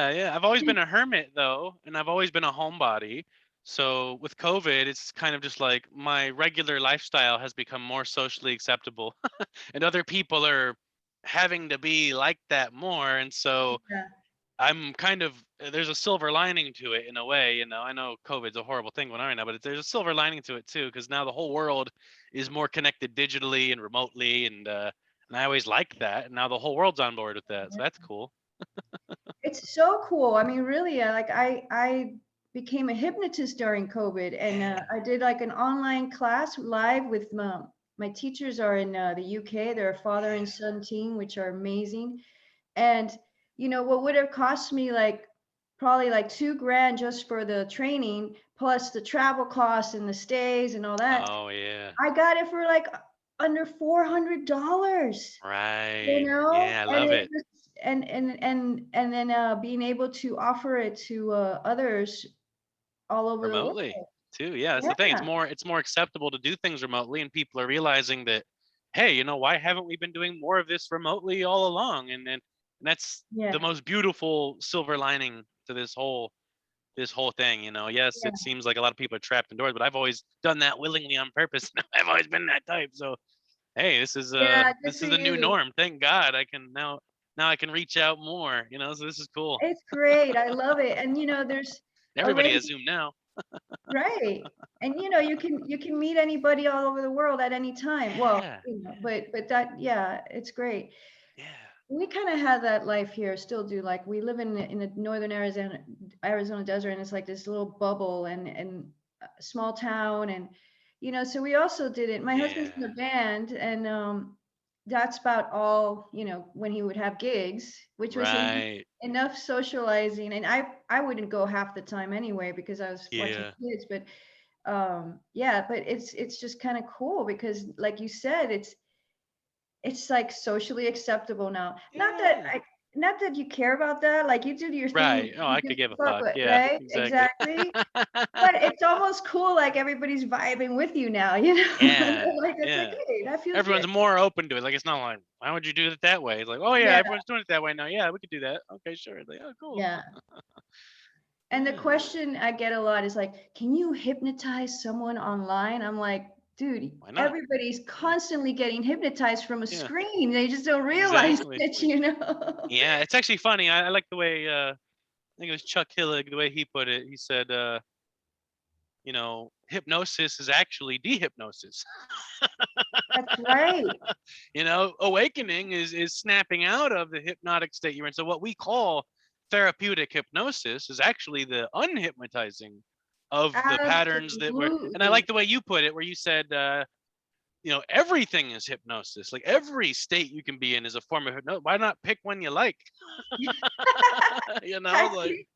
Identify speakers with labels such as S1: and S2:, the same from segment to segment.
S1: yeah. I've always been a hermit though, and I've always been a homebody. So with COVID, it's kind of just like my regular lifestyle has become more socially acceptable, and other people are having to be like that more. And so
S2: Yeah.
S1: I'm kind of there's a silver lining to it in a way. I know COVID's a horrible thing going on right now, but there's a silver lining to it too, because now the whole world is more connected digitally and remotely, and I always liked that. And now the whole world's on board with that, so that's cool.
S2: It's so cool. I mean, really, I became a hypnotist during COVID, and
S1: Yeah.
S2: I did like an online class live with my teachers are in the UK. They're a father and son team, which are amazing. And what would have cost me like probably like 2 grand just for the training, plus the travel costs and the stays and all that.
S1: Oh yeah.
S2: I got it for like under $400.
S1: Right. Yeah, I
S2: And
S1: love
S2: it
S1: it.
S2: was, and then being able to offer it to others all over the world.
S1: Remotely too. Yeah, that's the thing.
S2: Yeah,
S1: It's more acceptable to do things remotely, and people are realizing that, hey, why haven't we been doing more of this remotely all along? And that's the
S2: yeah,
S1: most beautiful silver lining to this whole thing. Yes,
S2: yeah,
S1: it seems like a lot of people are trapped indoors, but I've always done that willingly on purpose. I've always been that type. So hey, this is
S2: yeah. Good
S1: this
S2: for
S1: is the new
S2: you.
S1: norm. Thank God I can now I can reach out more, so this is cool.
S2: It's great. I love it. And there's
S1: Everybody
S2: already
S1: has Zoom now.
S2: right. And you can meet anybody all over the world at any time. Well,
S1: Yeah.
S2: but that yeah, it's great.
S1: Yeah.
S2: We kind of have that life here, still do. Like we live in the northern Arizona desert, and it's like this little bubble and a small town, and so we also did it. My husband's in
S1: Yeah.
S2: a band, and that's about all when he would have gigs, which was
S1: Right.
S2: enough socializing. And I wouldn't go half the time anyway because I was watching
S1: Yeah.
S2: kids, but yeah, but it's just kind of cool because like you said, it's like socially acceptable now.
S1: Yeah.
S2: Not that you care about that. Like you do your thing,
S1: Right. Oh,
S2: you
S1: I
S2: give
S1: could give a
S2: a fuck
S1: fuck.
S2: with,
S1: Yeah,
S2: right?
S1: exactly.
S2: Exactly. But it's almost cool, like everybody's vibing with you now,
S1: Yeah.
S2: Like it's like,
S1: Yeah.
S2: hey, that feels good.
S1: Everyone's more open to it. Like it's not like, why would you do it that way? It's like, oh yeah,
S2: Yeah,
S1: everyone's doing it that way now. Yeah, we could do that. Okay, sure. It's like, oh cool.
S2: yeah. And the
S1: Yeah.
S2: question I get a lot is like, can you hypnotize someone online? I'm like, dude,
S1: Why not?
S2: everybody's
S1: Yeah.
S2: constantly getting hypnotized from a
S1: Yeah.
S2: screen. They just don't realize
S1: Exactly.
S2: it.
S1: Yeah, it's actually funny. I like the way I think it was Chuck Hillig, the way he put it. He said, hypnosis is actually dehypnosis.
S2: That's right.
S1: Awakening is snapping out of the hypnotic state you're in. So what we call therapeutic hypnosis is actually the unhypnotizing of the patterns that were. And I
S2: Absolutely.
S1: like the way you put it, where you said, everything is hypnosis. Like every state you can be in is a form of hypnosis. Why not pick one you like? Like
S2: Exactly.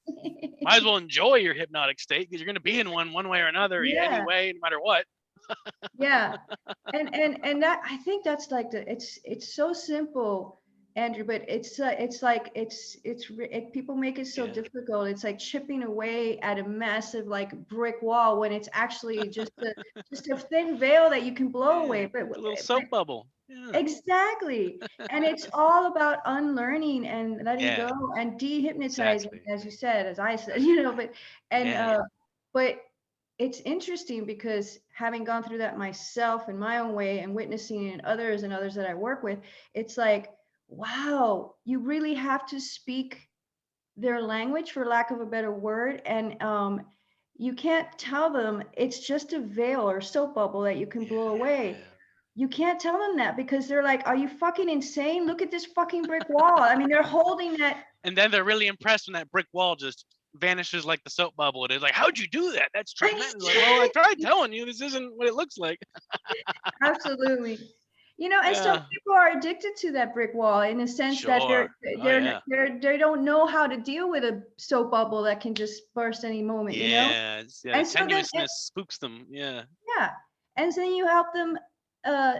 S1: might as well enjoy your hypnotic state because you're going to be in one way or another
S2: Yeah,
S1: anyway, no matter what.
S2: yeah. And that I think that's like it's so simple, Andrew, but it's like people make it so
S1: Yeah.
S2: difficult. It's like chipping away at a massive like brick wall when it's actually just a thin veil that you can blow
S1: Yeah.
S2: away. But
S1: It's a little soap bubble. Yeah.
S2: exactly. And it's all about unlearning and letting
S1: Yeah.
S2: go and dehypnotizing,
S1: Exactly.
S2: as you said, as I said,
S1: Right.
S2: but and
S1: Yeah.
S2: but it's interesting because having gone through that myself in my own way and witnessing it in others and others that I work with, it's like, wow, you really have to speak their language, for lack of a better word. And you can't tell them it's just a veil or soap bubble that you can blow away.
S1: Yeah.
S2: You can't tell them that because they're like, are you fucking insane? Look at this fucking brick wall. I mean, they're holding that.
S1: And then they're really impressed when that brick wall just vanishes like the soap bubble. It is like, how'd you do that? That's tremendous. Like, well, I tried telling you this isn't what it looks like.
S2: Absolutely. And some
S1: Yeah.
S2: people are addicted to that brick wall in a sense that
S1: Sure. Oh yeah.
S2: they don't know how to deal with a soap bubble that can just burst any moment.
S1: Yeah. Yeah. The
S2: And so then,
S1: tenuousness spooks them. Yeah.
S2: yeah, and so then you help them uh,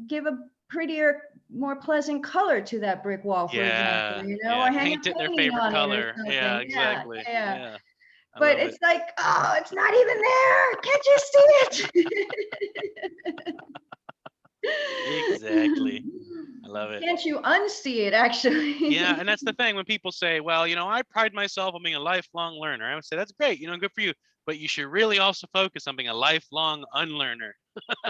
S2: give a prettier, more pleasant color to that brick wall, for example,
S1: Yeah.
S2: or
S1: Yeah.
S2: hang a
S1: Paint it their
S2: painting
S1: favorite
S2: on it or
S1: color. Yeah.
S2: something. Yeah,
S1: Exactly.
S2: yeah.
S1: Yeah. I
S2: But
S1: love
S2: it's
S1: it.
S2: like, oh, it's not even there. Can't you see it?
S1: Exactly. I love it.
S2: Can't you unsee it,
S1: Yeah,
S2: actually?
S1: and that's the thing when people say, well, I pride myself on being a lifelong learner. I would say that's great, good for you. But you should really also focus on being a lifelong unlearner.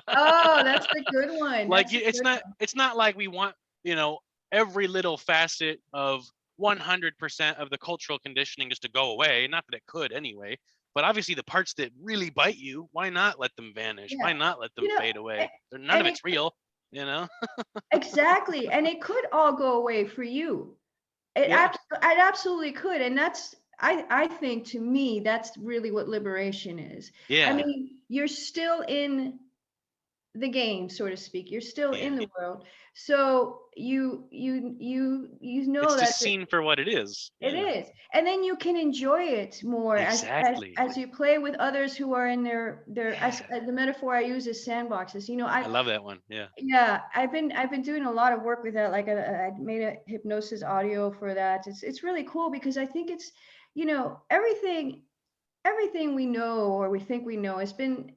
S2: Oh, that's a good one.
S1: Like
S2: That's a good one.
S1: it's not like we want, you know, every little facet of 100% of the cultural conditioning just to go away. Not that it could anyway, but obviously the parts that really bite you, why not let them vanish?
S2: Yeah.
S1: Why not let them
S2: You know,
S1: fade away? None
S2: and
S1: of
S2: it
S1: it's real, you know?
S2: exactly, and it could all go away for you.
S1: Yeah.
S2: It absolutely could, and that's I think to me that's really what liberation is. I
S1: Yeah.
S2: mean, you're still in the game, so to speak. You're still
S1: Yeah.
S2: in the world, so you know
S1: It's
S2: that
S1: just seen for what it is.
S2: it
S1: Yeah.
S2: is, and then you can enjoy it more
S1: Exactly.
S2: as you play with others who are in their as the metaphor I use is sandboxes.
S1: I love that one. Yeah.
S2: Yeah, I've been doing a lot of work with that. Like I made a hypnosis audio for that. It's really cool because I think it's, everything we know or we think we know has been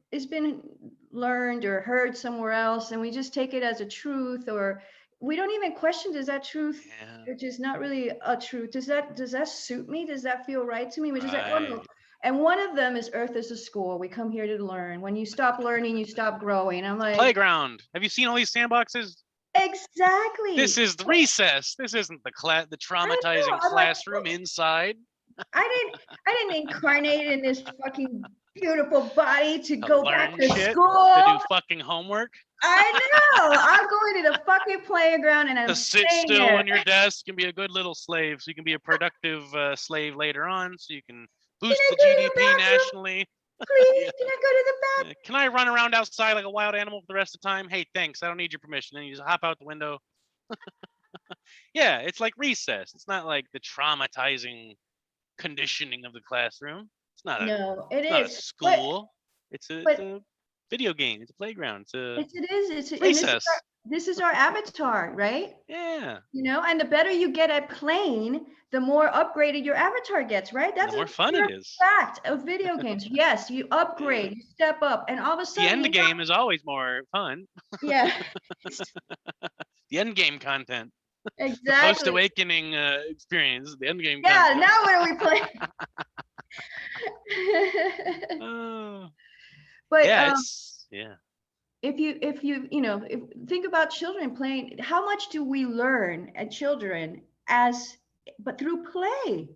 S2: learned or heard somewhere else, and we just take it as a truth, or we don't even question, does that truth,
S1: Yeah.
S2: which is not really a truth, does that suit me? Does that feel right to me? Which is like, oh no.
S1: Right.
S2: And one of them is Earth is a school. We come here to learn. When you stop learning, you stop growing. I'm
S1: It's a
S2: like,
S1: playground. Have you seen all these sandboxes? This
S2: exactly.
S1: is the recess. This isn't the
S2: I know.
S1: traumatizing
S2: I'm like,
S1: classroom inside
S2: I didn't incarnate in this fucking beautiful body to
S1: to
S2: go back
S1: learn
S2: to
S1: shit, to
S2: school.
S1: do fucking homework,
S2: I know. I'm going to the fucking playground and
S1: to
S2: I'm
S1: sit
S2: staying
S1: still
S2: there.
S1: on your desk and be a good little slave so you can be a productive slave later on so you can
S2: Can
S1: boost
S2: I
S1: the
S2: go to the
S1: GDP
S2: bathroom,
S1: nationally.
S2: please?
S1: Yeah.
S2: Can I go to the
S1: Yeah. Can I run around outside like a wild animal for the rest of the time? Hey, thanks. I don't need your permission. Then you just hop out the window. Yeah, it's like recess. It's not like the traumatizing conditioning of the classroom. It's not a
S2: bathroom? No, it
S1: it's not a
S2: is. But
S1: school. It's
S2: but
S1: a video game. It's a playground. It's a
S2: it is. And
S1: recess.
S2: this is our avatar, right?
S1: Yeah.
S2: And the better you get at playing, the more upgraded your avatar gets, right?
S1: And the
S2: That's a
S1: more fun it
S2: pure
S1: is.
S2: fact of video games. Yes, you
S1: Yeah.
S2: upgrade, you step up, and all of a
S1: The
S2: sudden
S1: end game is always more fun.
S2: yeah,
S1: The end game content. The post
S2: exactly.
S1: awakening experience. The end game
S2: Yeah,
S1: content.
S2: now what are we playing?
S1: Oh.
S2: But
S1: Yeah, it's yeah.
S2: think about children playing, how much do we learn at children as but through play?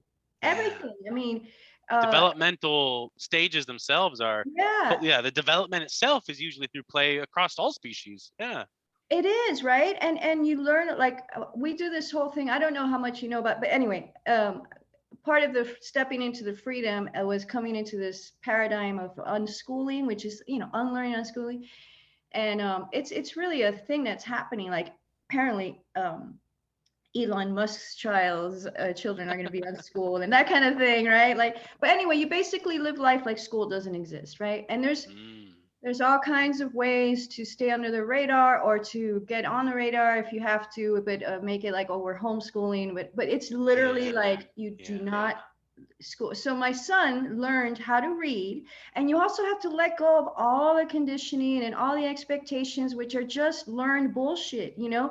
S1: Yeah.
S2: Everything. I mean,
S1: The
S2: uh
S1: developmental stages themselves are
S2: yeah.
S1: yeah, the development itself is usually through play across all species. Yeah.
S2: It is, right? And you learn, like, we do this whole thing. I don't know how much you know about, but anyway, part of the stepping into the freedom was coming into this paradigm of unschooling, which is, unlearning, unschooling. And it's really a thing that's happening. Like, apparently, Elon Musk's children are going to be unschooled and that kind of thing, right? Like, but anyway, you basically live life like school doesn't exist, right? And
S1: Mm.
S2: there's all kinds of ways to stay under the radar or to get on the radar if you have to, but make it like, oh, we're homeschooling, but it's literally
S1: Yeah.
S2: like you do
S1: Yeah.
S2: not school. So my son learned how to read, and you also have to let go of all the conditioning and all the expectations, which are just learned bullshit. If
S1: Yeah.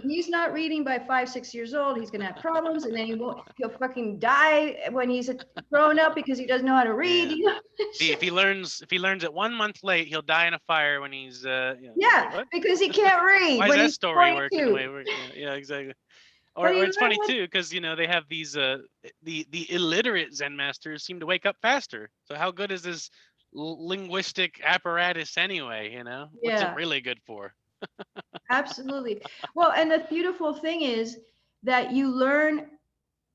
S2: he's not reading by 5, 6 years old, he's gonna have problems, and then he'll fucking die when he's grown up because he doesn't know how to read.
S1: Yeah. If he learns it 1 month late, he'll die in a fire when he's
S2: Yeah,
S1: wait, what?
S2: because he can't read
S1: Why is
S2: when
S1: that
S2: he's
S1: story working the
S2: 22.
S1: way we're yeah, exactly.
S2: But
S1: Or
S2: he
S1: it's funny
S2: learned
S1: too because they have these the illiterate Zen masters seem to wake up faster. So how good is this linguistic apparatus anyway? What's it
S2: yeah,
S1: really good for?
S2: absolutely. Well, and the beautiful thing is that you learn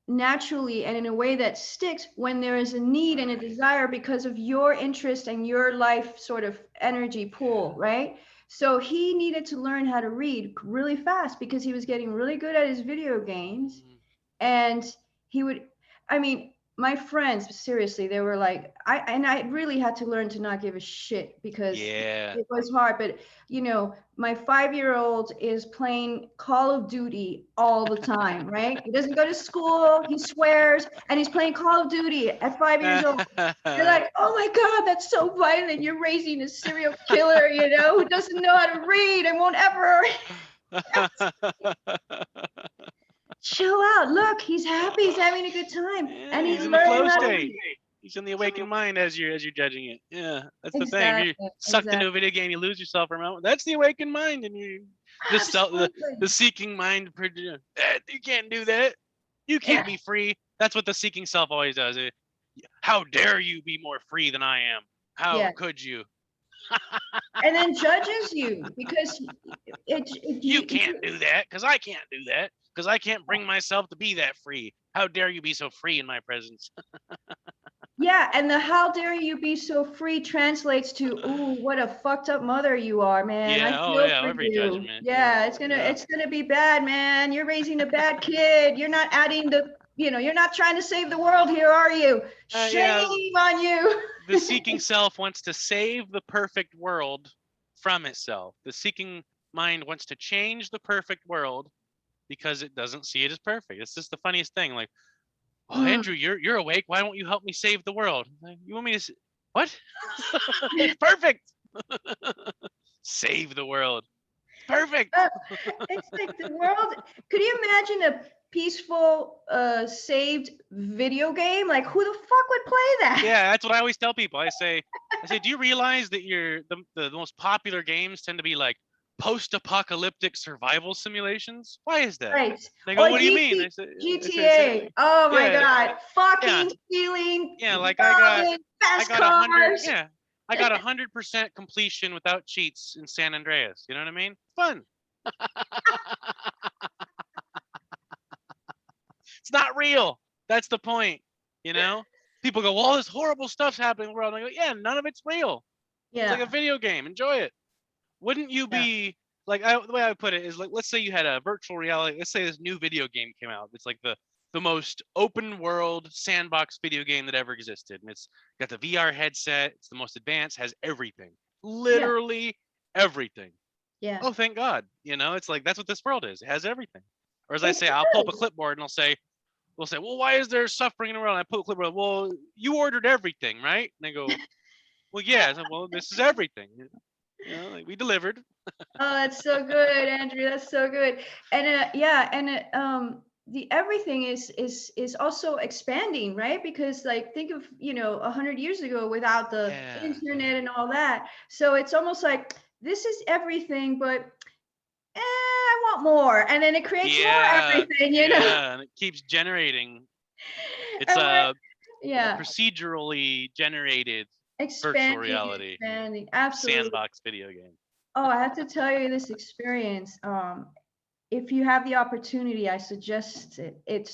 S2: naturally and in a way that sticks when there is a need and a
S1: Right.
S2: desire because of your interest and your life sort of energy pool,
S1: Yeah.
S2: right? So he needed to learn how to read really fast because he was getting really good at his video games.
S1: Mm.
S2: And he would, I mean, my friends, seriously, they were like, I really had to learn to not give a shit because
S1: Yeah.
S2: it was hard. But my 5-year-old is playing Call of Duty all the time, right? He doesn't go to school, he swears, and he's playing Call of Duty at 5 years old. You're like, oh my God, that's so violent. You're raising a serial killer, who doesn't know how to read and won't ever. Chill out. Look, he's happy. He's having a good time,
S1: Yeah,
S2: and he's
S1: he's in the flow
S2: learning how to
S1: state.
S2: read.
S1: He's in the awakened mind as you're judging it. Yeah, that's the thing. If
S2: Exactly.
S1: you're sucked into a video game, you lose yourself for a moment. That's the awakened mind, and you the seeking mind. You can't do that. You can't be free. That's what the seeking self always does. How dare you be more free than I am? How could you?
S2: And then judges you because
S1: you can't do that because I can't do that because I can't bring myself to be that free. How dare you be so free in my presence?
S2: Yeah, and the "how dare you be so free" translates to, "Ooh, what a fucked up mother you are, man. I feel for
S1: every
S2: you."
S1: judgment.
S2: Yeah, it's gonna be bad, man. You're raising a bad kid. You're not adding you're not trying to save the world here, are you? Shame on you.
S1: The seeking self wants to save the perfect world from itself. The seeking mind wants to change the perfect world because it doesn't see it as perfect. It's just the funniest thing. Like, oh, Andrew, you're awake. Why won't you help me save the world? Like, you want me to? What? It's perfect. Save the world. Perfect.
S2: It's like the world. Could you imagine a peaceful, saved video game? Like, who the fuck would play that?
S1: Yeah, that's what I always tell people. I say, do you realize that the most popular games tend to be like post-apocalyptic survival simulations? Why is that?
S2: Right.
S1: They go, what do you mean? I say,
S2: GTA. Oh my God. Fucking stealing.
S1: Yeah, like
S2: fast
S1: I got
S2: cars.
S1: 100. Yeah, I got 100% completion without cheats in San Andreas. You know what I mean? Fun. It's not real. That's the point. People go, well, all this horrible stuff's happening in the world. And I go, yeah, none of it's real.
S2: Yeah.
S1: It's like a video game. Enjoy it. Wouldn't you be like, the way I would put it is like, let's say you had a virtual reality. Let's say this new video game came out. It's like the most open world sandbox video game that ever existed. And it's got the VR headset. It's the most advanced, has everything, literally everything.
S2: Yeah.
S1: Oh, thank God. It's like, that's what this world is. It has everything. Or as I say, I'll pull up a clipboard and we'll say, well, why is there suffering in the world? And I pull a clipboard. Well, you ordered everything, right? And they go, well, yeah. So, well, this is everything. Like we delivered.
S2: Oh, that's so good, Andrew. That's so good. And the everything is also expanding, right? Because like think of 100 years ago without the internet and all that. So it's almost like this is everything, but I want more, and then it creates more everything,
S1: Yeah, and it keeps generating. It's procedurally generated virtual reality,
S2: expanding, absolutely.
S1: Sandbox video game.
S2: Oh, I have to tell you this experience. If you have the opportunity, I suggest it. It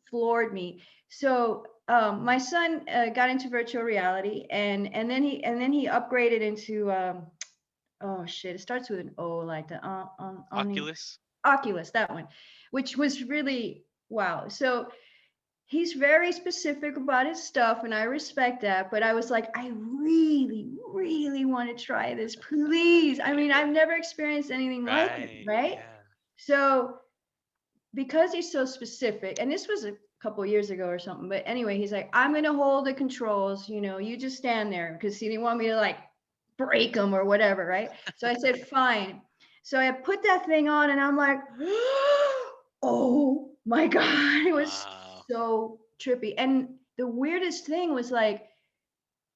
S2: floored me. So my son got into virtual reality, and then he upgraded into oh shit, it starts with an O, like the
S1: Oculus.
S2: Oculus, that one, which was really wow. So he's very specific about his stuff, and I respect that. But I was like, I really, really want to try this, please. I mean, I've never experienced anything like it, right?
S1: Yeah.
S2: So because he's so specific, and this was a couple of years ago or something, but anyway, he's like, I'm gonna hold the controls, you just stand there, because he didn't want me to like break them or whatever, right? So I said, fine. So I put that thing on, and I'm like, oh my God, it was so trippy. And the weirdest thing was like,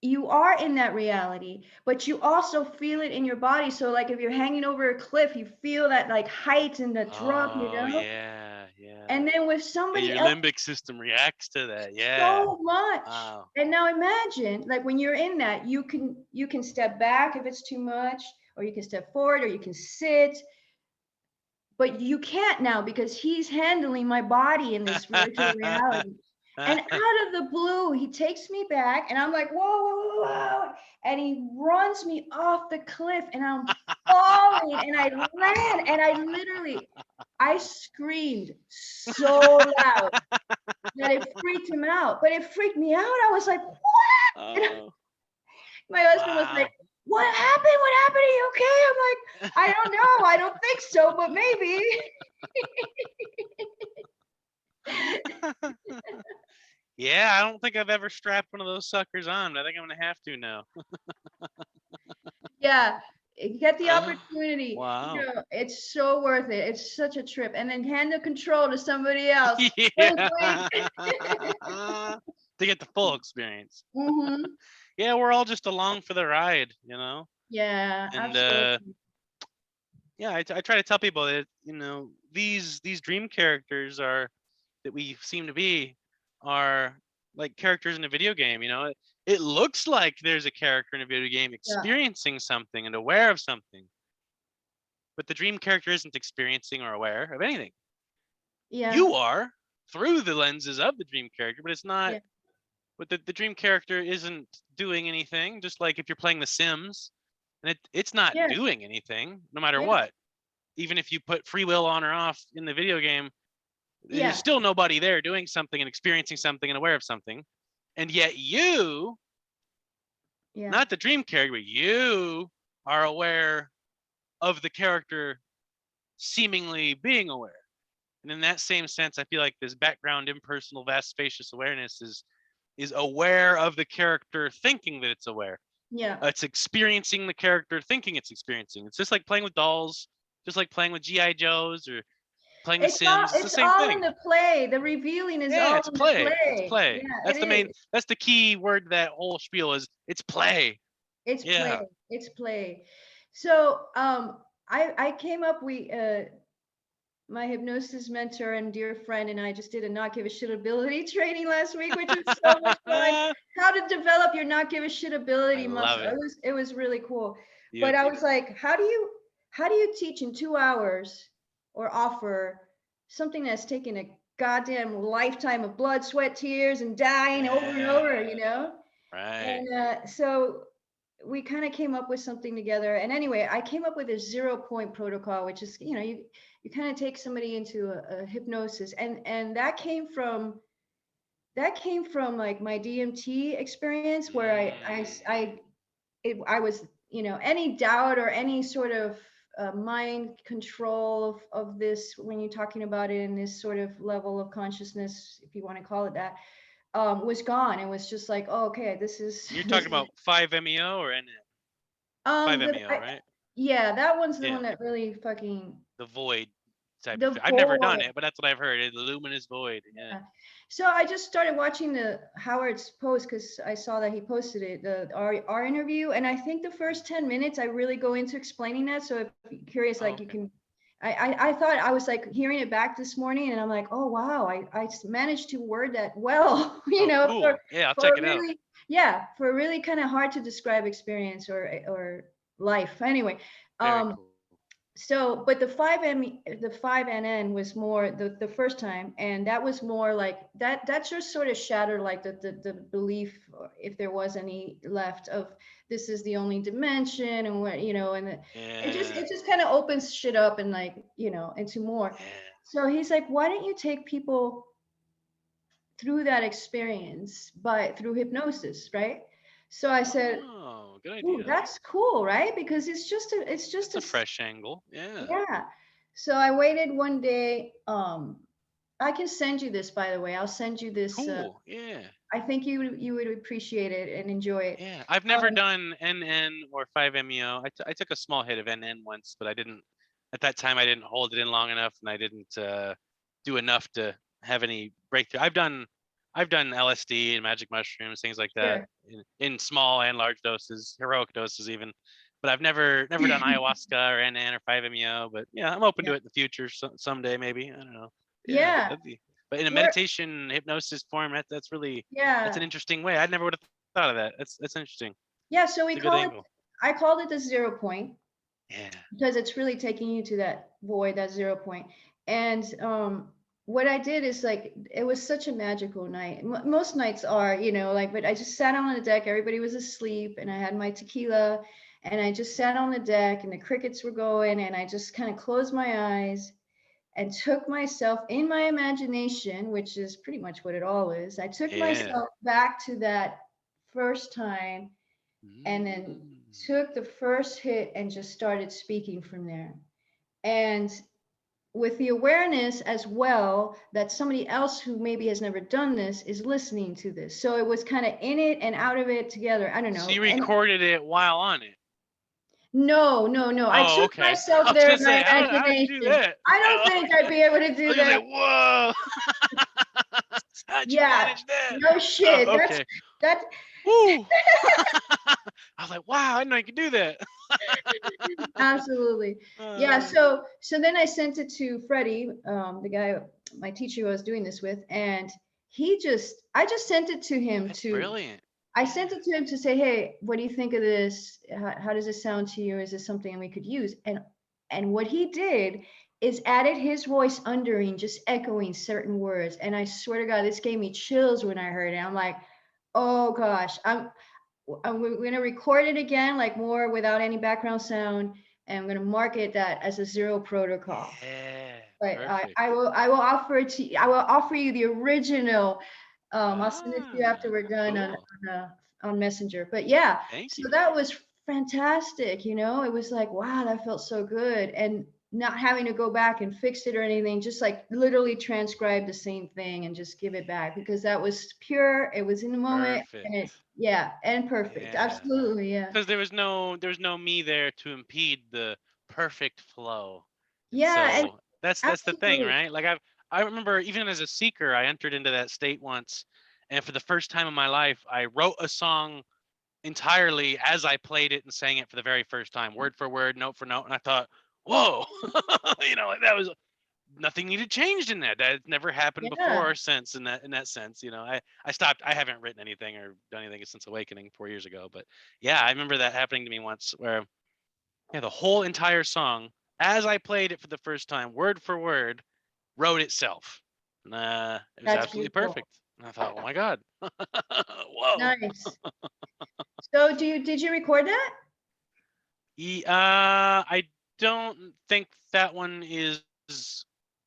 S2: you are in that reality, but you also feel it in your body. So like if you're hanging over a cliff, you feel that like height and the drop,
S1: Yeah.
S2: And then with somebody
S1: your
S2: else,
S1: limbic system reacts to that.
S2: so much.
S1: Wow.
S2: And now imagine, like when you're in that, you can step back if it's too much, or you can step forward, or you can sit. But you can't now because he's handling my body in this virtual reality. And out of the blue, he takes me back, and I'm like, whoa, whoa, whoa. And he runs me off the cliff, and I'm falling, and I land, and I screamed so loud. that it freaked him out. But it freaked me out. I was like, what?
S1: Oh,
S2: My husband was like,
S1: wow.
S2: what happened? What happened? Are you okay? I'm like, I don't know. I don't think so, but maybe.
S1: Yeah, I don't think I've ever strapped one of those suckers on, but I think I'm gonna have to now.
S2: Yeah, get the opportunity.
S1: Wow.
S2: It's so worth it. It's such a trip. And then hand the control to somebody else. Wink, wink.
S1: Yeah. To get the full experience.
S2: Mm-hmm.
S1: Yeah, we're all just along for the ride,
S2: Yeah,
S1: And
S2: absolutely.
S1: yeah, I try to tell people that these dream characters that we seem to be are like characters in a video game. It looks like there's a character in a video game
S2: Yeah,
S1: experiencing something and aware of something, but the dream character isn't experiencing or aware of anything.
S2: yeah,
S1: You are through the lenses of the dream character, but it's not.
S2: yeah,
S1: But the dream character isn't doing anything. Just like if you're playing The Sims, and it's not
S2: yeah,
S1: doing anything, no matter
S2: yeah,
S1: what. Even if you put free will on or off in the video game, there's
S2: yeah,
S1: still nobody there doing something and experiencing something and aware of something. And yet you,
S2: yeah,
S1: not the dream character, but you are aware of the character seemingly being aware. And in that same sense, I feel like this background impersonal vast spacious awareness is aware of the character thinking that it's aware.
S2: yeah.
S1: It's experiencing the character thinking it's experiencing. It's just like playing with dolls, just like playing with GI Joes or playing The
S2: It's all
S1: Sims. It's the
S2: it's
S1: same
S2: all in
S1: thing.
S2: the play. The revealing is
S1: Yeah,
S2: all
S1: it's
S2: in the
S1: play. It's
S2: play.
S1: play.
S2: Yeah, it
S1: That's the main.
S2: is.
S1: That's the key word. That whole spiel is it's play.
S2: It's play.
S1: Yeah.
S2: It's play. So I came up my hypnosis mentor and dear friend and I just did a not give a shit ability training last week, which was so much fun. How to develop your not give a shit
S1: I
S2: ability
S1: love
S2: muscle.
S1: it.
S2: It was really cool. But I
S1: Beautiful.
S2: was like, how do you teach in 2 hours or offer something that's taken a goddamn lifetime of blood, sweat, tears, and dying over and
S1: Yeah.
S2: over?
S1: Right.
S2: And so we kind of came up with something together. And anyway, I came up with a 0 point protocol, which is, you kind of take somebody into a hypnosis. And that came from like my DMT experience where I was, any doubt or any sort of mind control of this, when you're talking about it in this sort of level of consciousness, if you want to call it that, was gone. It was just like, oh, okay, this is
S1: You're
S2: this
S1: talking
S2: is
S1: about 5-MeO or NN?
S2: the
S1: 5-MeO, right?
S2: yeah, that one's the
S1: Yeah.
S2: one that really fucking
S1: The void type of
S2: the
S1: thing. I've never done
S2: void.
S1: it, but that's what I've heard. The luminous void. Yeah.
S2: Yeah. So I just started watching the Howard's post because I saw that he posted it, our interview, and I think the first 10 minutes I really go into explaining that. So if you're curious,
S1: Oh,
S2: like you
S1: okay.
S2: can, I thought I was like hearing it back this morning, and I'm like, oh wow, I managed to word that well,
S1: Oh, cool. Yeah, I'll
S2: for
S1: check
S2: a
S1: it out.
S2: really for a really kind of hard to describe experience or life. Anyway,
S1: Very
S2: um,
S1: cool.
S2: so but the 5NN was more the first time, and that was more like that just sort of shattered like the belief, if there was any left, of this is the only dimension, and what and
S1: Yeah.
S2: it just kind of opens shit up, and like into more.
S1: Yeah.
S2: So he's like, why don't you take people through that experience through hypnosis, right? So I said,
S1: Oh, good
S2: ooh,
S1: idea.
S2: that's cool, right? Because it's just
S1: That's a
S2: a
S1: fresh angle. Yeah.
S2: yeah. So I waited one day. I can send you this, by the way. I'll send you this.
S1: Cool. Yeah.
S2: I think you would appreciate it and enjoy it.
S1: Yeah. I've never
S2: Um,
S1: done NN or 5-MeO. I took a small hit of NN once, but I didn't. At that time, I didn't hold it in long enough, and I didn't do enough to have any breakthrough. I've done LSD and magic mushrooms, things like that,
S2: sure.
S1: in small and large doses, heroic doses even. But I've never done ayahuasca or NN or 5-MeO. But yeah, I'm open
S2: Yeah.
S1: to it in the future, someday maybe. I don't know. Yeah,
S2: Yeah.
S1: that'd be. But in a
S2: We're
S1: meditation hypnosis form, that's an
S2: yeah.
S1: interesting way. I never would have thought of that. That's interesting.
S2: Yeah. So
S1: It's a good angle.
S2: I called it the 0 point
S1: Yeah.
S2: because it's really taking you to that void, that 0 point. And what I did is, like, it was such a magical night. Most nights are, like, but I just sat on the deck. Everybody was asleep, and I had my tequila, and I just sat on the deck, and the crickets were going, and I just kind of closed my eyes, and took myself in my imagination, which is pretty much what it all is. I took
S1: Yeah.
S2: myself back to that first time and then
S1: Mm.
S2: took the first hit and just started speaking from there. And with the awareness as well that somebody else who maybe has never done this is listening to this. So it was kind of in it and out of it together. I don't
S1: So
S2: know.
S1: you
S2: And
S1: recorded it while on it?
S2: no, no, no. I
S1: Oh,
S2: took
S1: okay. I
S2: myself
S1: was
S2: there
S1: gonna
S2: in my
S1: say, how'd you do
S2: imagination.
S1: that?
S2: I don't
S1: Oh,
S2: think I'd be able to
S1: I
S2: do
S1: was gonna say,
S2: that.
S1: whoa. How'd you
S2: Yeah,
S1: manage that?
S2: no shit.
S1: Oh, okay.
S2: That's
S1: Woo. I was like, wow, I didn't know you could do that.
S2: absolutely. Yeah,
S1: Uh,
S2: so then I sent it to Freddie, the guy, my teacher who I was doing this with, and I just sent it to him
S1: that's
S2: to
S1: brilliant.
S2: I
S1: Yeah.
S2: sent it to him to say, hey, what do you think of this? How does this sound to you? Is this something we could use? And what he did is added his voice undering, just echoing certain words. And I swear to God, this gave me chills when I heard it. I'm like, oh gosh, we're going to record it again, like more without any background sound. And I'm going to market that as a zero protocol.
S1: Yeah.
S2: But
S1: Perfect.
S2: I will offer you the original. I'll send it to you after
S1: Ah,
S2: we're done
S1: cool.
S2: on Messenger. But yeah,
S1: Thank
S2: so
S1: you.
S2: that was fantastic. You know, it was like, wow, that felt so good, and not having to go back and fix it or anything, just like literally transcribe the same thing and just give it back because that was pure. It was in the moment, and it,
S1: Perfect.
S2: yeah, and perfect.
S1: Yeah.
S2: Absolutely, yeah,
S1: Because there was no me there to impede the perfect flow. And
S2: yeah, and
S1: so that's the thing,
S2: absolutely.
S1: right? Like I remember even as a seeker, I entered into that state once, and for the first time in my life, I wrote a song entirely as I played it and sang it for the very first time, word for word, note for note, and I thought, whoa, like that was nothing needed changed in that. That never happened
S2: Yeah,
S1: before or since in that sense. I stopped. I haven't written anything or done anything since Awakening 4 years ago. But yeah, I remember that happening to me once where yeah, the whole entire song, as I played it for the first time, word for word, wrote itself. And, it was
S2: that's
S1: absolutely
S2: beautiful.
S1: perfect. And I thought, oh my God. Whoa.
S2: Nice. So did you record that?
S1: I don't think that one is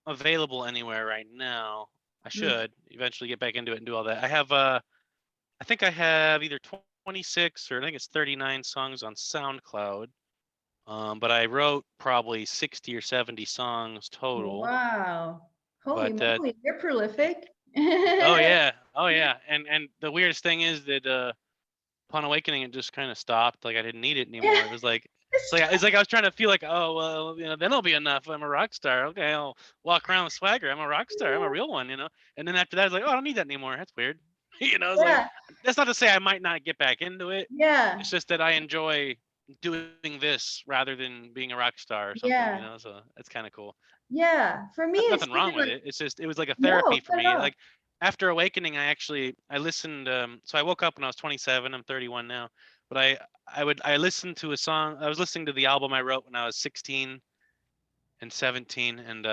S1: available anywhere right now. I
S2: Mm.
S1: should eventually get back into it and do all that. I think I have either 26 or I think it's 39 songs on SoundCloud. But I wrote probably 60 or 70 songs total.
S2: Wow. Holy
S1: But
S2: moly, you're prolific.
S1: oh yeah, oh yeah. And the weirdest thing is that upon awakening, it just kind of stopped. Like I didn't need it anymore. It was like it's like I was trying to feel like, oh well, then it'll be enough. I'm a rock star. Okay, I'll walk around with swagger. I'm a rock star. I'm a real one. And then after that, it's like, oh, I don't need that anymore. That's weird. It's like
S2: Yeah,
S1: that's not to say I might not get back into it.
S2: yeah,
S1: It's just that I enjoy doing this rather than being a rock star or something.
S2: yeah,
S1: So that's kind of cool.
S2: yeah. For me, it's
S1: Nothing
S2: even
S1: wrong with
S2: like
S1: it. It's just it was like a
S2: no,
S1: therapy for
S2: not at
S1: me.
S2: all.
S1: Like after awakening, I listened. So I woke up when I was 27. I'm 31 now, but I listened to a song. I was listening to the album I wrote when I was 16 and 17, and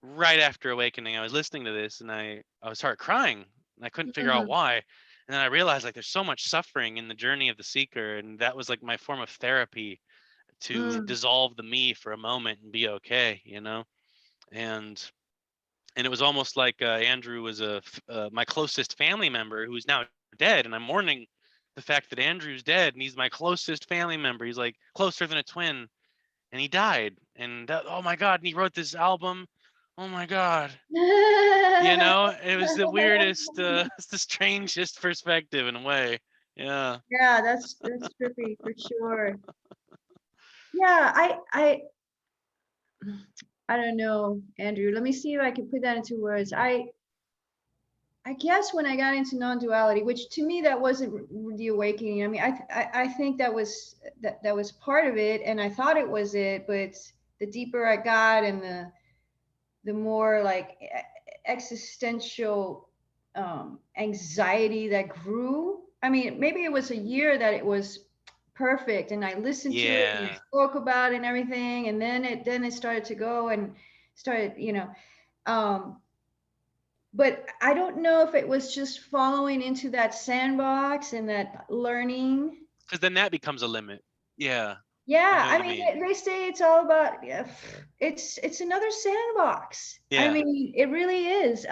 S1: right after awakening, I was listening to this, and I started crying, and I couldn't figure out
S2: Mm,
S1: why. And then I realized like there's so much suffering in the journey of the seeker, and that was like my form of therapy to
S2: mm,
S1: dissolve the me for a moment and be okay. And it was almost like Andrew was my closest family member who is now dead, and I'm mourning the fact that Andrew's dead, and he's my closest family member. He's like closer than a twin, and he died. And oh my God, and he wrote this album. Oh my God,
S2: mm.
S1: it was the weirdest, it's the strangest perspective in a way. Yeah.
S2: Yeah, that's trippy for sure. Yeah, I don't know, Andrew. Let me see if I can put that into words. I guess when I got into non-duality, which to me that wasn't the awakening. I mean, I think that was part of it, and I thought it was it. But the deeper I got, and the more like existential anxiety that grew. I mean, maybe it was a year that it was perfect, and I listened to it and I
S1: Yeah.
S2: spoke about it and everything, and then it started to go and started, Um, but I don't know if it was just following into that sandbox and that learning.
S1: Because then that becomes a limit. Yeah.
S2: Yeah,
S1: know what
S2: I
S1: you
S2: mean,
S1: mean.
S2: they say it's all about, yeah, it's another sandbox. I
S1: Yeah.
S2: mean, it really is.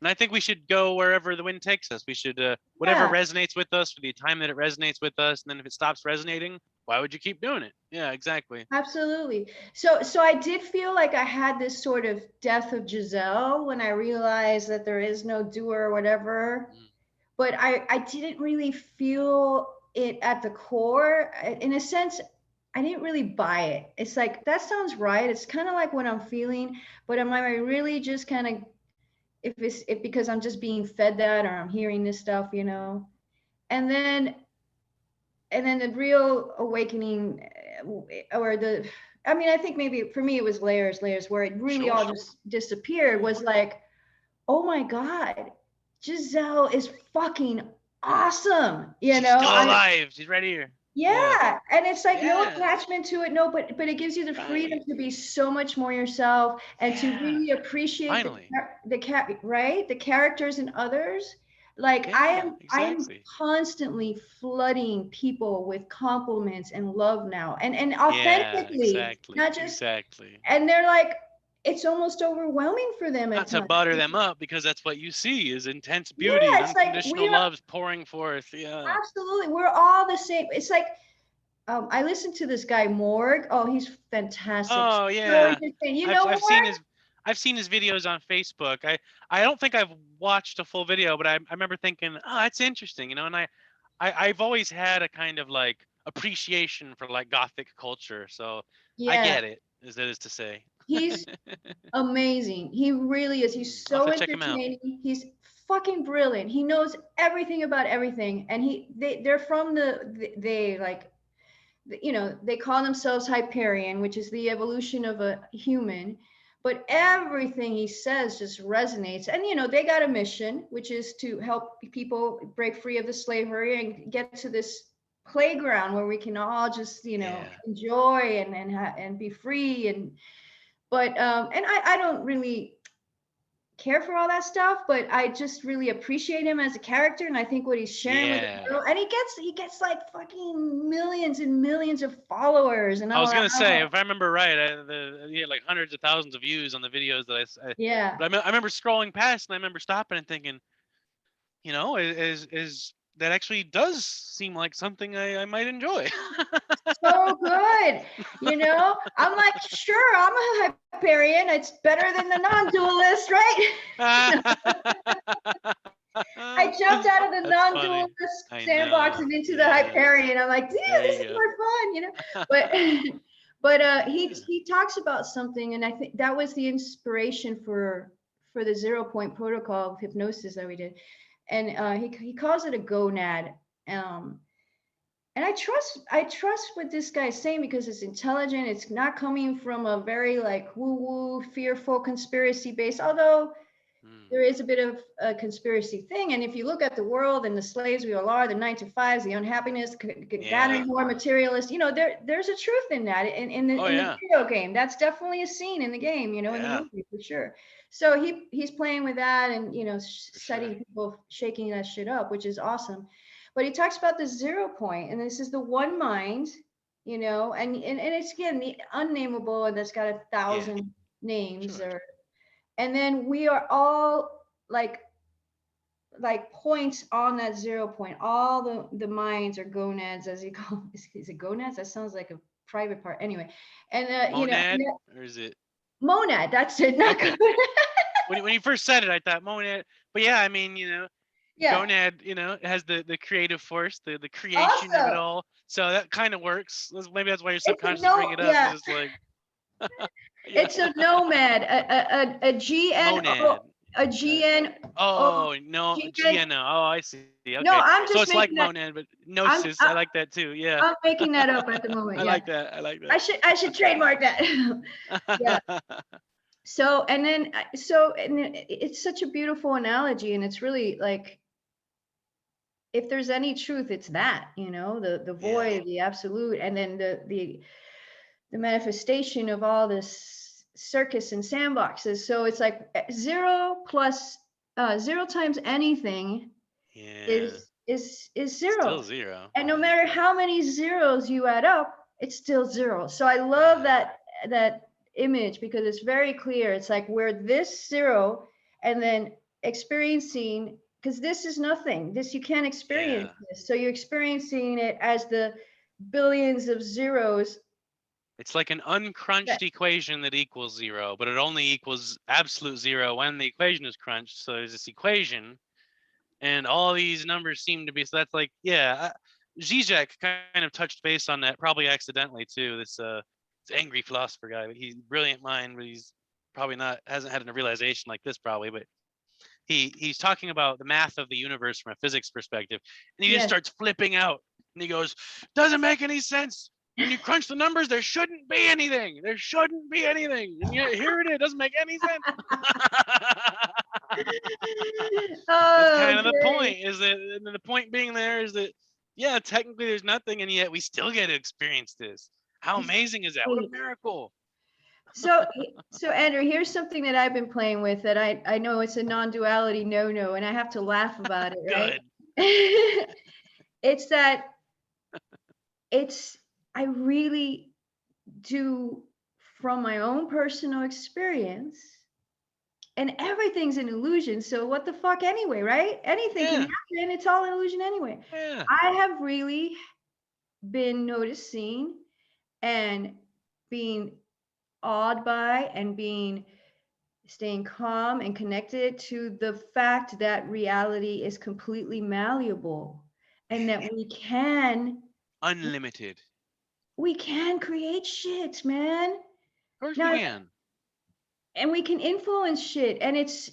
S1: And I think we should go wherever the wind takes us. We should, whatever
S2: Yeah,
S1: resonates with us for the time that it resonates with us. And then if it stops resonating, why would you keep doing it? Yeah, exactly.
S2: absolutely. So I did feel like I had this sort of death of Giselle when I realized that there is no doer or whatever.
S1: Mm.
S2: But I didn't really feel it at the core. In a sense, I didn't really buy it. It's like, that sounds right. It's kind of like what I'm feeling, but am I really just kind of, if because I'm just being fed that, or I'm hearing this stuff, you know? And then the real awakening, or the, I mean, I think maybe for me it was layers, where it really
S1: Sure,
S2: all
S1: sure.
S2: just disappeared, was like, oh my God, Giselle is fucking awesome. You
S1: She's
S2: know,
S1: still
S2: I,
S1: alive. She's right here. Yeah.
S2: yeah. And it's like no
S1: Yeah.
S2: attachment to it. No, but it gives you the freedom
S1: Right.
S2: to be so much more yourself, and to
S1: Yeah.
S2: really appreciate
S1: Finally.
S2: right? The characters and others. Like
S1: Yeah,
S2: I am
S1: exactly.
S2: constantly flooding people with compliments and love now. And
S1: Yeah,
S2: authentically,
S1: exactly.
S2: not just,
S1: Exactly.
S2: and they're like, it's almost overwhelming for them at
S1: Not to
S2: times.
S1: butter them up because that's what you see is intense
S2: Yeah,
S1: beauty and
S2: it's like
S1: unconditional
S2: we are
S1: loves pouring forth. Yeah.
S2: absolutely, we're all the same. It's like, I listened to this guy Morg. Oh, he's fantastic.
S1: Oh
S2: So
S1: yeah.
S2: interesting. You
S1: I've
S2: know
S1: I've seen
S2: Morg?
S1: his I've seen his videos on Facebook. I don't think I've watched a full video, but I remember thinking, oh, that's interesting, and I've always had a kind of like appreciation for like gothic culture. So I
S2: Yeah,
S1: get it, as it is to say.
S2: he's amazing. He really is. He's
S1: I'll have
S2: so
S1: to check him out.
S2: entertaining. He's fucking brilliant. He knows everything about everything. And they're from they like, you know, they call themselves Hyperion, which is the evolution of a human. But everything he says just resonates. And, you know, they got a mission, which is to help people break free of the slavery and get to this playground where we can all just, you know,
S1: Yeah.
S2: enjoy and be free. And, but, and I don't really care for all that stuff, but I just really appreciate him as a character, and I think what he's sharing with the
S1: Yeah.
S2: girl, and he gets like fucking millions and millions of followers, and
S1: I
S2: I'm
S1: was
S2: like,
S1: gonna say,
S2: oh,
S1: if I remember right, he had like hundreds of thousands of views on the videos that
S2: yeah,
S1: but I remember scrolling past and I remember stopping and thinking, is that actually does seem like something I might enjoy.
S2: so good. You know, I'm like, sure, I'm a Hyperion. It's better than the non-dualist, right? I jumped out of the
S1: That's funny.
S2: non-dualist
S1: I
S2: sandbox
S1: know.
S2: and into the
S1: Yeah.
S2: Hyperion. I'm like, yeah,
S1: There
S2: this
S1: you
S2: is
S1: go.
S2: more fun, you know. But but
S1: Yeah.
S2: he talks about something, and I think that was the inspiration for the 0 point protocol of hypnosis that we did. And he calls it a gonad. Um, and I trust what this guy is saying, because it's intelligent. It's not coming from a very like woo woo, fearful, conspiracy based, although
S1: Hmm.
S2: there is a bit of a conspiracy thing. And if you look at the world and the slaves we all are, the 9 to 5s, the unhappiness,
S1: Yeah.
S2: gathering more materialists, you know, there's a truth in that.
S1: Oh
S2: In the
S1: yeah.
S2: video game, that's definitely a scene in the game, you know, in the
S1: Yeah.
S2: movie for sure. So he's playing with that, and you know,
S1: For sure.
S2: setting people, shaking that shit up, which is awesome. But he talks about the 0 point, and this is the one mind, you know, and it's again the unnameable, and that's got a
S1: Yeah.
S2: thousand names,
S1: Sure.
S2: or, and then we are all like points on that 0 point. All the minds are gonads, as you call. Is it gonads? That sounds like a private part. Anyway, and you know,
S1: Monad, or is it?
S2: monad. That's it. Not
S1: Okay.
S2: gonad.
S1: When you first said it, I thought monad, but yeah, I mean,
S2: Yeah.
S1: gonad, it has the creative force, the creation of it
S2: Also,
S1: all. So that kind of works. Maybe that's why your
S2: it's a
S1: subconscious bring
S2: no.
S1: it up. It's
S2: Yeah,
S1: just like, yeah,
S2: it's a nomad. A G N O.
S1: monad.
S2: A
S1: Uh,
S2: G N O.
S1: oh no,
S2: G N.
S1: GNO. Oh, I see.
S2: No,
S1: Okay,
S2: I'm
S1: so
S2: just
S1: it's like
S2: making that.
S1: monad, but
S2: I'm
S1: gnosis. I
S2: I,
S1: like that too. Yeah,
S2: I'm making that up at the moment.
S1: I
S2: Yeah,
S1: like that. I like
S2: I should trademark that. Yeah.
S1: that.
S2: So and then it's such a beautiful analogy, and it's really like, if there's any truth, it's that, you know, the
S1: Yeah.
S2: void, the absolute, and then the manifestation of all this circus and sandboxes. So it's like zero plus 0 times anything
S1: Yeah.
S2: is
S1: Still
S2: zero.
S1: zero.
S2: And no
S1: Yeah.
S2: matter how many zeros you add up, it's still zero. So I love that image because it's very clear. It's like we're this zero and then experiencing, because this is nothing. This, you can't experience this. So you're experiencing it as the billions of zeros.
S1: It's like an uncrunched equation that equals zero, but it only equals absolute zero when the equation is crunched. So there's this equation, and all these numbers seem to be. So that's like, Zizek kind of touched base on that, probably accidentally too. This angry philosopher guy, but he's a brilliant mind, but he's probably hasn't had a realization like this probably, but he's talking about the math of the universe from a physics perspective, and he just starts flipping out, and he goes, doesn't make any sense. When you crunch the numbers, there shouldn't be anything. There shouldn't be anything. And yet here it is. It doesn't make any sense. That's kind of the point. Is that the point being there is that, yeah, technically there's nothing, and yet we still get to experience this. How amazing is that? What a miracle.
S2: So Andrew, here's something that I've been playing with that I know it's a non-duality no, and I have to laugh about it, right? It's that I really do, from my own personal experience, and everything's an illusion. So what the fuck anyway, right? Anything can happen. It's all an illusion anyway.
S1: Yeah.
S2: I have really been noticing and being awed by and staying calm and connected to the fact that reality is completely malleable and that we can
S1: unlimited.
S2: We can create shit, man.
S1: Of course we can.
S2: And we can influence shit, and it's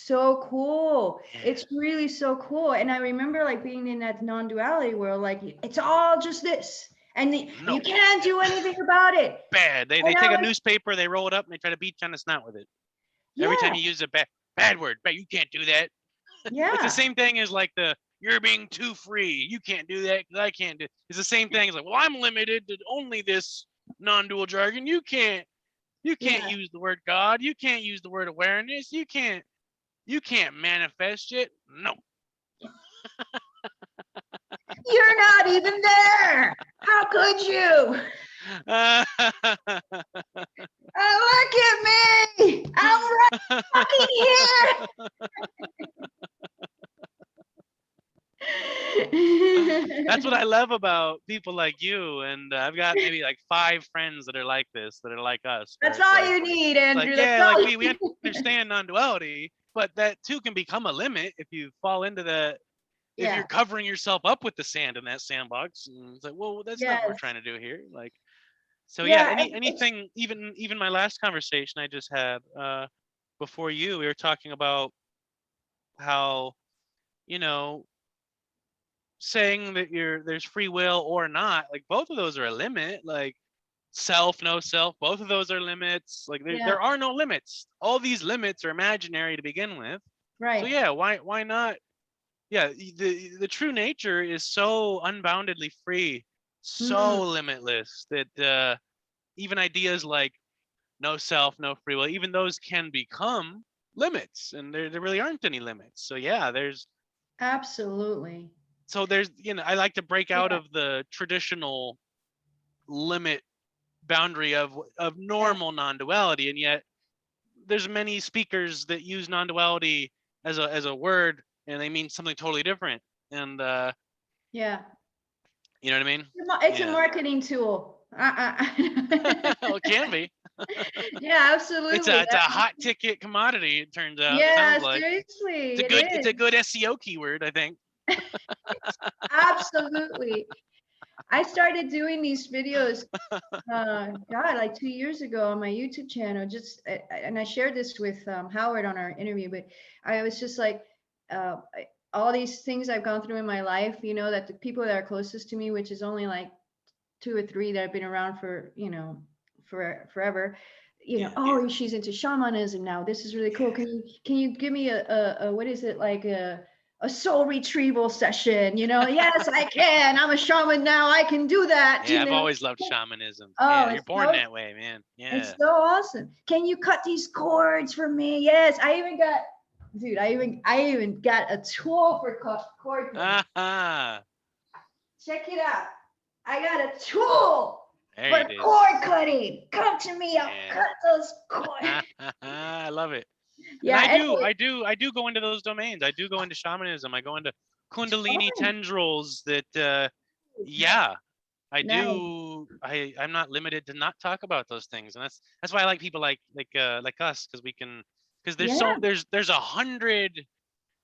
S2: so cool. It's really so cool. And I remember like being in that non-duality world, like it's all just this. And you can't do anything about it.
S1: Bad. They take a newspaper, they roll it up, and they try to beat you on the snout with it. Every time you use a bad word, you can't do that.
S2: Yeah.
S1: It's the same thing as like you're being too free. You can't do that because I can't do it. It's the same thing. It's like, well, I'm limited to only this non-dual jargon. You can't use the word God. You can't use the word awareness. You can't manifest it. No.
S2: You're not even there. How could you? Look at me. I'm right fucking here.
S1: That's what I love about people like you, and I've got maybe like 5 friends that are like this, that are like us.
S2: That's all you need, Andrew.
S1: We understand non-duality, but that too can become a limit if you fall into that. If you're covering yourself up with the sand in that sandbox, and it's like, well, that's not what we're trying to do here. Like, so anything, even my last conversation I just had before you, we were talking about how, saying that there's free will or not, like both of those are a limit. Like self, no self, both of those are limits. Like there are no limits. All these limits are imaginary to begin with.
S2: Right.
S1: So why not? Yeah, the true nature is so unboundedly free, so limitless that even ideas like no self, no free will, even those can become limits, and there really aren't any limits. So there's
S2: absolutely.
S1: So there's, I like to break out of the traditional limit boundary of normal non-duality, and yet there's many speakers that use non-duality as a word, and they mean something totally different. And you know what I mean?
S2: It's a marketing tool.
S1: It can be.
S2: Yeah, absolutely.
S1: It's a hot ticket commodity, it turns out.
S2: Yeah,
S1: sounds like.
S2: Seriously.
S1: It's a good SEO keyword, I think.
S2: Absolutely. I started doing these videos, like 2 years ago on my YouTube channel, and I shared this with Howard on our interview, but I was just like, all these things I've gone through in my life, that the people that are closest to me, which is only like 2 or 3 that have been around for, forever, oh, she's into shamanism now. This is really cool. Can you give me a what is it, like a soul retrieval session? Yes, I can. I'm a shaman now. I can do that.
S1: Yeah, I've always loved shamanism.
S2: Oh,
S1: you're born that way, man. Yeah.
S2: It's so awesome. Can you cut these cords for me? Yes, I even got a tool for cord. Check it out. I got a tool
S1: There
S2: for
S1: it is.
S2: cord cutting. Come to me, I'll cut those cords.
S1: I love it. And
S2: Yeah. Anyway,
S1: I do go into those domains. I do go into shamanism. I go into Kundalini
S2: fun.
S1: tendrils that,
S2: Nice.
S1: yeah, I
S2: Nice.
S1: do. I'm not limited to not talk about those things. And that's why I like people like us, because because
S2: Yeah.
S1: there's 100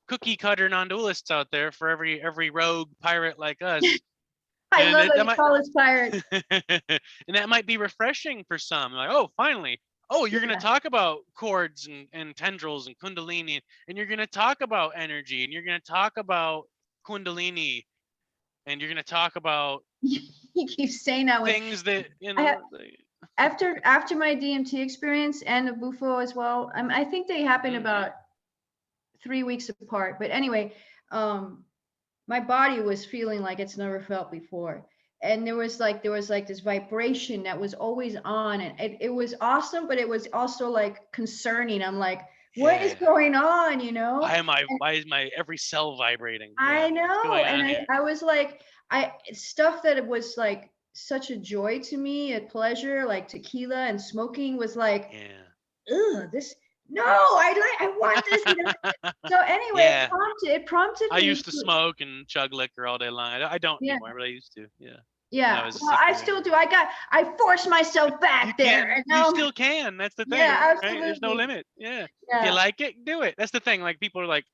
S1: cookie cutter non-dualists out there for every rogue pirate like us.
S2: I
S1: And
S2: love
S1: that
S2: that you
S1: might
S2: call us pirates.
S1: and that might be refreshing for some. Like, oh, finally. Oh, you're going to
S2: Yeah.
S1: talk about cords and tendrils and kundalini, and you're going to talk about energy, and you're going to talk about kundalini, and you're going to talk about
S2: You keep saying that one.
S1: things that,
S2: I have, after my DMT experience and the Bufo as well. I think they happened about 3 weeks apart. But anyway, my body was feeling like it's never felt before. And there was like this vibration that was always on, and it was awesome, but it was also like concerning. I'm like, what is going on,
S1: why is my every cell vibrating? Yeah.
S2: I
S1: What's
S2: know.
S1: going
S2: And
S1: on
S2: I,
S1: here?
S2: I was like, stuff that it was like such a joy to me, a pleasure, like tequila and smoking was like,
S1: Yeah.
S2: ugh, this, no, I want this, So anyway,
S1: Yeah.
S2: it prompted
S1: I
S2: me
S1: used to
S2: to,
S1: smoke and chug liquor all day long. I don't
S2: yeah,
S1: anymore, but I used to. Yeah. When I
S2: yeah.
S1: was a
S2: Well, I
S1: cigarette.
S2: still do. I forced myself
S1: You
S2: back there,
S1: can.
S2: and
S1: You
S2: now,
S1: still can. That's the thing,
S2: yeah,
S1: right? There's no
S2: absolutely.
S1: limit. Yeah. If you
S2: Yeah,
S1: like it, do it. That's the thing. Like people are like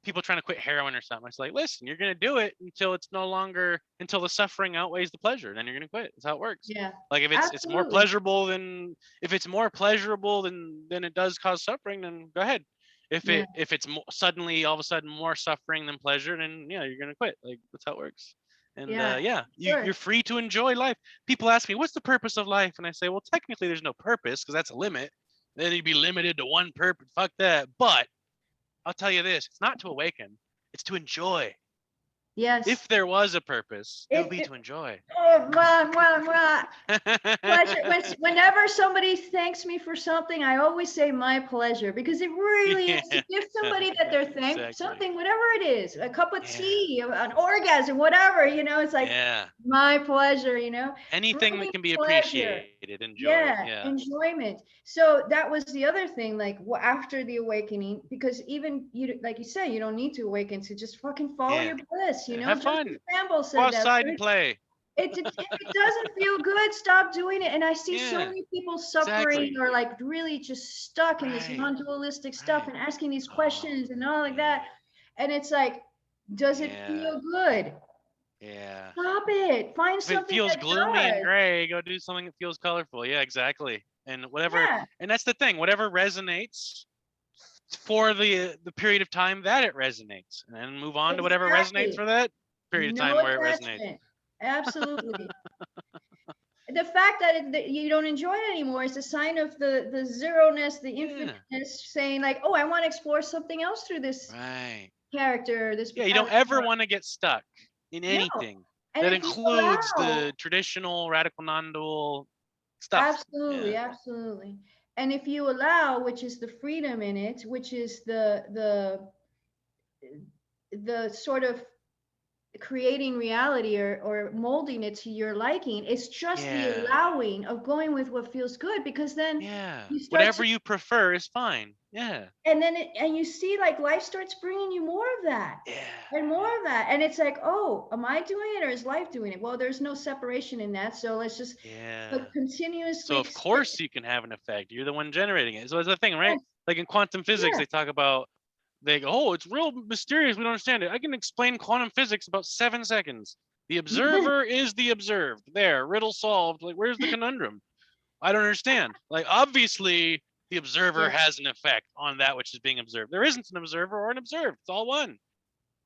S1: people trying to quit heroin or something. It's like, listen, you're gonna do it until it's no longer until the suffering outweighs the pleasure. Then you're gonna quit. That's how it works.
S2: yeah,
S1: Like if it's more
S2: absolutely.
S1: pleasurable than if it's more pleasurable than it does cause suffering, then go ahead.
S2: Yeah,
S1: If it's suddenly all of a sudden more suffering than pleasure, then yeah, you're gonna quit. Like that's how it works. And
S2: yeah,
S1: yeah,
S2: sure.
S1: you're free to enjoy life. People ask me, what's the purpose of life? And I say, well, technically there's no purpose because that's a limit. Then you'd be limited to one purpose. Fuck that. But I'll tell you this, it's not to awaken, it's to enjoy.
S2: Yes.
S1: If there was a purpose, it would be
S2: It
S1: to enjoy.
S2: oh, mwah, mwah, mwah. Pleasure. Whenever somebody thanks me for something, I always say my pleasure, because it really is to
S1: Yeah,
S2: give somebody that they're thankful
S1: exactly.
S2: something, whatever it is, a cup of
S1: Yeah,
S2: tea, an orgasm, whatever, it's like
S1: yeah.
S2: my pleasure,
S1: Anything
S2: bring
S1: that
S2: me
S1: can be
S2: pleasure.
S1: appreciated, enjoyed.
S2: Yeah,
S1: Yeah,
S2: enjoyment. So that was the other thing, like after the awakening, because even you, like you said, you don't need to awaken to just fucking follow
S1: yeah.
S2: your bliss.
S1: Have
S2: Justin
S1: fun.
S2: Campbell
S1: Go
S2: said that,
S1: outside and
S2: right?
S1: play.
S2: If it doesn't feel good, stop doing it. And I see so
S1: Yeah,
S2: many people suffering,
S1: exactly.
S2: or like really just stuck in this
S1: Right,
S2: non-dualistic stuff
S1: right.
S2: and asking these
S1: Oh,
S2: questions and all like
S1: yeah,
S2: that. And it's like, does it
S1: yeah,
S2: feel good?
S1: yeah.
S2: Stop it. Find
S1: If it
S2: something
S1: feels
S2: that
S1: gloomy and
S2: does.
S1: gray, go do something that feels colorful. Yeah, exactly. And whatever,
S2: Yeah,
S1: and that's the thing. Whatever resonates for the period of time that it resonates, and then move on to whatever resonates
S2: exactly.
S1: for that period of
S2: No
S1: time where it resonates.
S2: attachment. Absolutely. The fact that you don't enjoy it anymore is a sign of the zero-ness, the
S1: Yeah,
S2: infiniteness, saying like, oh, I want to explore something else through this
S1: right.
S2: character, this
S1: Yeah, you don't ever
S2: avatar.
S1: want to get stuck in
S2: No.
S1: anything
S2: And
S1: that
S2: if you
S1: includes
S2: allow,
S1: the traditional radical non-dual stuff.
S2: absolutely,
S1: Yeah,
S2: absolutely. And if you allow, which is the freedom in it, which is the sort of creating reality, or molding it to your liking, it's just the
S1: yeah,
S2: allowing of going with what feels good, because then
S1: yeah.
S2: you start
S1: Whatever
S2: to,
S1: you prefer is fine. Yeah,
S2: and you see like life starts bringing you more of that
S1: yeah,
S2: and more
S1: yeah.
S2: of that, and it's like, oh, am I doing it or is life doing it? Well, there's no separation in that, so let's just
S1: Yeah. So
S2: continuously
S1: of course you can have an effect. You're the one generating it. So it's the thing, right?
S2: yes,
S1: Like in quantum physics,
S2: yeah.
S1: they talk about they go, oh, it's real mysterious. We don't understand it. I can explain quantum physics about 7 seconds. The observer is the observed. There, riddle solved. Like, where's the conundrum? I don't understand. Like, obviously, the observer
S2: Yeah,
S1: has an effect on that which is being observed. There isn't an observer or an observed. It's all one.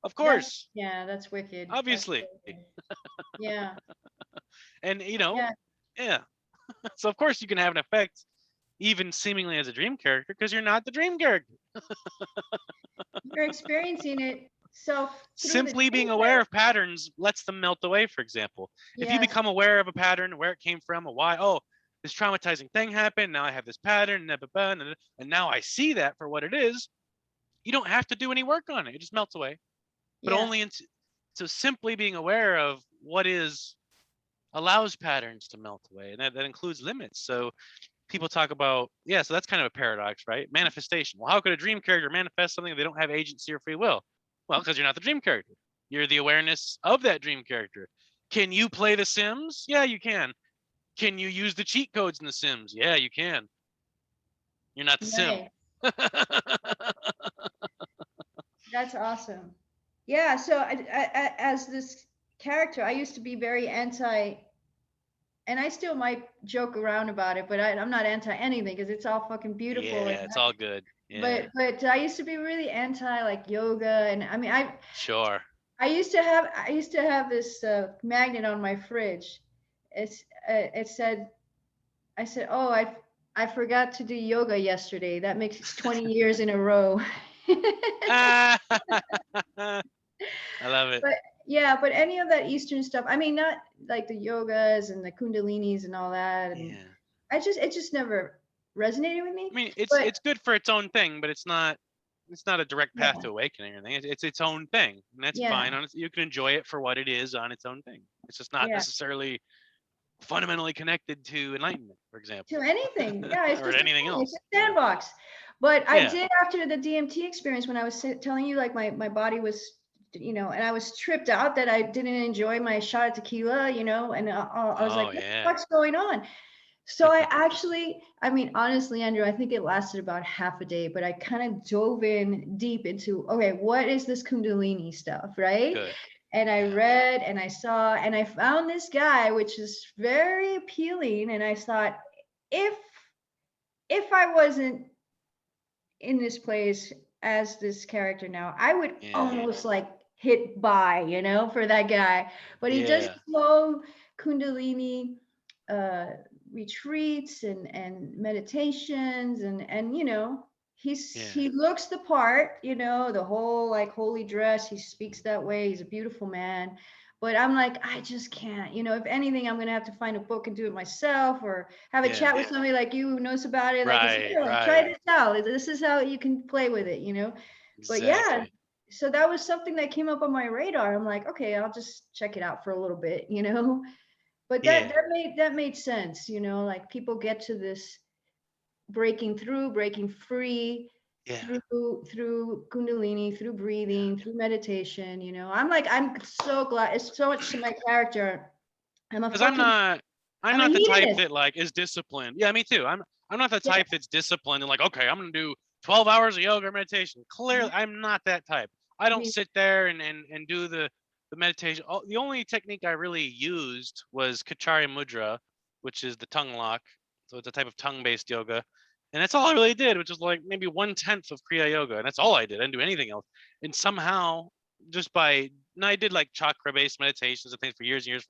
S1: Of
S2: that's
S1: course,
S2: yeah, that's wicked. That's
S1: obviously.
S2: wicked. Yeah,
S1: And
S2: yeah.
S1: yeah. So of course you can have an effect even seemingly as a dream character because you're not the dream character.
S2: You're experiencing it self through the
S1: Simply being
S2: dream
S1: aware of
S2: character.
S1: patterns lets them melt away, for example. If you
S2: Yes,
S1: become aware of a pattern, where it came from, or why, oh, this traumatizing thing happened, now I have this pattern, and now I see that for what it is, you don't have to do any work on it. It just melts away. But
S2: yeah,
S1: so simply being aware of what is allows patterns to melt away, and that includes limits. So people talk about, so that's kind of a paradox, right? Manifestation. Well, how could a dream character manifest something if they don't have agency or free will? Well, because you're not the dream character. You're the awareness of that dream character. Can you play The Sims? Yeah, you can. Can you use the cheat codes in The Sims? Yeah, you can. You're not the Sim.
S2: Nice. That's awesome. Yeah, so as this character, I used to be very anti, and I still might joke around about it, but I'm not anti anything because it's all fucking beautiful.
S1: Yeah, it's all good. Yeah,
S2: But I used to be really anti like yoga, and I mean
S1: sure.
S2: I used to have this magnet on my fridge. It said, I said, oh, I forgot to do yoga yesterday. That makes 20 years in a row.
S1: I love it.
S2: But yeah, but any of that Eastern stuff, I mean, not like the yogas and the kundalinis and all that. And
S1: Yeah.
S2: it just never resonated with me.
S1: I mean, it's
S2: But
S1: it's good for its own thing, but it's not a direct path
S2: yeah,
S1: to awakening or anything. It's its own thing, and that's
S2: yeah,
S1: fine. You can enjoy it for what it is on its own thing. It's just not
S2: yeah.
S1: necessarily fundamentally connected to enlightenment, for example,
S2: To anything. Yeah, it's
S1: or
S2: just a
S1: anything
S2: thing. It's
S1: else.
S2: a sandbox. But I
S1: Yeah.
S2: did after the DMT experience when I was telling you like my body was, and I was tripped out that I didn't enjoy my shot of tequila, and I was
S1: Oh
S2: like, what the
S1: yeah.
S2: fuck's going on? So I actually, I mean, honestly, Andrew, I think it lasted about half a day, but I kind of dove in deep into, okay, what is this Kundalini stuff, right?
S1: Good.
S2: And I
S1: Yeah.
S2: read and I saw and I found this guy, which is very appealing. And I thought, if I wasn't in this place as this character now, I would
S1: Yeah.
S2: almost like hit buy, for that guy. But he does
S1: Yeah.
S2: slow Kundalini uh, retreats and meditations and
S1: Yeah.
S2: he looks the part, the whole like holy dress. He speaks that way. He's a beautiful man. But I'm like, I just can't. If anything, I'm gonna have to find a book and do it myself, or have a
S1: Yeah.
S2: chat with somebody like you who knows about it. Like, it's
S1: Right.
S2: here, like try
S1: Right.
S2: this out. This is how you can play with it. But yeah,
S1: Exactly.
S2: so that was something that came up on my radar. I'm like, okay, I'll just check it out for a little bit. But that
S1: Yeah.
S2: that made sense. Like people get to this breaking free
S1: Yeah.
S2: through Kundalini, through breathing, through meditation. I'm so glad. It's so much to my character. I'm a
S1: Because
S2: fucking
S1: I'm
S2: I'm a
S1: not the type
S2: hedonist.
S1: that like is disciplined. Yeah, me too. I'm not the type
S2: Yes.
S1: that's disciplined and like, okay, I'm gonna do 12 hours of yoga or meditation. Clearly, I'm not that type. I don't
S2: Me-
S1: sit there and do the meditation. The only technique I really used was Kachari Mudra, which is the tongue lock. So it's a type of tongue-based yoga. And that's all I really did, which is like maybe 1/10 of Kriya Yoga. And that's all I did. I didn't do anything else. And somehow, just by, and I did like chakra-based meditations and things for years and years,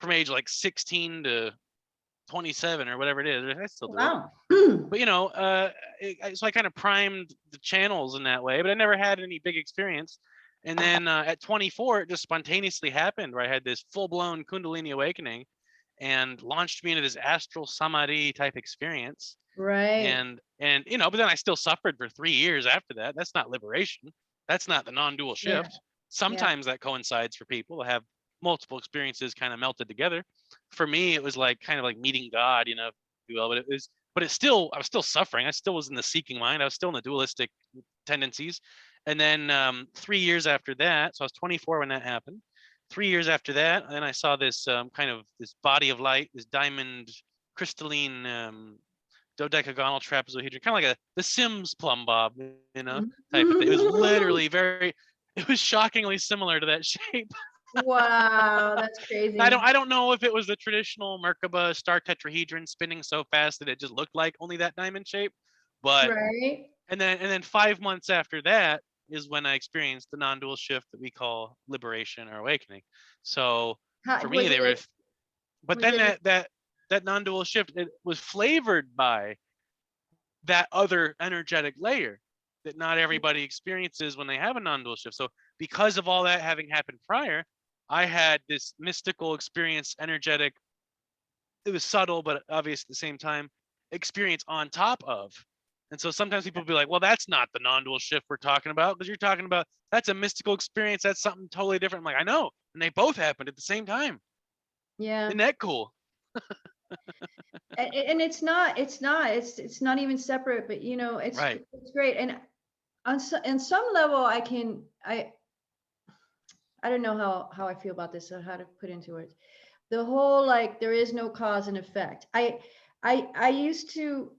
S1: from age like 16 to 27 or whatever it is. I still do it.
S2: Wow.
S1: But so I kind of primed the channels in that way, but I never had any big experience. And then at 24, it just spontaneously happened where I had this full-blown Kundalini awakening and launched me into this astral samadhi type experience.
S2: Right.
S1: But then I still suffered for 3 years after that. That's not liberation. That's not the non-dual
S2: Yeah.
S1: shift.
S2: Yeah.
S1: Sometimes that coincides for people to have multiple experiences kind of melted together. For me, it was like kind of like meeting God, if you will. But I was still suffering. I still was in the seeking mind. I was still in the dualistic tendencies. And then 3 years after that, so I was 24 when that happened. 3 years after that, then I saw this kind of this body of light, this diamond crystalline dodecagonal trapezohedron, kind of like the Sims plumb bob, type of thing. It was literally it was shockingly similar to that shape.
S2: Wow, that's crazy.
S1: I don't know if it was the traditional Merkaba star tetrahedron spinning so fast that it just looked like only that diamond shape, but
S2: Right.
S1: and then 5 months after that is when I experienced the non-dual shift that we call liberation or awakening. So
S2: How,
S1: for me, but
S2: was
S1: then
S2: it
S1: that non-dual shift, it was flavored by that other energetic layer that not everybody experiences when they have a non-dual shift. So because of all that having happened prior, I had this mystical experience, energetic, it was subtle but obvious at the same time, experience on top of. And so sometimes people will be like, well, that's not the non-dual shift we're talking about, because you're talking about that's a mystical experience, that's something totally different. I'm like, I know, and they both happened at the same time.
S2: Yeah.
S1: Isn't that cool?
S2: And it's not even separate, but
S1: Right.
S2: it's great. And on some level, I don't know how I feel about this or how to put into words. The whole, like, there is no cause and effect. I used to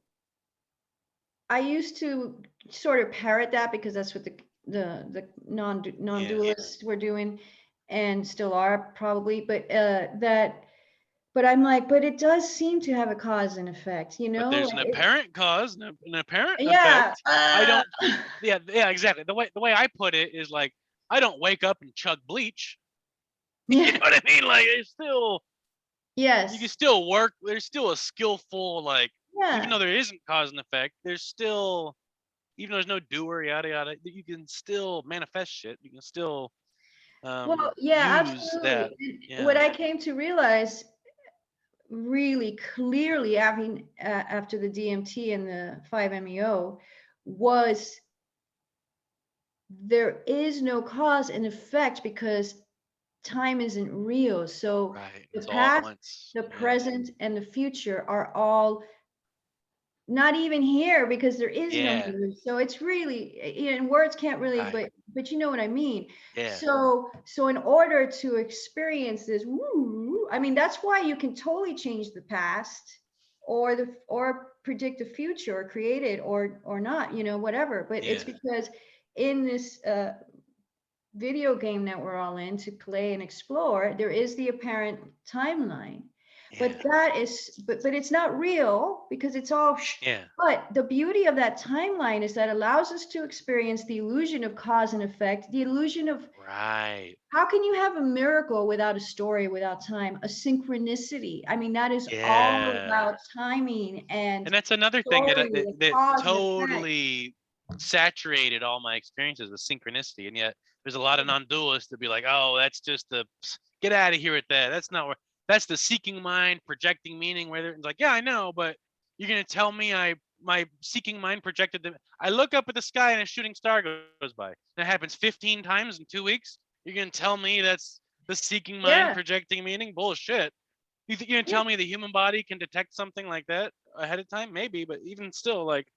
S2: sort of parrot that because that's what the
S1: Yeah.
S2: non-dualists were doing, and still are probably. But I'm like, but it does seem to have a cause and effect,
S1: But there's an
S2: like
S1: apparent cause and an apparent
S2: yeah.
S1: effect. I don't. Yeah, exactly. The way I put it is like, I don't wake up and chug bleach. You
S2: Yeah.
S1: know what I mean? Like, it's still, you can
S2: Yes.
S1: still work. There's still a skillful, like, even
S2: Yeah.
S1: though there isn't cause and effect, there's still, even though there's no doer, yada yada, you can still manifest shit. You can still
S2: Well, yeah,
S1: use
S2: absolutely.
S1: that.
S2: And what
S1: Yeah.
S2: I came to realize really clearly after the DMT and the 5-MeO was there is no cause and effect because time isn't real. So
S1: Right.
S2: the
S1: It's all at
S2: past,
S1: once.
S2: the
S1: Yeah.
S2: present, and the future are all not even here because there is no
S1: Yeah.
S2: here. So it's really, and words can't really,
S1: Right.
S2: but you know what I mean.
S1: Yeah.
S2: So in order to experience this, woo, I mean, that's why you can totally change the past or predict the future or create it or not, whatever. But it's
S1: Yeah.
S2: because in this video game that we're all in to play and explore, there is the apparent timeline.
S1: Yeah.
S2: But but it's not real because it's all
S1: Yeah.
S2: but the beauty of that timeline is that allows us to experience the illusion of cause and effect, the illusion of
S1: Right.
S2: how can you have a miracle without a story, without time, a synchronicity. I mean, that is all
S1: Yeah.
S2: about timing and
S1: And that's another thing that
S2: story, the
S1: that
S2: cause and effect.
S1: totally saturated all my experiences with synchronicity. And yet there's a lot of non-dualists that be like, oh, that's just the, get out of here with that. That's not where, that's the seeking mind projecting meaning, where they're like, yeah, I know, but you're gonna tell me my seeking mind projected the, I look up at the sky and a shooting star goes by. That happens 15 times in 2 weeks. You're gonna tell me that's the seeking mind
S2: Yeah.
S1: projecting meaning? Bullshit. You think you're gonna
S2: Yeah.
S1: tell me the human body can detect something like that ahead of time? Maybe, but even still, like,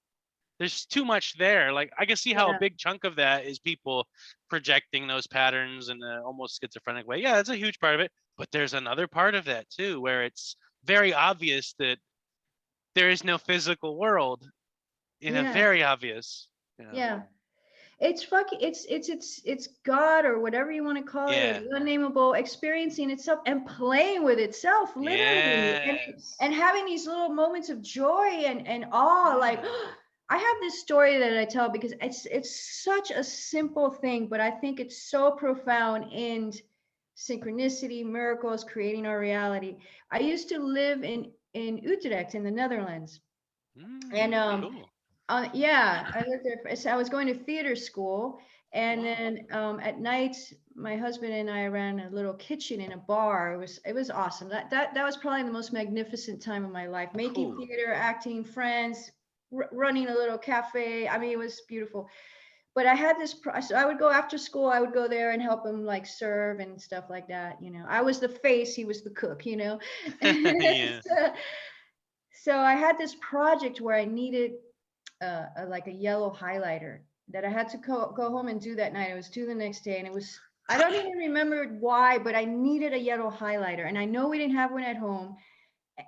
S1: there's too much there. Like, I can see how a
S2: Yeah.
S1: big chunk of that is people projecting those patterns in an almost schizophrenic way. Yeah, that's a huge part of it. But there's another part of that too, where it's very obvious that there is no physical world.
S2: Yeah.
S1: Very obvious.
S2: Yeah. It's fucking it's God or whatever you want to call it, or
S1: Yeah.
S2: the unnameable experiencing itself and playing with itself literally, and
S1: Yes.
S2: having these little moments of joy and awe, like
S1: Yeah.
S2: I have this story that I tell because it's such a simple thing, but I think it's so profound in synchronicity, miracles, creating our reality. I used to live in Utrecht in the Netherlands, and
S1: Cool.
S2: yeah, I lived there. So I was going to theater school,
S1: Oh
S2: and
S1: wow.
S2: then at night, my husband and I ran a little kitchen in a bar. It was awesome. That was probably the most magnificent time of my life. Making
S1: Cool.
S2: theater, acting, friends, running a little cafe. I mean, it was beautiful. But I had this. So I would go after school. I would go there and help him like serve and stuff like that. I was the face. He was the cook.
S1: Yeah.
S2: So I had this project where I needed like a yellow highlighter that I had to go home and do that night. It was due the next day, and it was, I don't even remember why, but I needed a yellow highlighter, and I know we didn't have one at home.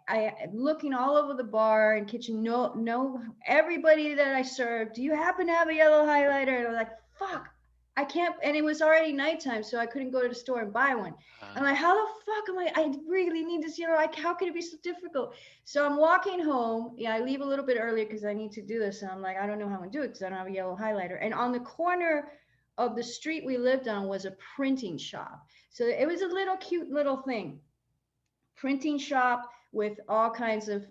S2: I looking all over the bar and kitchen. No, no, everybody that I served, do you happen to have a yellow highlighter? And I was like, fuck, I can't. And it was already nighttime, so I couldn't go to the store and buy one. I'm like, how the fuck am I really need this yellow. Like, how could it be so difficult? So I'm walking home. Yeah, I leave a little bit earlier because I need to do this. And I'm like, I don't know how I'm gonna do it because I don't have a yellow highlighter. And on the corner of the street we lived on was a printing shop. So it was a little cute little thing, printing shop with all kinds of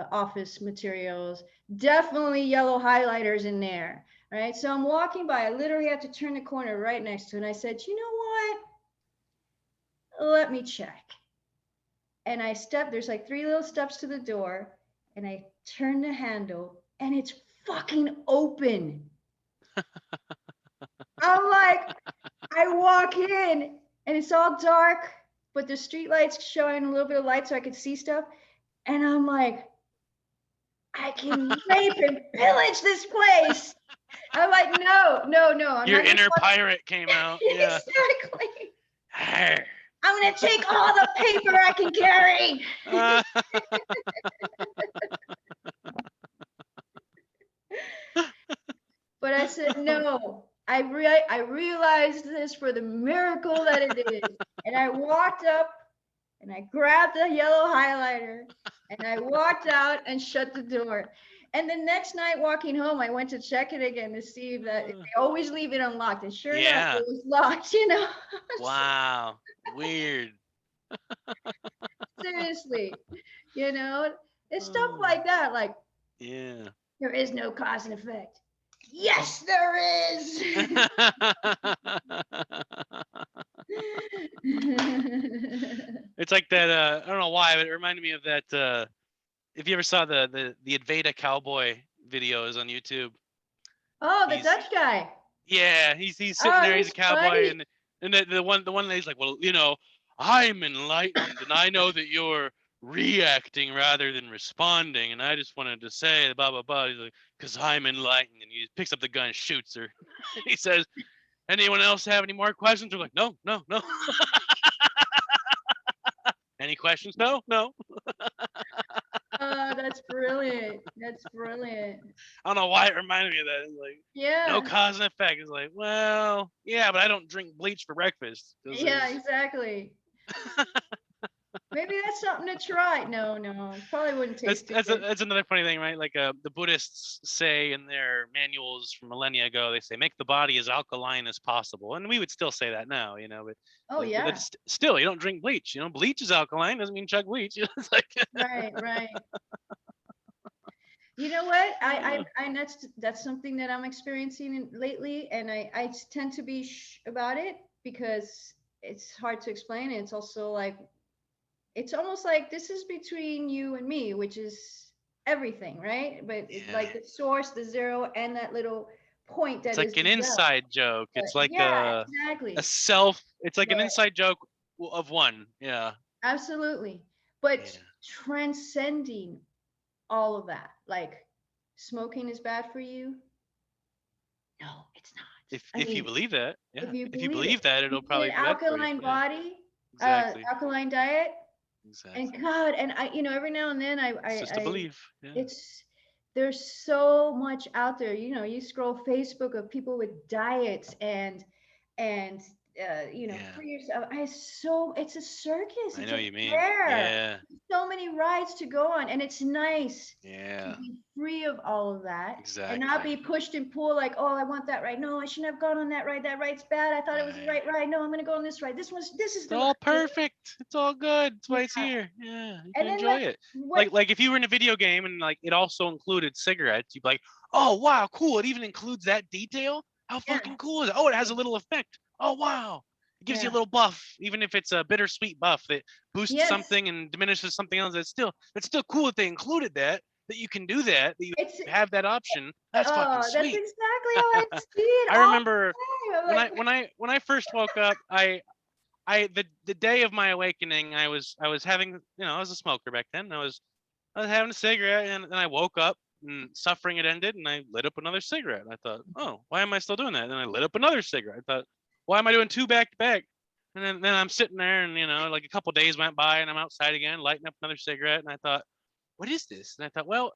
S2: office materials, definitely yellow highlighters in there, right? So I'm walking by, I literally had to turn the corner right next to it, and I said, you know what, let me check. And I stepped, there's like 3 little steps to the door, and I turn the handle and it's fucking open. I'm like, I walk in and it's all dark, but the street lights showing a little bit of light so I could see stuff. And I'm like, I can rape and pillage this place. I'm like, no, I'm
S1: Your
S2: not gonna
S1: inner pirate came out. Yeah.
S2: exactly.
S1: Arr.
S2: I'm gonna take all the paper I can carry. But I said, no, I realized this for the miracle that it is. And I walked up and I grabbed the yellow highlighter and I walked out and shut the door. And the next night walking home, I went to check it again to see if they always leave it unlocked. And sure enough, it was locked, you know.
S1: Wow. Weird.
S2: Seriously, you know, it's stuff like that. Like,
S1: yeah.
S2: There is no cause and effect. Yes, there is.
S1: It's like that. I don't know why, but it reminded me of that. If you ever saw the Advaita cowboy videos on YouTube.
S2: Oh, the Dutch guy.
S1: Yeah, he's sitting there. He's a cowboy,
S2: funny.
S1: and the one lady's like, well, I'm enlightened, and I know that you're reacting rather than responding, and I just wanted to say blah blah blah. He's like, because I'm enlightened, and he picks up the gun and shoots her. He says, anyone else have any more questions? They're like, no. Any questions? No.
S2: Oh, that's brilliant. That's brilliant.
S1: I don't know why it reminded me of that. It's like,
S2: Yeah.
S1: no cause and effect. It's like, well, yeah, but I don't drink bleach for breakfast.
S2: Yeah, exactly. Maybe that's something to try. No, probably wouldn't taste
S1: that's another funny thing, right? Like the Buddhists say in their manuals from millennia ago, they say make the body as alkaline as possible, and we would still say that now, But but still, you don't drink bleach. Bleach is alkaline, doesn't mean chug bleach. It's like
S2: right. You know what? I that's something that I'm experiencing lately, and I tend to be about it because it's hard to explain. It's also like, it's almost like this is between you and me, which is everything, right? But it's like the source, the zero, and that little point that
S1: it's like an inside joke. It's like
S2: exactly.
S1: a self. It's like an inside joke of one. Yeah.
S2: Absolutely. But transcending all of that, like smoking is bad for you. No, it's not.
S1: If you believe that, yeah.
S2: If you
S1: believe that, it'll probably be
S2: alkaline body,
S1: exactly.
S2: Alkaline diet.
S1: Exactly.
S2: And God, and I, every now and then
S1: it's just a belief. Yeah.
S2: There's so much out there. You scroll Facebook of people with diets and for yourself. It's a circus.
S1: I know you mean.
S2: Yeah. So many rides to go on, and it's nice.
S1: Yeah.
S2: To be free of all of that.
S1: Exactly.
S2: And not be pushed and pulled like, oh, I want that ride. No, I shouldn't have gone on that ride. That ride's bad. I thought it was the right ride. No, I'm gonna go on this ride. This is the
S1: all perfect. It's all good. That's why it's here. Yeah. You can enjoy it. Like if you were in a video game and like it also included cigarettes, you'd be like, oh wow, cool. It even includes that detail. How fucking cool is it? Oh, it has a little effect. Oh wow. It gives you a little buff, even if it's a bittersweet buff that boosts something and diminishes something else. It's still cool that they included that you can do that you have that option. That's fucking sweet.
S2: That's exactly how I see it.
S1: I remember when I first woke up, the day of my awakening, I was having, I was a smoker back then. I was having a cigarette, and then I woke up and suffering had ended, and I lit up another cigarette. And I thought, oh, why am I still doing that? And then I lit up another cigarette. I thought, why am I doing two back to back? And then I'm sitting there, and like a couple days went by, and I'm outside again, lighting up another cigarette, and I thought, what is this? And I thought, well,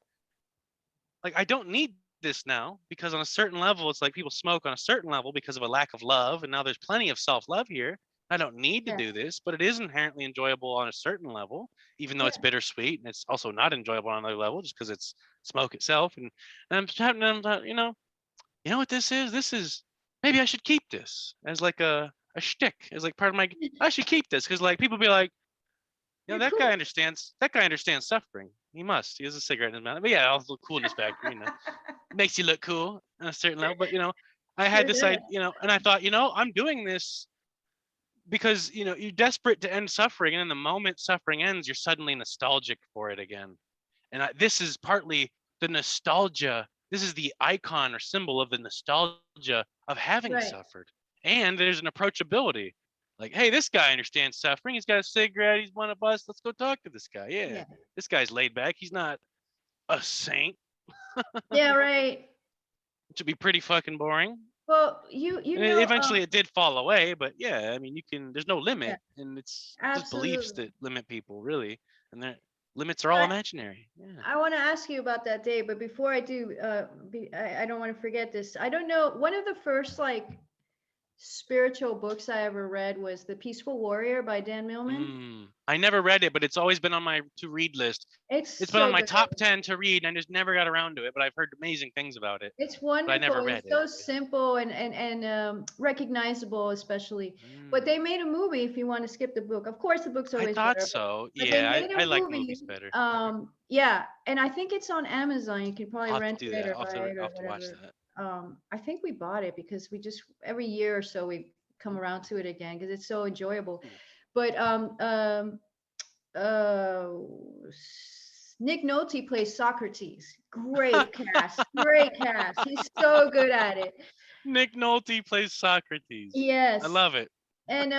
S1: like I don't need this now, because on a certain level, it's like people smoke on a certain level because of a lack of love, and now there's plenty of self-love here. I don't need to do this, but it is inherently enjoyable on a certain level, even though it's bittersweet, and it's also not enjoyable on another level just because it's smoke itself. And I'm thought, you know what this is? This is, maybe I should keep this as like a shtick, as like part of my. I should keep this because like people be like, that guy understands. That guy understands suffering. He must. He has a cigarette in his mouth. But yeah, I'll look cool in his back. Makes you look cool on a certain level. But I had this idea, and I thought, I'm doing this because you're desperate to end suffering, and in the moment suffering ends, you're suddenly nostalgic for it again. And this is partly the nostalgia. This is the icon or symbol of the nostalgia of having suffered. And there's an approachability. Like, hey, this guy understands suffering. He's got a cigarette. He's on a bus. Let's go talk to this guy. Yeah,
S2: Yeah.
S1: this guy's laid back. He's not a saint.
S2: Yeah, right.
S1: Which would be pretty fucking boring.
S2: Well,
S1: And eventually it did fall away, but yeah, I mean, there's no
S2: yeah,
S1: limit, and it's just beliefs
S2: absolutely.
S1: that limit people, really, and their limits are all imaginary. Yeah.
S2: I want to ask you about that day, but before I do, I don't want to forget this. I don't know. One of the first like spiritual books I ever read was The Peaceful Warrior by Dan Millman.
S1: I never read it, but it's always been on my to-read list.
S2: It's
S1: It's been on
S2: so
S1: my
S2: good.
S1: top 10 to read, and I just never got around to it, but I've heard amazing things about it.
S2: It's
S1: But I never
S2: wonderful.
S1: read
S2: It's
S1: it.
S2: so simple and recognizable, especially. But they made a movie. If you want to skip the book, of course, the book's
S1: I
S2: always
S1: thought
S2: better.
S1: so.
S2: But they
S1: Yeah,
S2: made
S1: I
S2: a
S1: like
S2: movie.
S1: movies better.
S2: Yeah, and I think it's on Amazon. You can probably
S1: I'll have
S2: rent
S1: to do
S2: it
S1: that.
S2: or buy it
S1: I'll
S2: or
S1: have to watch
S2: whatever.
S1: that.
S2: I think we bought it because we just every year or so we come around to it again because it's so enjoyable.
S1: Cool.
S2: But uh, Nick Nolte plays Socrates. Great cast, great cast. He's so good at it.
S1: Nick Nolte plays Socrates. I
S2: Yes,
S1: love it.
S2: and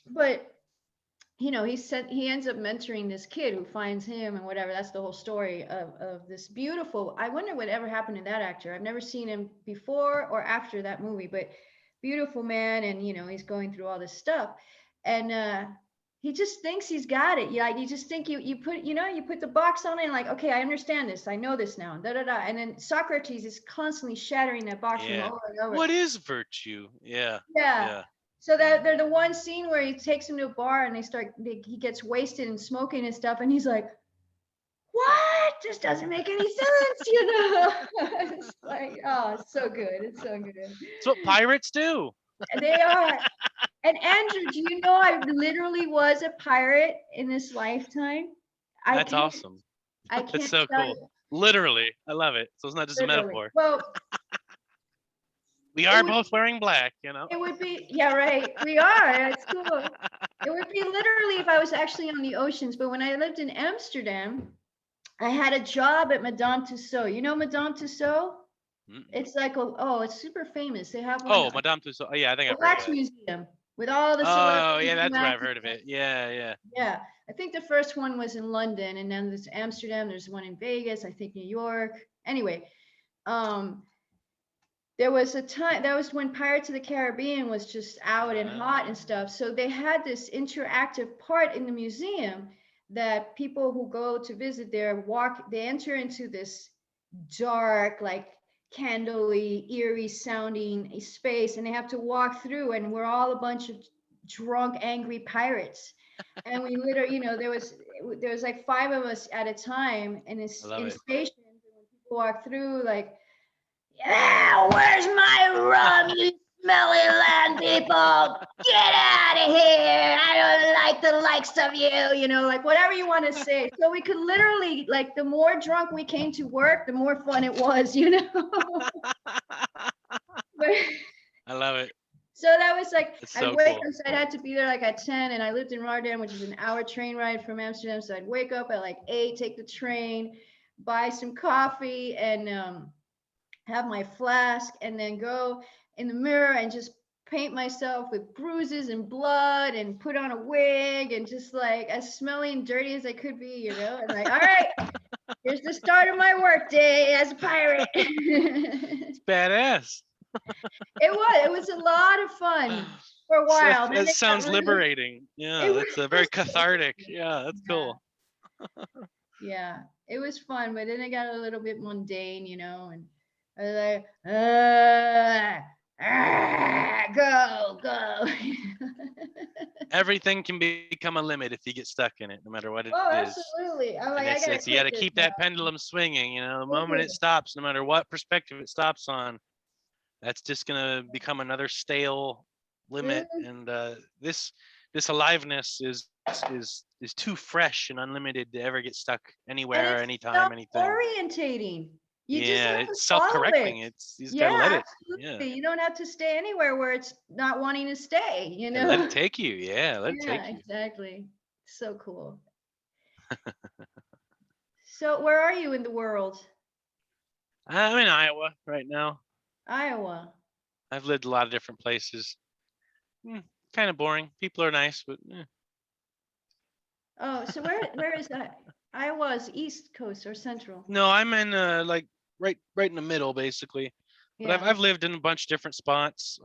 S2: but he ends up mentoring this kid who finds him and whatever. That's the whole story of this beautiful. I wonder what ever happened to that actor. I've never seen him before or after that movie, but beautiful man, and he's going through all this stuff, and he just thinks he's got it. Yeah, you just think you put the box on it and like, okay, I understand this, I know this now, da da da. And then Socrates is constantly shattering that box from over and over.
S1: What is virtue? Yeah.
S2: Yeah. So that they're the one scene where he takes him to a bar and he gets wasted and smoking and stuff, and he's like, "What? This doesn't make any sense," It's like, oh, it's so good. It's so good.
S1: It's what pirates do.
S2: They are. And Andrew, do you know I literally was a pirate in this lifetime?
S1: That's awesome.
S2: I
S1: That's
S2: can't
S1: so
S2: tell
S1: cool.
S2: you.
S1: Literally, I love it. So it's not just
S2: Literally.
S1: a metaphor.
S2: Well,
S1: we are both wearing black,
S2: It would be, yeah, right. We are. It's cool. It would be literally if I was actually on the oceans. But when I lived in Amsterdam, I had a job at Madame Tussauds. You know Madame Tussauds? It's like it's super famous. They have one.
S1: Oh, Madame Tussauds. Oh, yeah, I think
S2: a
S1: I've heard
S2: wax
S1: of it.
S2: museum with all the celebrities.
S1: Oh, yeah, that's where I've heard of it. Yeah.
S2: Yeah, I think the first one was in London, and then there's Amsterdam. There's one in Vegas. I think New York. Anyway, there was a time that was when Pirates of the Caribbean was just out and hot and stuff. So they had this interactive part in the museum that people who go to visit there they enter into this dark, like candlely, eerie sounding space, and they have to walk through, and we're all a bunch of drunk, angry pirates. And we literally, there was like 5 of us at a time, and in stations, and when people walk through, like, yeah, where's my rum, you smelly land people? Get out of here. I don't like the likes of you, like whatever you want to say. So we could literally, like, the more drunk we came to work, the more fun it was,
S1: I love it.
S2: So that was like,
S1: I'd wake up,
S2: so I had to be there like at 10, and I lived in Rotterdam, which is an hour train ride from Amsterdam. So I'd wake up at like 8, take the train, buy some coffee, and have my flask, and then go in the mirror and just paint myself with bruises and blood and put on a wig and just like as smelly and dirty as I could be, and like, all right, here's the start of my work day as a pirate.
S1: It's badass.
S2: It was a lot of fun for a while.
S1: That sounds liberating. Yeah, it's very cathartic. Yeah, that's cool.
S2: Yeah, it was fun, but then it got a little bit mundane, and I was like, go.
S1: Everything can become a limit if you get stuck in it, no matter what it is.
S2: Oh, absolutely. I'm like,
S1: you got to keep that pendulum swinging. The moment it stops, no matter what perspective it stops on, that's just gonna become another stale limit. And this aliveness is too fresh and unlimited to ever get stuck anywhere, anytime, anything.
S2: Orientating. You just have to
S1: it's self-correcting. You just gotta let it.
S2: Absolutely. You don't have to stay anywhere where it's not wanting to stay.
S1: Let it take you. Let it take you.
S2: Exactly. So cool. So where are you in the world?
S1: I'm in Iowa right now.
S2: Iowa.
S1: I've lived a lot of different places. Kind of boring. People are nice, but
S2: Oh, so where is that? Iowa's East Coast or Central?
S1: no, I'm in like right in the middle basically. But
S2: Yeah.
S1: I've lived in a bunch of different spots.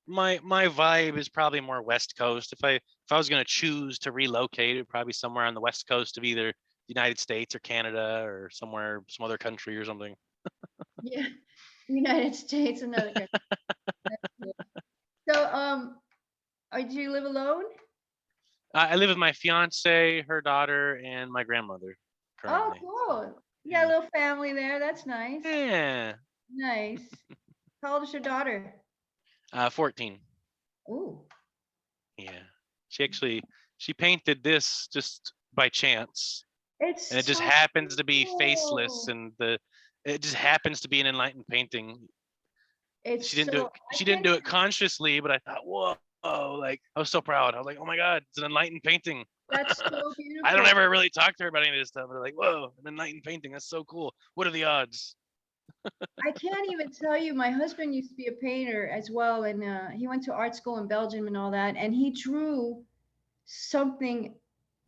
S1: My vibe is probably more West Coast. If I was gonna choose to relocate, it'd probably be somewhere on the West Coast of either the United States or Canada or somewhere some other country or something.
S2: Yeah. United States, another country. That's cool. So, do you live alone?
S1: I live with my fiance, her daughter, and my grandmother
S2: Oh,
S1: currently. So
S2: cool. You got a
S1: yeah,
S2: little family there. That's nice.
S1: yeah.
S2: Nice. How old is your daughter?
S1: 14.
S2: Oh,
S1: Yeah, she painted this just by chance, and it
S2: it's
S1: just
S2: so
S1: happens to be faceless,
S2: cool.
S1: and it just happens to be an enlightened painting.
S2: It's
S1: She didn't do
S2: so,
S1: it. She didn't do it consciously, but I thought, whoa, like I was so proud. I was like, oh my god, it's an enlightened painting.
S2: that's so
S1: I don't
S2: beautiful.
S1: ever really talk to her about any of this stuff, but like, whoa, an enlightened painting. That's so cool. What are the odds?
S2: I can't even tell you. My husband used to be a painter as well, and he went to art school in Belgium and all that, and he drew something,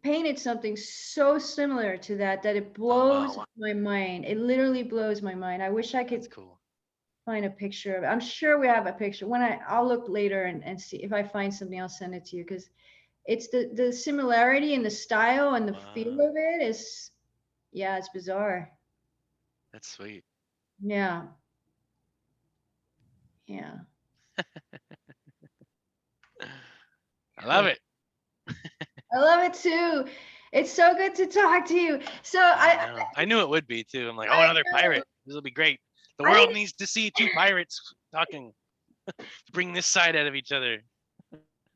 S2: painted something so similar to that that it
S1: Oh
S2: blows
S1: wow,
S2: my mind. It literally blows my mind. I wish I
S1: that's
S2: could
S1: cool.
S2: find a picture of it. I'm sure we have a picture. I'll look later and see if I find something, I'll send it to you because it's the similarity and the style and the feel
S1: Wow,
S2: of it is, yeah, it's bizarre.
S1: that's sweet.
S2: Yeah, yeah,
S1: I love
S2: cool.
S1: it.
S2: I love it too. It's so good to talk to you. So
S1: I know. I knew it would be too. I'm like, oh,
S2: I
S1: another
S2: know.
S1: pirate. This will be great. The
S2: I
S1: world
S2: didn't
S1: needs to see two pirates talking to bring this side out of each other.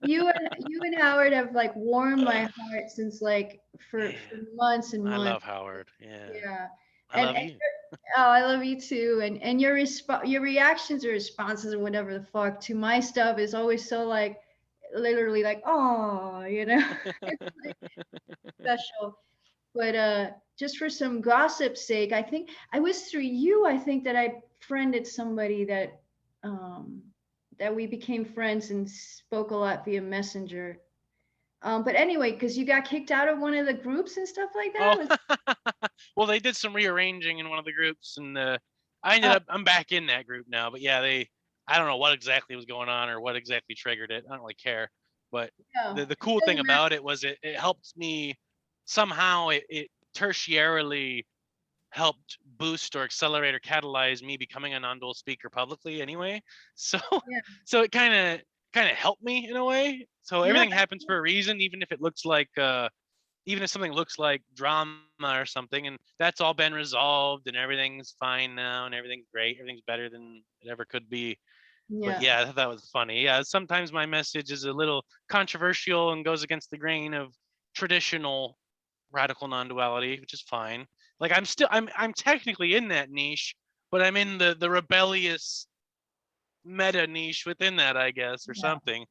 S2: you and Howard have like warmed my heart since like for
S1: Man,
S2: months and
S1: I
S2: months.
S1: love Howard. Yeah,
S2: Yeah.
S1: I
S2: And,
S1: love
S2: and
S1: you.
S2: oh, I love you too. And your reactions or responses or whatever the fuck to my stuff is always so like literally like, oh, it's like special. But just for some gossip's sake, I think I was through you, I think that I friended somebody um that we became friends and spoke a lot via messenger. But anyway, because you got kicked out of one of the groups and stuff like that
S1: Oh,
S2: was
S1: well, they did some rearranging in one of the groups, and I ended
S2: uh,
S1: up. I'm back in that group now. But yeah, they. I don't know what exactly was going on or what exactly triggered it. I don't really care. But
S2: no,
S1: the
S2: it
S1: cool thing
S2: doesn't matter.
S1: about it was it helped me somehow. It tertiarily helped boost or accelerate or catalyze me becoming a non-dual speaker publicly anyway. So
S2: Yeah,
S1: so it kind of helped me in a way. So
S2: yeah,
S1: everything happens for a reason, even if it looks like even if something looks like drama or something, and that's all been resolved and everything's fine now and everything's great, everything's better than it ever could be. But
S2: yeah,
S1: yeah, I thought that was funny. Yeah, sometimes my message is a little controversial and goes against the grain of traditional radical non-duality, which is fine. Like I'm technically in that niche, but I'm in the rebellious meta niche within that, I guess, or
S2: yeah,
S1: something.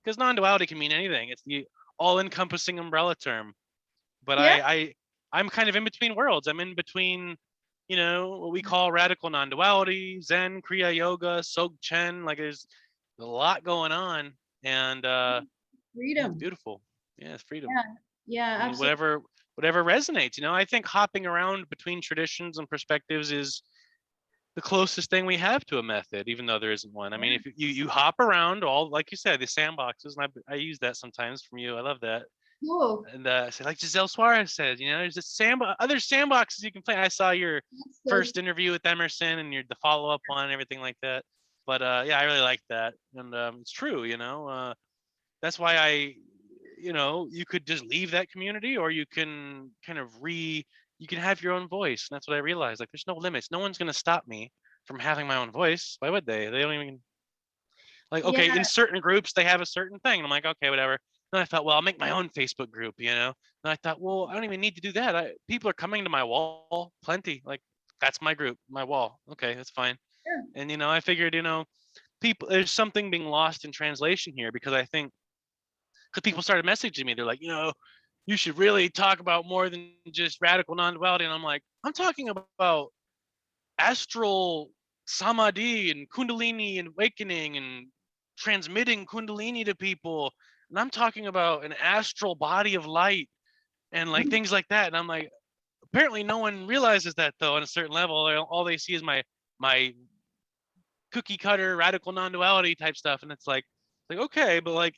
S1: Because non-duality can mean anything. It's the all-encompassing umbrella term. But
S2: yeah,
S1: I'm kind of in between worlds. I'm in between, what we call radical non-duality, Zen, Kriya Yoga, Sogchen. Like there's a lot going on, and yeah, it's
S2: freedom.
S1: beautiful. Yeah, it's freedom.
S2: Yeah, yeah,
S1: I mean,
S2: absolutely.
S1: whatever resonates. I think hopping around between traditions and perspectives is the closest thing we have to a method, even though there isn't one. I mean,
S2: Yeah,
S1: if you hop around all, like you said, the sandboxes, and I use that sometimes from you. I love that.
S2: cool.
S1: And so like Giselle Suarez says, there's a other sandboxes you can play. I saw your
S2: So
S1: first interview with Emerson and the follow up one and everything like that. But yeah, I really like that, and it's true. That's why you could just leave that community, or you can kind of you can have your own voice. And that's what I realized. Like, there's no limits. No one's gonna stop me from having my own voice. Why would they? They don't even like.
S2: yeah,
S1: Okay, in certain groups they have a certain thing. And I'm like, okay, whatever. Then I thought, well, I'll make my own Facebook group. And I thought, well, I don't even need to do that. People are coming to my wall, plenty. Like, that's my group, my wall. Okay, that's fine.
S2: yeah,
S1: And I figured, people, there's something being lost in translation here, because I think because people started messaging me. They're like, you should really talk about more than just radical non-duality. And I'm like, I'm talking about astral samadhi and kundalini and awakening and transmitting kundalini to people, and I'm talking about an astral body of light and like things like that. And I'm like, apparently no one realizes that though on a certain level. All they see is my cookie cutter radical non-duality type stuff, and it's like okay, but like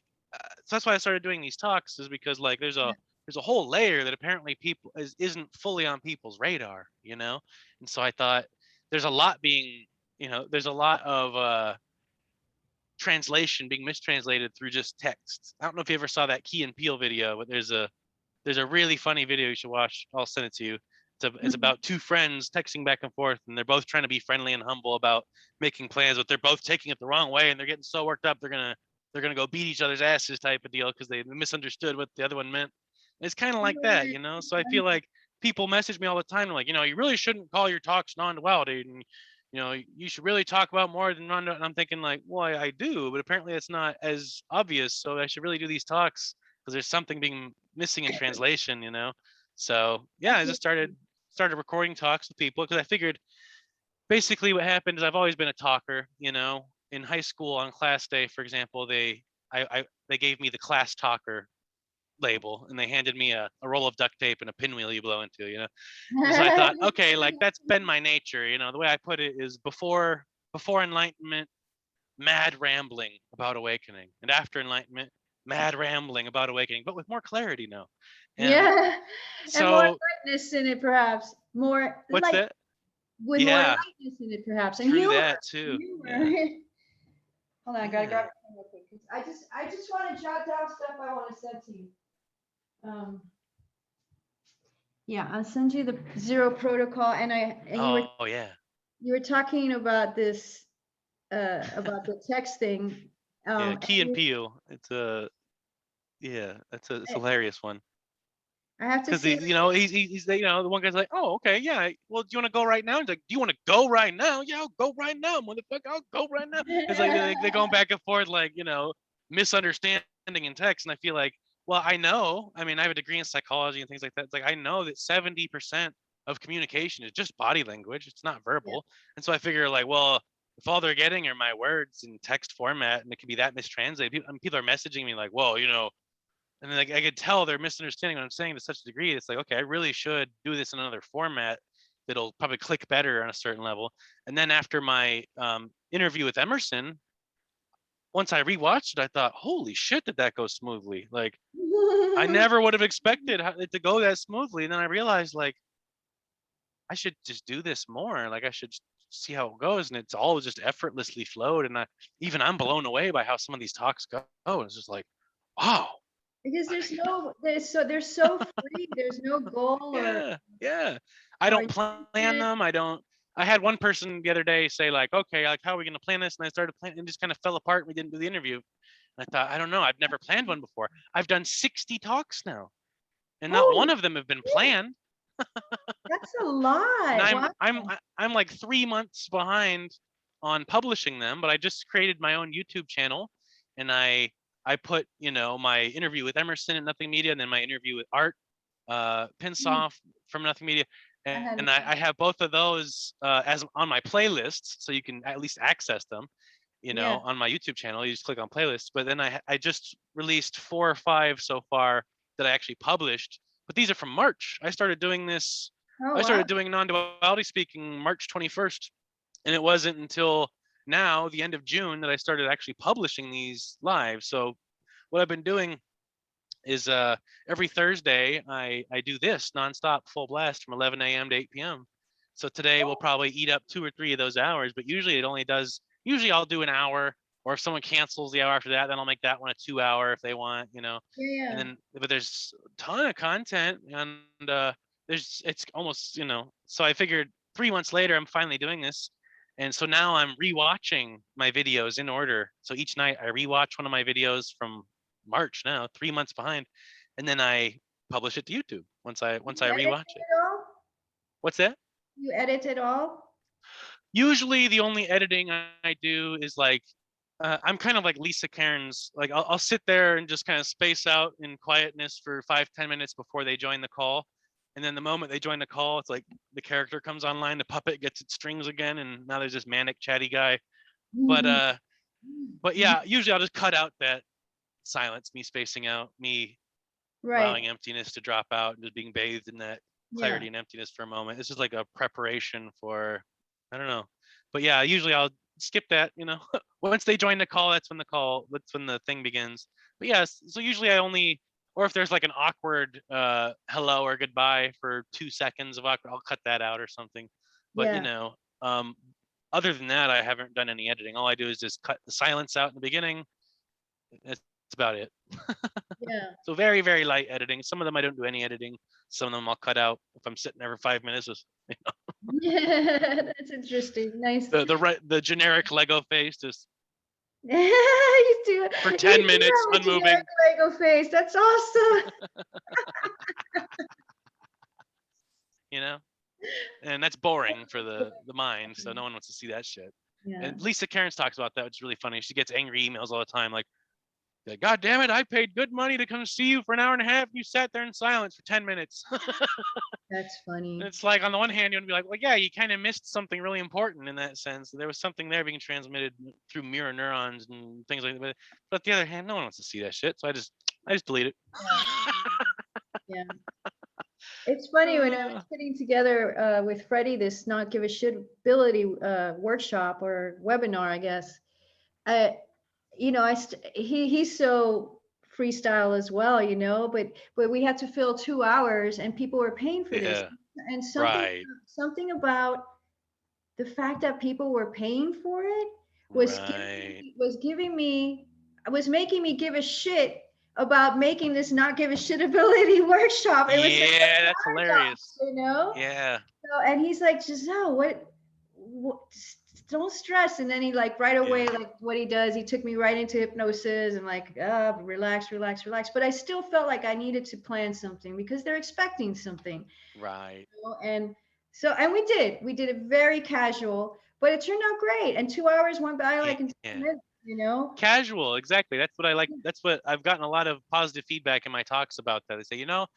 S1: so that's why I started doing these talks, is because like there's a whole layer that apparently people isn't fully on people's radar, you know. And so I thought there's a lot being, you know, there's a lot of translation being mistranslated through just text. I don't know if you ever saw that Key and Peele video, but there's a really funny video you should watch. I'll send it to you. It's about two friends texting back and forth, and they're both trying to be friendly and humble about making plans, but they're both taking it the wrong way, and they're getting so worked up they're gonna go beat each other's asses type of deal because they misunderstood what the other one meant. And it's kind of like that, you know. So I feel like people message me all the time, like, you know, you really shouldn't call your talks non-duality, and you know, you should really talk about more than non. And I'm thinking like, well, I do, but apparently it's not as obvious. So I should really do these talks because there's something being missing in translation, you know. So yeah, I just started recording talks with people because I figured basically what happened is I've always been a talker, you know. In high school on class day, for example, they gave me the class talker label, and they handed me a roll of duct tape and a pinwheel you blow into, you know. And so I thought, okay, like that's been my nature, you know. The way I put it is before enlightenment, mad rambling about awakening, and after enlightenment, mad rambling about awakening, but with more clarity now. And
S2: Yeah, and more
S1: so
S2: lightness in it, perhaps more
S1: what's
S2: light,
S1: that?
S2: with more
S1: Yeah,
S2: lightness in it, perhaps, and
S1: true
S2: humor.
S1: that too.
S2: Humor.
S1: Yeah,
S2: Hold on, I gotta grab
S1: yeah.
S2: a pen real quick. I just want to jot down stuff I want to send to you. Um, yeah, I'll send you the zero protocol, and
S1: Oh yeah,
S2: you were talking about this about the texting.
S1: yeah.
S2: And
S1: Key and Peele. It's a yeah. It's a hilarious one.
S2: I have to
S1: Because
S2: see.
S1: you know he's you know, the one guy's like, oh okay, yeah, well, do you want to go right now? He's like, do you want to go right now? Yeah, I'll go right now, motherfucker, I'll go right now. It's like they're going back and forth, like, you know, misunderstanding in text. And I feel like, well, I know, I mean, I have a degree in psychology and things like that. It's like I know that 70% of communication is just body language, it's not
S2: Yeah,
S1: verbal. And so I figure like, well, if all they're getting are my words in text format and it can be that mistranslated, people are messaging me like, whoa, you know, and then like I could tell they're misunderstanding what I'm saying to such a degree. It's like, okay, I really should do this in another format that'll probably click better on a certain level. And then after my interview with Emerson, once I rewatched it, I thought, holy shit, did that go smoothly? Like I never would have expected it to go that smoothly. And then I realized like I should just do this more. Like I should see how it goes, and it's all just effortlessly flowed. And I'm blown away by how some of these talks go. It's just like, wow.
S2: because they're so free. There's no goal
S1: Yeah, yeah. I
S2: or
S1: don't plan
S2: intention.
S1: them. I had one person the other day say like, okay, like how are we gonna plan this? And I started planning and just kind of fell apart. We didn't do the interview. And I thought, I don't know. I've never planned one before. I've done 60 talks now, and not one
S2: Holy
S1: of them have been
S2: shit,
S1: planned.
S2: that's a
S1: And
S2: lot. Wow.
S1: I'm like 3 months behind on publishing them, but I just created my own YouTube channel, and I put, you know, my interview with Emerson at Nothing Media, and then my interview with Art Pinsoff from Nothing Media,
S2: I
S1: and
S2: haven't.
S1: I have both of those as on my playlists, so you can at least access them. You
S2: Yeah.
S1: know, on my YouTube channel, you just click on playlists. But then I just released 4 or 5 so far that I actually published. But these are from March. I started doing this.
S2: Oh
S1: I
S2: wow.
S1: started doing non-duality speaking March 21st, and it wasn't until now, the end of June, that I started actually publishing these live. So what I've been doing is every Thursday I do this nonstop full blast from 11 a.m. to 8 p.m. So today we'll probably eat up 2 or 3 of those hours, but usually it only does. Usually I'll do an hour, or if someone cancels the hour after that, then I'll make that one a 2 hour if they want, you know. And
S2: Yeah.
S1: then, but there's a ton of content, and it's almost, you know. So I figured 3 months later I'm finally doing this, and so now I'm rewatching my videos in order. So each night I rewatch one of my videos from March now, 3 months behind, and then I publish it to YouTube once I
S2: You edit
S1: rewatch it.
S2: it all?
S1: What's that?
S2: You edit it all?
S1: Usually, the only editing I do is like I'm kind of like Lisa Cairns. Like I'll sit there and just kind of space out in quietness for 5-10 minutes before they join the call, and then the moment they join the call, it's like the character comes online, the puppet gets its strings again, and now there's this manic chatty guy. But But yeah, usually I'll just cut out that silence, me spacing out, me allowing
S2: Right.
S1: emptiness to drop out and just being bathed in that
S2: Yeah.
S1: clarity and emptiness for a moment. This is like a preparation for, I don't know. But yeah, usually I'll skip that, once they join the call, that's when the thing begins. But yes, so usually I only, or if there's like an awkward hello or goodbye for 2 seconds of awkward, I'll cut that out or something. But
S2: Yeah.
S1: um, other than that, I haven't done any editing. All I do is just cut the silence out in the beginning. That's about it.
S2: Yeah.
S1: So very, very light editing. Some of them I don't do any editing. Some of them I'll cut out if I'm sitting there for 5 minutes. Just
S2: Yeah, that's interesting. Nice.
S1: the generic Lego face, just
S2: You do.
S1: for
S2: You
S1: 10 minutes,
S2: have a
S1: unmoving.
S2: generic Lego face. That's awesome.
S1: And that's boring for the mind, so no one wants to see that shit.
S2: Yeah.
S1: And Lisa Cairns talks about that, which is really funny. She gets angry emails all the time, like, God damn it, I paid good money to come see you for an hour and a half. You sat there in silence for 10 minutes.
S2: That's funny.
S1: It's like, on the one hand, you want to be like, well, yeah, you kind of missed something really important in that sense. There was something there being transmitted through mirror neurons and things like that. But on the other hand, no one wants to see that shit. So I just delete it.
S2: Yeah. It's funny when I was putting together with Freddie this not give a shit ability workshop or webinar, I guess. He's so freestyle as well, but we had to fill 2 hours and people were paying for this.
S1: Yeah.
S2: And
S1: Right.
S2: something about the fact that people were paying for it was making me give a shit about making this not give a shit ability workshop. It was like
S1: Yeah, that's hilarious. Yeah.
S2: So, and he's like, Giselle, what don't stress. And then he like right away, like what he does, he took me right into hypnosis and like, relax, relax, relax. But I still felt like I needed to plan something because they're expecting something.
S1: Right.
S2: And so, and we did it very casual, but it turned out great. And 2 hours went by like in 10 minutes,
S1: Casual, exactly. That's what I like. That's what I've gotten a lot of positive feedback in my talks about that. They say, talk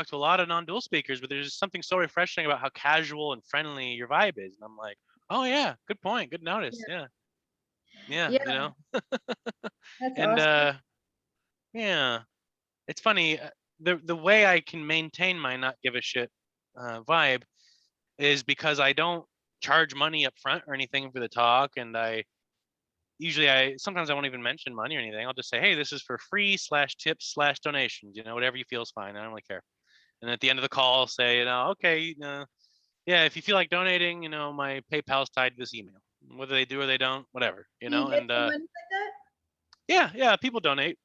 S1: to a lot of non-dual speakers, but there's just something so refreshing about how casual and friendly your vibe is. And I'm like, oh yeah, good point, good notice. Yeah.
S2: That's
S1: And
S2: awesome.
S1: yeah, it's funny. The way I can maintain my not give a shit vibe is because I don't charge money up front or anything for the talk, and sometimes I won't even mention money or anything. I'll just say, hey, this is for free /tips/donations, whatever you feel is fine. I don't really care. And at the end of the call, I'll say, okay, yeah, if you feel like donating, my PayPal's tied to this email. Whether they do or they don't, whatever,
S2: Do you get
S1: and
S2: some money like that?
S1: yeah, people donate.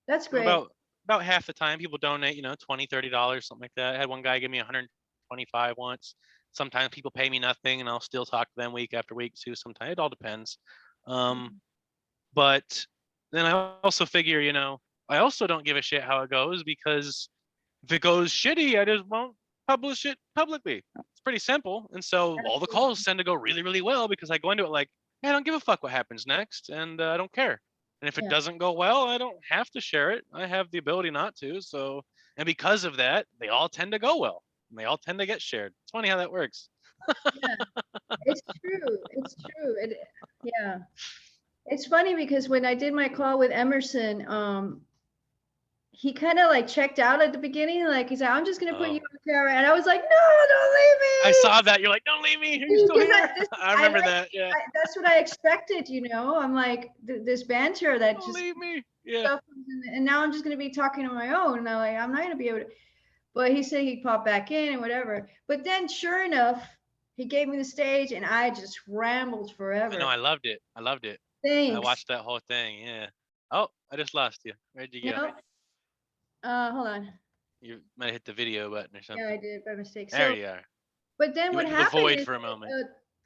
S2: That's great.
S1: About half the time people donate, $20-$30, something like that. I had one guy give me 125 once. Sometimes people pay me nothing and I'll still talk to them week after week too. Sometimes it all depends. But then I also figure, I also don't give a shit how it goes, because if it goes shitty, I just won't publish it publicly. It's pretty simple. And so all the calls tend to go really, really well because I go into it like, hey, I don't give a fuck what happens next, and I don't care. And if it doesn't go well, I don't have to share it. I have the ability not to. So, and because of that, they all tend to go well and they all tend to get shared. It's funny how that works.
S2: Yeah, it's true. It's true. Yeah. It's funny because when I did my call with Emerson, he kind of like checked out at the beginning. Like he said, I'm just going to put you on camera. And I was like, no, don't leave me.
S1: I saw that. You're like, don't leave me. You're still here. I remember that. Yeah.
S2: That's what I expected, I'm like, this banter that
S1: don't
S2: just
S1: leave me. Yeah.
S2: And now I'm just going to be talking on my own. And I'm not going to be able to. But he said he'd pop back in and whatever. But then sure enough, he gave me the stage and I just rambled forever.
S1: I know. I loved it.
S2: Thanks.
S1: I watched that whole thing. Yeah. Oh, I just lost you. Where'd you go?
S2: Hold on.
S1: You might have hit the video button or something.
S2: Yeah, I did by mistake.
S1: There you are.
S2: But then what happened?
S1: The void for a moment.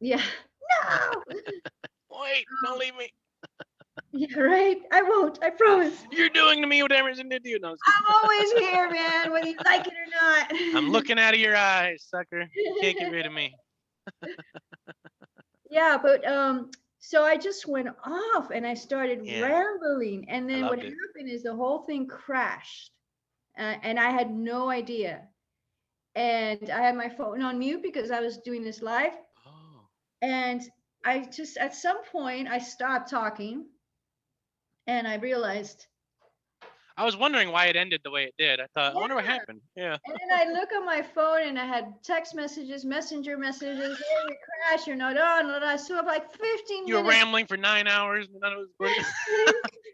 S2: Yeah. No.
S1: Wait, don't leave me.
S2: Yeah, right. I won't. I promise.
S1: You're doing to me what Emerson did to you. No,
S2: I'm always here, man, whether you like it or not.
S1: I'm looking out of your eyes, sucker. You can't get rid of me.
S2: Yeah, but so I just went off and I started rambling, and then what happened is the whole thing crashed, and I had no idea. And I had my phone on mute because I was doing this live.
S1: Oh.
S2: And I just, at some point, I stopped talking and I realized,
S1: I was wondering why it ended the way it did. I thought, I wonder what
S2: yeah.
S1: happened. Yeah.
S2: And then I look on my phone and I had text messages, messenger messages. Hey, we crashed. You're not on. I still have like 15
S1: You were
S2: minutes.
S1: rambling for 9 hours and none of it was working.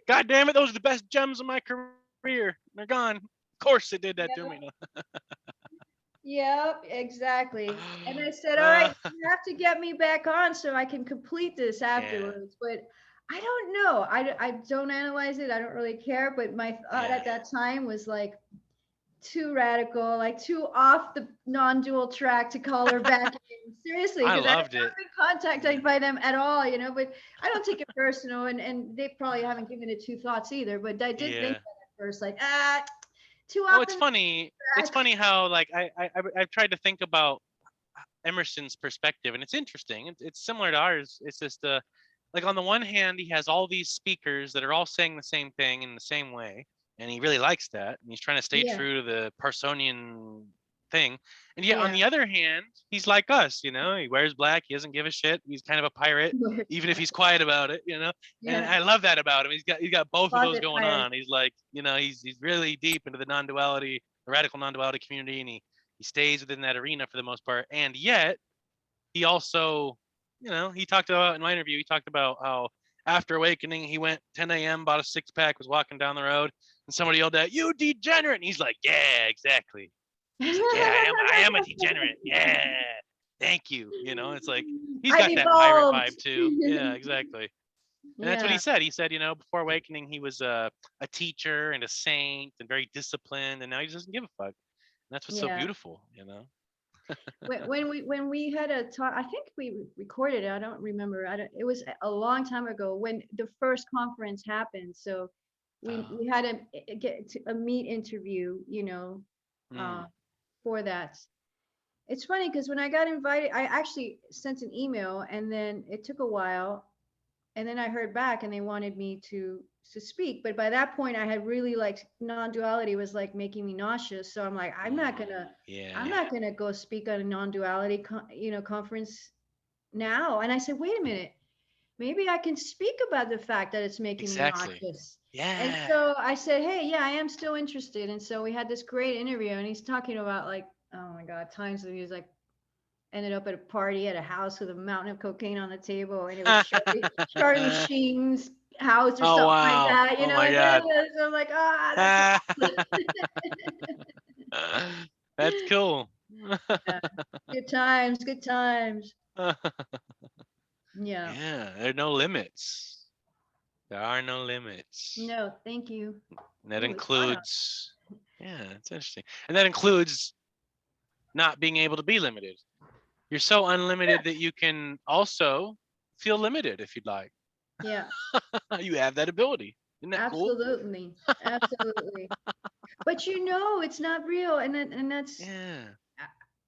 S1: God damn it, those are the best gems of my career. They're gone. Of course it did that to me.
S2: Yep, exactly. And I said, all
S1: Uh,
S2: right, you have to get me back on so I can complete this
S1: yeah,
S2: afterwards. But I don't know. I don't analyze it. I don't really care. But my thought
S1: yeah.
S2: at that time was like too radical, like too off the non-dual track to call her back in. Seriously,
S1: I
S2: because I have
S1: loved
S2: not
S1: it.
S2: been contacted by them at all, but I don't take it personal, and they probably haven't given it two thoughts either. But I did think
S1: Yeah.
S2: that at first, like, too
S1: Well,
S2: off
S1: it's
S2: the
S1: funny. It's
S2: track.
S1: funny how like I've tried to think about Emerson's perspective, and it's interesting. It's similar to ours. It's just like on the one hand, he has all these speakers that are all saying the same thing in the same way, and he really likes that, and he's trying to stay
S2: Yeah,
S1: true to the Parsonian thing. And yet, on
S2: yeah.
S1: the other hand, he's like us. He wears black. He doesn't give a shit. He's kind of a pirate, even if he's quiet about it. And
S2: Yeah,
S1: I love that about him. He's got both of those
S2: closet
S1: going
S2: pirate.
S1: on. He's like, he's really deep into the non-duality, the radical non-duality community, and he stays within that arena for the most part. And yet he also, he talked about in my interview, he talked about how after awakening, he went 10 a.m., bought a 6-pack, was walking down the road, and somebody yelled at, "You degenerate!" And he's like, "Yeah, exactly." He's like, "Yeah, I am a degenerate. Yeah, thank you." It's like he's
S2: I've
S1: got that pirate
S2: evolved.
S1: vibe too. Yeah, exactly. And that's what he
S2: Yeah,
S1: said. He said, before awakening, he was a teacher and a saint and very disciplined, and now he just doesn't give a fuck. And that's what's so
S2: yeah.
S1: beautiful.
S2: When we had a talk, I think we recorded it. I don't remember. It was a long time ago when the first conference happened. So we had a meet interview, uh,
S1: Mm.
S2: for that. It's funny because when I got invited, I actually sent an email and then it took a while and then I heard back and they wanted me to speak. But by that point, I had really like non-duality was like making me nauseous. So I'm like, I'm
S1: Yeah,
S2: not gonna go speak on a non-duality, conference now. And I said, wait a minute, maybe I can speak about the fact that it's making me
S1: exactly.
S2: nauseous. And
S1: Yeah.
S2: so I said, hey, yeah, I am still interested. And so we had this great interview, and he's talking about like, oh my God, times that he was like ended up at a party at a house with a mountain of cocaine on the table, and it was Charlie Sheen's house or
S1: Oh
S2: something like
S1: wow.
S2: that,
S1: Oh my
S2: and then
S1: god.
S2: so I'm like, that's awesome.
S1: That's cool.
S2: Yeah. Good times, good times. Yeah.
S1: Yeah, there are no limits. There are no limits.
S2: No, thank you.
S1: And that
S2: Ooh, it's hot out.
S1: includes, yeah, it's interesting. And that includes not being able to be limited. You're so unlimited that you can also feel limited if you'd like.
S2: Yeah,
S1: You have that ability. Isn't that cool?
S2: absolutely. Absolutely. But it's not real. And that's,
S1: Yeah.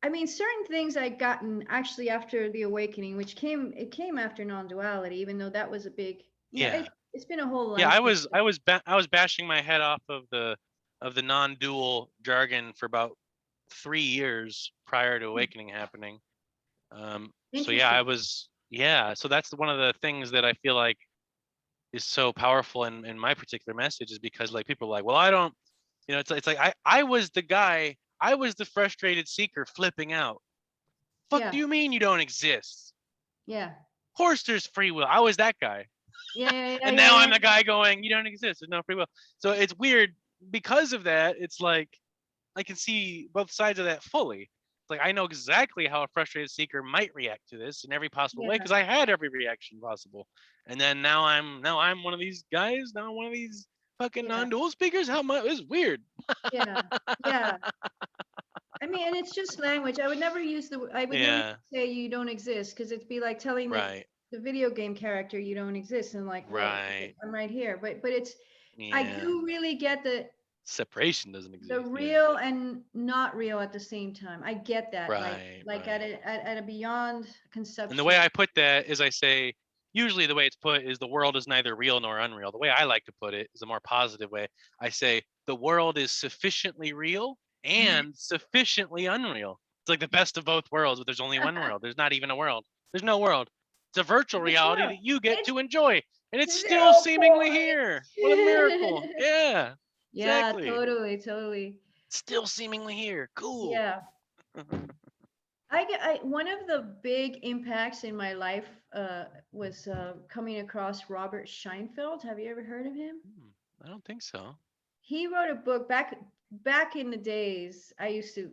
S2: I mean, certain things I gotten actually after the awakening, which came after non-duality, even though that was a big,
S1: Yeah.
S2: it's been a whole
S1: Yeah,
S2: life.
S1: I was bashing my head off of the non-dual jargon for about 3 years prior to awakening happening. So yeah,
S2: Interesting.
S1: so that's one of the things that I feel like is so powerful in my particular message is because like people are like, well, I don't, it's like I was the guy, I was the frustrated seeker flipping out. Fuck do
S2: Yeah,
S1: you mean you don't exist?
S2: yeah,
S1: Of course there's free will. I was that guy.
S2: yeah, yeah, yeah,
S1: And
S2: yeah,
S1: now
S2: yeah.
S1: I'm the guy going, you don't exist. There's no free will. So it's weird because of that. It's like I can see both sides of that fully. It's like I know exactly how a frustrated seeker might react to this in every possible way
S2: Yeah,
S1: because I had every reaction possible. And then now I'm one of these guys. Now I'm one of these fucking
S2: yeah,
S1: non-dual speakers. How much? It's weird.
S2: yeah, yeah. I mean, and it's just language. I would never
S1: Yeah.
S2: say you don't exist because it'd be like telling
S1: Right.
S2: the video game character you don't exist and like, well,
S1: Right.
S2: I'm right here. But I
S1: Yeah.
S2: do really get
S1: Separation doesn't
S2: the
S1: exist. Yeah.
S2: real and not real at the same time. I get that,
S1: Right.
S2: like
S1: Right.
S2: at a beyond
S1: And the way
S2: conceptual.
S1: I put that is I say, usually the way it's put is the world is neither real nor unreal. The way I like to put it is a more positive way. I say the world is sufficiently real and sufficiently unreal. It's like the best of both worlds, but there's only one world. There's not even a world. There's no world. It's a virtual
S2: It's
S1: reality
S2: real.
S1: that you get
S2: It's
S1: to enjoy, and it's still
S2: 0
S1: seemingly here. What a miracle!
S2: points.
S1: Yeah,
S2: Yeah,
S1: exactly.
S2: totally.
S1: It's still seemingly here. Cool.
S2: Yeah. One of the big impacts in my life was coming across Robert Scheinfeld. Have you ever heard of him?
S1: I don't think so.
S2: He wrote a book back in the days. I used to,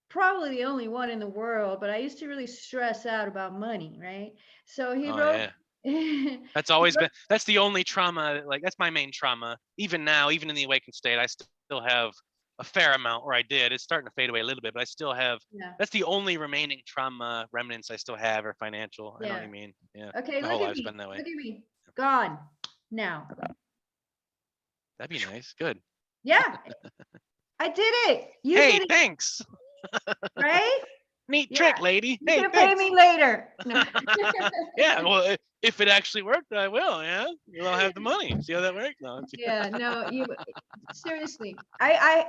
S2: probably the only one in the world, but I used to really stress out about money, right? So he
S1: Oh
S2: wrote
S1: yeah.
S2: he
S1: That's always
S2: wrote
S1: been, that's the only trauma, like that's my main trauma. Even now, even in the awakened state, I still have a fair amount, or I did. It's starting to fade away a little bit, but I still have,
S2: yeah,
S1: that's the only remaining trauma remnants I still have, or financial. I know what
S2: yeah.
S1: you mean. Yeah.
S2: Okay,
S1: My whole life's been that way.
S2: look at me, gone now.
S1: That'd be nice. Good.
S2: Yeah, I did it. You
S1: Hey,
S2: did it,
S1: thanks.
S2: right?
S1: Neat
S2: Yeah,
S1: trick, lady.
S2: you
S1: Hey,
S2: can pay
S1: thanks.
S2: me later. No.
S1: Yeah, well, if it actually worked, I will. Yeah, I'll have the money. See how that works? No,
S2: Yeah, no, you seriously. I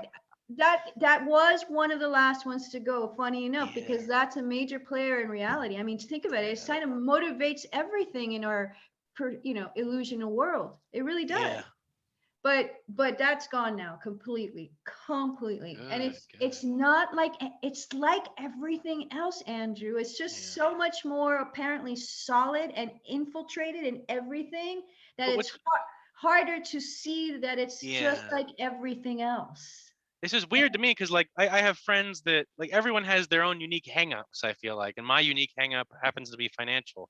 S2: that was one of the last ones to go, funny enough,
S1: yeah,
S2: because that's a major player in reality. I mean, think about it. It
S1: yeah,
S2: kind of motivates everything in our illusional world. It really does.
S1: yeah.
S2: But that's gone now completely. And
S1: Good,
S2: it's
S1: good.
S2: not like it's like everything else, Andrew. It's just
S1: Yeah.
S2: so much more apparently solid and infiltrated in everything that
S1: But
S2: it's
S1: what's
S2: harder to see that it's just
S1: yeah.
S2: like everything else.
S1: This is weird to me because like I have friends that like everyone has their own unique hangups, I feel like. And my unique hangup happens to be financial.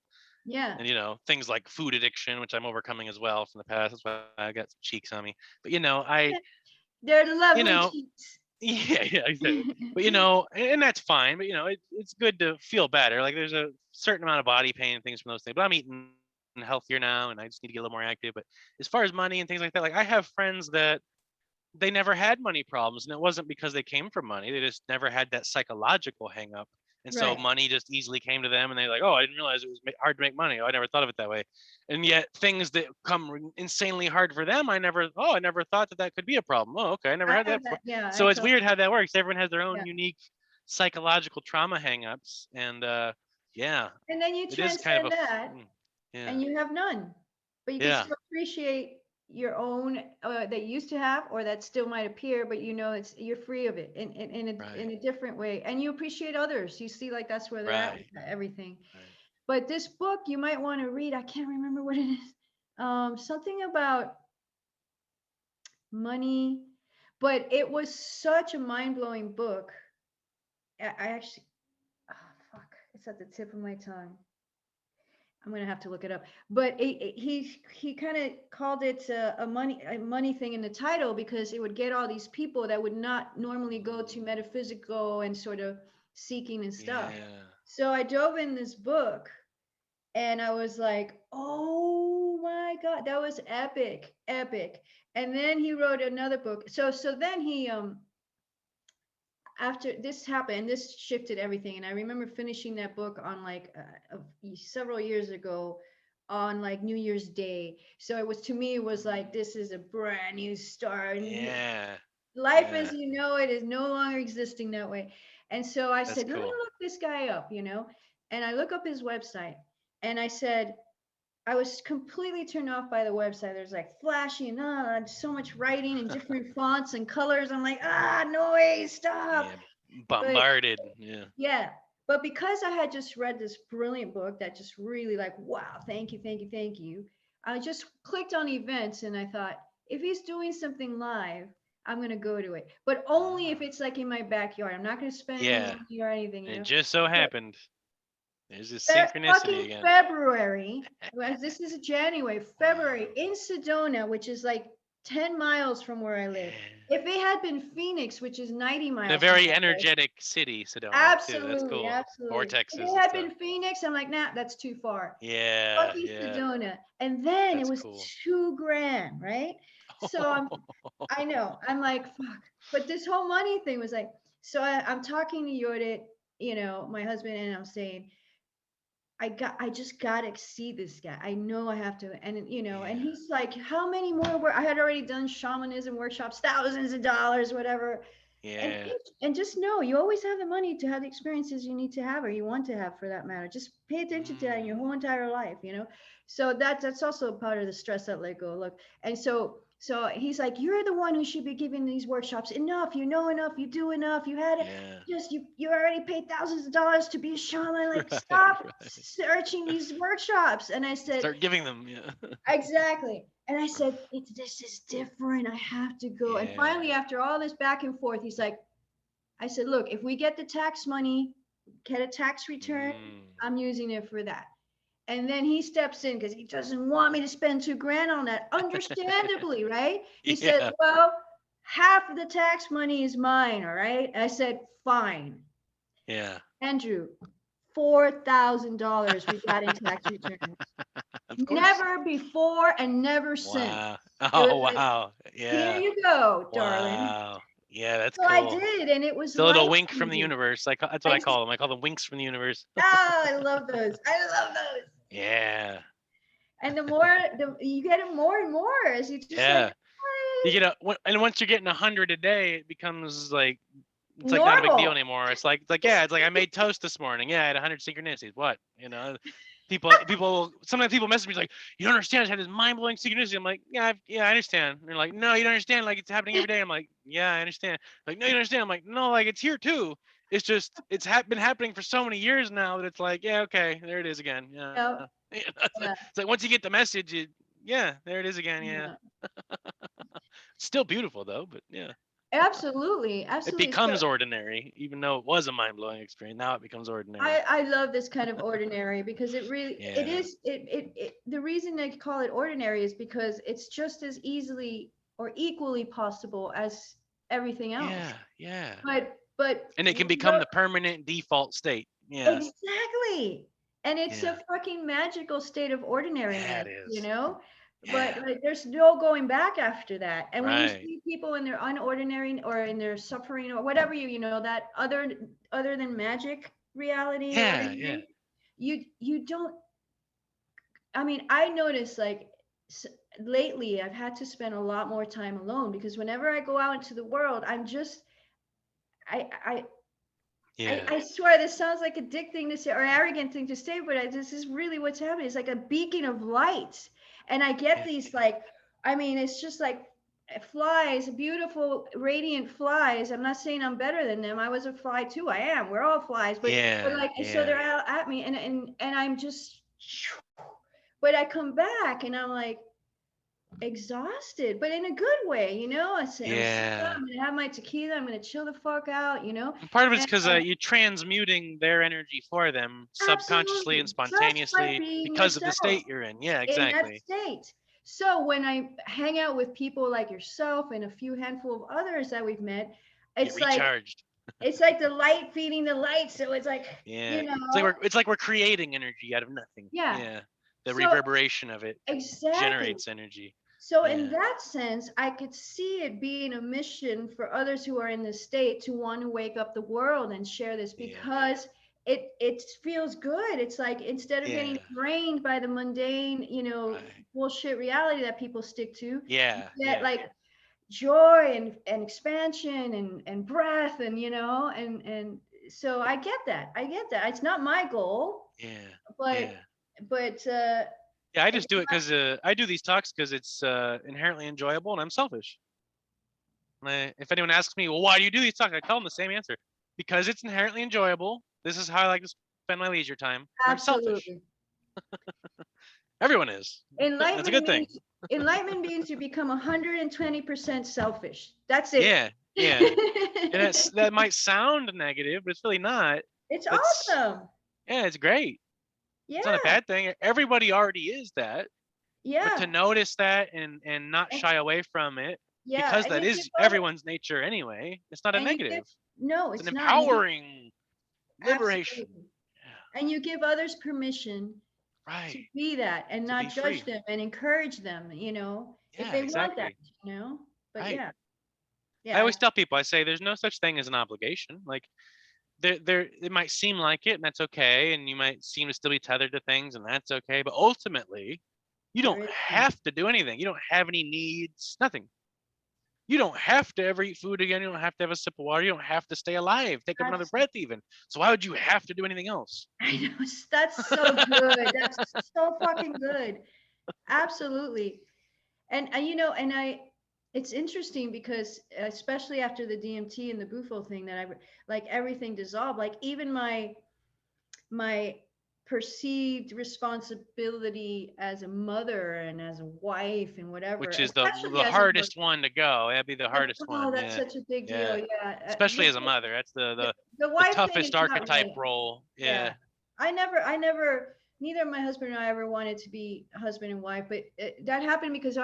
S2: Yeah.
S1: And things like food addiction, which I'm overcoming as well from the past. That's why I got some cheeks on me. But
S2: They're
S1: you
S2: lovely
S1: know,
S2: cheeks.
S1: yeah, exactly. But and that's fine. But it's good to feel better. Like there's a certain amount of body pain and things from those things. But I'm eating healthier now, and I just need to get a little more active. But as far as money and things like that, like I have friends that they never had money problems, and it wasn't because they came from money. They just never had that psychological hang up. And so
S2: Right.
S1: money just easily came to them, and they're like, oh, I didn't realize it was hard to make money. Oh, I never thought of it that way. And yet things that come insanely hard for them, I never thought that could be a problem. Oh, okay, I never
S2: I
S1: had
S2: have
S1: that before.
S2: that. Yeah, I
S1: So it's
S2: totally.
S1: weird how that works. Everyone has their own
S2: Yeah.
S1: unique psychological trauma hangups, and yeah,
S2: And then you
S1: it is kind of
S2: transcend that
S1: yeah,
S2: and you have none, but you can
S1: yeah,
S2: still appreciate your own that you used to have or that still might appear, but it's you're free of it in
S1: right,
S2: a different way, and you appreciate others. You see, like that's where they're at with
S1: right,
S2: everything.
S1: right.
S2: But this book you might want to read. I can't remember what it is. Something about money, but it was such a mind-blowing book. I actually, oh, fuck, it's at the tip of my tongue. I'm gonna have to look it up. But he kind of called it a money thing in the title because it would get all these people that would not normally go to
S1: Mm,
S2: metaphysical and sort of seeking and stuff.
S1: yeah.
S2: So I dove in this book and I was like, oh my God, that was epic. And then he wrote another book. So then he after this happened, this shifted everything. And I remember finishing that book on like several years ago on like New Year's Day. So it was, to me, it was like,
S1: Mm,
S2: this is a brand new start.
S1: yeah.
S2: Life as
S1: Yeah.
S2: you know it is no longer existing that way. And so I
S1: That's
S2: said, let me
S1: cool.
S2: look this guy up. And I look up his website and I said, I was completely turned off by the website. There's like flashy and so much writing and different fonts and colors. I'm like, noise, stop.
S1: Yeah.
S2: But
S1: Bombarded. Yeah.
S2: yeah, but because I had just read this brilliant book that just really like, wow, thank you. I just clicked on events and I thought, if he's doing something live, I'm gonna go to it. But only if
S1: Ah.
S2: it's like in my backyard. I'm not gonna spend any
S1: Yeah.
S2: money or anything,
S1: And it just so
S2: But
S1: happened. There's this synchronicity
S2: fucking
S1: again.
S2: February. Well, this is January, February
S1: Wow.
S2: in Sedona, which is like 10 miles from where I live.
S1: Yeah.
S2: If it had been Phoenix, which is 90
S1: And a
S2: miles from
S1: very
S2: where I live,
S1: energetic city, Sedona, too. That's
S2: absolutely,
S1: cool.
S2: absolutely. If
S1: Vortexes
S2: it
S1: and
S2: had
S1: stuff.
S2: been Phoenix, I'm like, nah, that's too far.
S1: Yeah.
S2: Lucky
S1: Yeah.
S2: Sedona. And then it
S1: That's
S2: was
S1: cool.
S2: 2 grand, right? So I know, I'm like, fuck. But this whole money thing was like, so I'm talking to Yodit, my husband, and I'm saying, I just gotta see this guy. I know I have to. And
S1: Yeah.
S2: he's like, how many more I had already done shamanism workshops, thousands of dollars, whatever.
S1: Yeah.
S2: And just know you always have the money to have the experiences you need to have or you want to have for that matter. Just pay attention to that in your whole entire life, you know. So that's also part of the stress that let go. Look, and so he's like, you're the one who should be giving these workshops. Enough, you know enough, you do enough. You had it.
S1: Yeah.
S2: Just you already paid thousands of dollars to be a shaman. Like,
S1: Right.
S2: stop
S1: Right.
S2: searching these workshops. And I said,
S1: Start giving them. Yeah.
S2: exactly. And I said, this is different. I have to go. And
S1: Yeah.
S2: finally, after all this back and forth, he's like, I said, look, if we get the tax money, get a tax return, I'm using it for that. And then he steps in because he doesn't want me to spend $2,000 on that, understandably, right? He said,
S1: Yeah.
S2: well, half of the tax money is mine, all right? I said, fine.
S1: Yeah.
S2: Andrew, $4,000 we got in tax returns.
S1: Of course.
S2: Never before and never since.
S1: Wow.
S2: It was
S1: Oh,
S2: like,
S1: wow.
S2: here
S1: Yeah.
S2: you go, darling.
S1: Wow. Yeah, that's
S2: So I
S1: cool.
S2: did, and it was
S1: It's a little
S2: life
S1: wink from the
S2: changing.
S1: universe. Like that's what I call them. I call them winks from the universe.
S2: Oh, I love those. I love those.
S1: Yeah.
S2: And the more you get it more and more as you just like
S1: Yeah. You get and once you're getting 100 a day, it becomes like it's like not a big deal
S2: normal.
S1: anymore. It's like yeah, it's like I made toast this morning. Yeah, I had 100 synchronicities. What? You know, people sometimes people message me like, you don't understand. I just had this mind blowing synchronicity. I'm like, yeah, I understand. And they're like, no, you don't understand. Like it's happening every day. I'm like, yeah, I understand. Like, no, you don't understand. I'm like, no, like it's here too. It's just been happening for so many years now that it's like, yeah, okay, there it is again. Yeah.
S2: Yeah,
S1: It's like once you get the message, yeah, there it is again. Yeah. Still beautiful though, but yeah.
S2: absolutely,
S1: It
S2: absolutely.
S1: becomes
S2: So
S1: ordinary, even though it was a mind-blowing experience. Now it becomes ordinary.
S2: I love this kind of ordinary because it really it
S1: Yeah.
S2: is it the reason I call it ordinary is because it's just as easily or equally possible as everything else.
S1: Yeah. Yeah.
S2: But
S1: And it can become the permanent default state. Yeah.
S2: exactly. And it's a
S1: Yeah.
S2: fucking magical state of
S1: Yeah, it
S2: ordinariness, you
S1: is.
S2: know? But
S1: Yeah.
S2: like, there's no going back after that. And when you
S1: Right.
S2: see people in their unordinary or in their suffering or whatever you know, that other than magic reality or
S1: Yeah. Yeah.
S2: anything, you don't. I mean, I notice like lately I've had to spend a lot more time alone because whenever I go out into the world, I'm just I
S1: Yeah.
S2: I swear this sounds like a dick thing to say or arrogant thing to say, but this is really what's happening. It's like a beacon of light. And I get
S1: Yeah.
S2: these like, I mean, it's just like flies, beautiful, radiant flies. I'm not saying I'm better than them. I was a fly too. I am. We're all flies. But
S1: Yeah.
S2: like, so
S1: Yeah.
S2: they're out at me and I'm just, but I come back and I'm like, exhausted, but in a good way, you know. I'm sitting down,
S1: Yeah.
S2: I'm gonna have my tequila, I'm gonna chill the fuck out, you know.
S1: And part of it's
S2: And
S1: because you're transmuting their energy for them subconsciously and
S2: absolutely, just by
S1: spontaneously
S2: being
S1: because of the
S2: yourself
S1: state you're in. Yeah,
S2: in that
S1: exactly.
S2: state. So when I hang out with people like yourself and a few handful of others that we've met,
S1: Get
S2: it's like
S1: recharged.
S2: it's like the light feeding the light. So it's like,
S1: Yeah.
S2: you know,
S1: It's like we're creating energy out of nothing.
S2: yeah.
S1: Yeah. The
S2: So
S1: reverberation of it
S2: exactly.
S1: generates energy.
S2: So in
S1: Yeah.
S2: that sense, I could see it being a mission for others who are in this state to want to wake up the world and share this
S1: Yeah.
S2: because it feels good. It's like instead of getting
S1: Yeah.
S2: drained by the mundane, you know,
S1: Right.
S2: bullshit reality that people stick to, you
S1: Yeah.
S2: get
S1: Yeah.
S2: like joy and expansion and breath and you know and so I get that. I get that. It's not my goal,
S1: Yeah.
S2: but
S1: Yeah.
S2: but
S1: Yeah. I
S2: it's
S1: just do it because I do these talks because it's inherently enjoyable and I'm selfish. If anyone asks me, well, why do you do these talks? I tell them the same answer. Because it's inherently enjoyable. This is how I like to spend my leisure time. And I'm selfish.
S2: absolutely.
S1: Everyone is. That's a
S2: Enlightenment
S1: good thing.
S2: means enlightenment means you become 120% selfish. That's it.
S1: Yeah. Yeah. And that might sound negative, but it's really not.
S2: It's
S1: It's
S2: awesome.
S1: yeah, it's great. It's not a
S2: Yeah.
S1: bad thing. Everybody already is that. But to
S2: Yeah.
S1: notice that and not
S2: And
S1: shy away from it,
S2: yeah,
S1: because
S2: and
S1: that
S2: you give
S1: is
S2: other
S1: everyone's nature anyway, it's not a
S2: and you give
S1: negative.
S2: no,
S1: It's an
S2: it's not. And you give
S1: empowering liberation.
S2: absolutely.
S1: Yeah.
S2: And you give others permission to
S1: Right.
S2: be that and
S1: To be
S2: not judge
S1: free.
S2: them and encourage them, you know, if
S1: Yeah,
S2: they want that,
S1: exactly.
S2: you know. But
S1: Right.
S2: yeah.
S1: I
S2: Yeah.
S1: always tell people, I say there's no such thing as an obligation. Like there it might seem like it and that's okay. And you might seem to still be tethered to things and that's okay. But ultimately, you
S2: There
S1: don't
S2: is
S1: have to do anything. You don't have any needs, nothing. You don't have to ever eat food again. You don't have to have a sip of water. You don't have to stay alive, take another
S2: That's,
S1: breath even. So why would you have to do anything else?
S2: I know, that's so good. That's so fucking good. Absolutely. And you know, and it's interesting because especially after the DMT and the Bufo thing that like everything dissolved, like even my perceived responsibility as a mother and as a wife and whatever,
S1: Which is
S2: especially
S1: the
S2: as a
S1: hardest one to go. That'd be the hardest
S2: oh,
S1: one.
S2: that's
S1: Yeah.
S2: such a big deal.
S1: Yeah.
S2: Yeah.
S1: Especially as a mother. That's
S2: The,
S1: the
S2: the
S1: the
S2: wife thing is
S1: toughest
S2: not
S1: archetype
S2: really.
S1: role.
S2: Yeah.
S1: Yeah.
S2: I never, neither my husband and I ever wanted to be husband and wife, but that happened because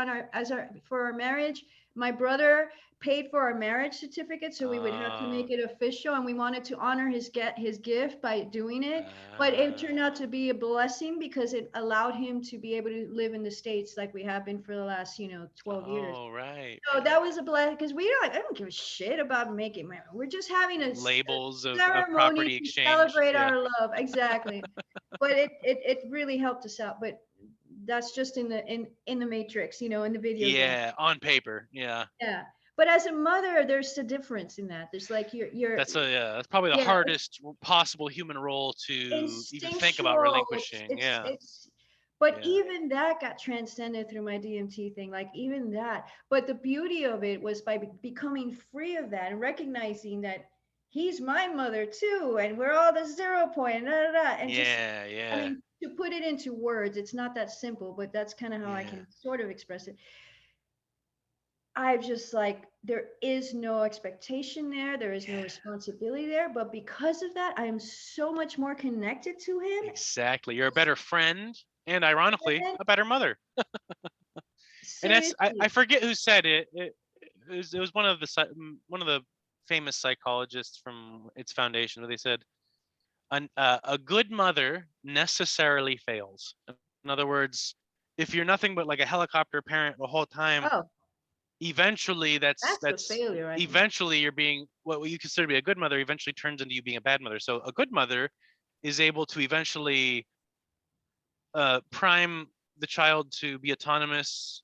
S2: for our marriage, my brother paid for our marriage certificate, so we would have to
S1: Uh,
S2: make it official, and we wanted to honor his gift by doing it. But it
S1: uh,
S2: turned out to be a blessing because it allowed him to be able to live in the States like we have been for the last, 12 years.
S1: oh, right,
S2: So
S1: right.
S2: that was a blessing because I don't give a shit about making my. We're just having a
S1: Labels of
S2: ceremony
S1: property
S2: to
S1: exchange.
S2: celebrate
S1: Yeah.
S2: our love. Exactly. But it really helped us out. But that's just in the matrix, in the video game.
S1: Yeah. On paper. Yeah.
S2: Yeah. But as a mother, there's a difference in that. There's like
S1: That's probably the
S2: yeah,
S1: hardest possible human role to even think about
S2: instinctual.
S1: relinquishing. Yeah.
S2: But
S1: Yeah.
S2: even that got transcended through my DMT thing. Like even that. But the beauty of it was by becoming free of that and recognizing that he's my mother too, and we're all the 0 point, and da, da, da, and just,
S1: Yeah.
S2: I
S1: Yeah.
S2: mean, to put it into words, it's not that simple, but that's kind of how I
S1: Yeah.
S2: can sort of express it. I've just like, there is no expectation there, there is no
S1: Yeah.
S2: responsibility there, but because of that, I am so much more connected to him.
S1: Exactly. You're a better friend and ironically
S2: And
S1: a better mother. And I
S2: seriously,
S1: forget who said it. It was one of the famous psychologists from its foundation where they said a good mother necessarily fails. In other words, if you're nothing but like a helicopter parent the whole time,
S2: oh,
S1: eventually
S2: that's a failure, I think.
S1: eventually you're being what you consider to be a good mother eventually turns into you being a bad mother. So a good mother is able to eventually prime the child to be autonomous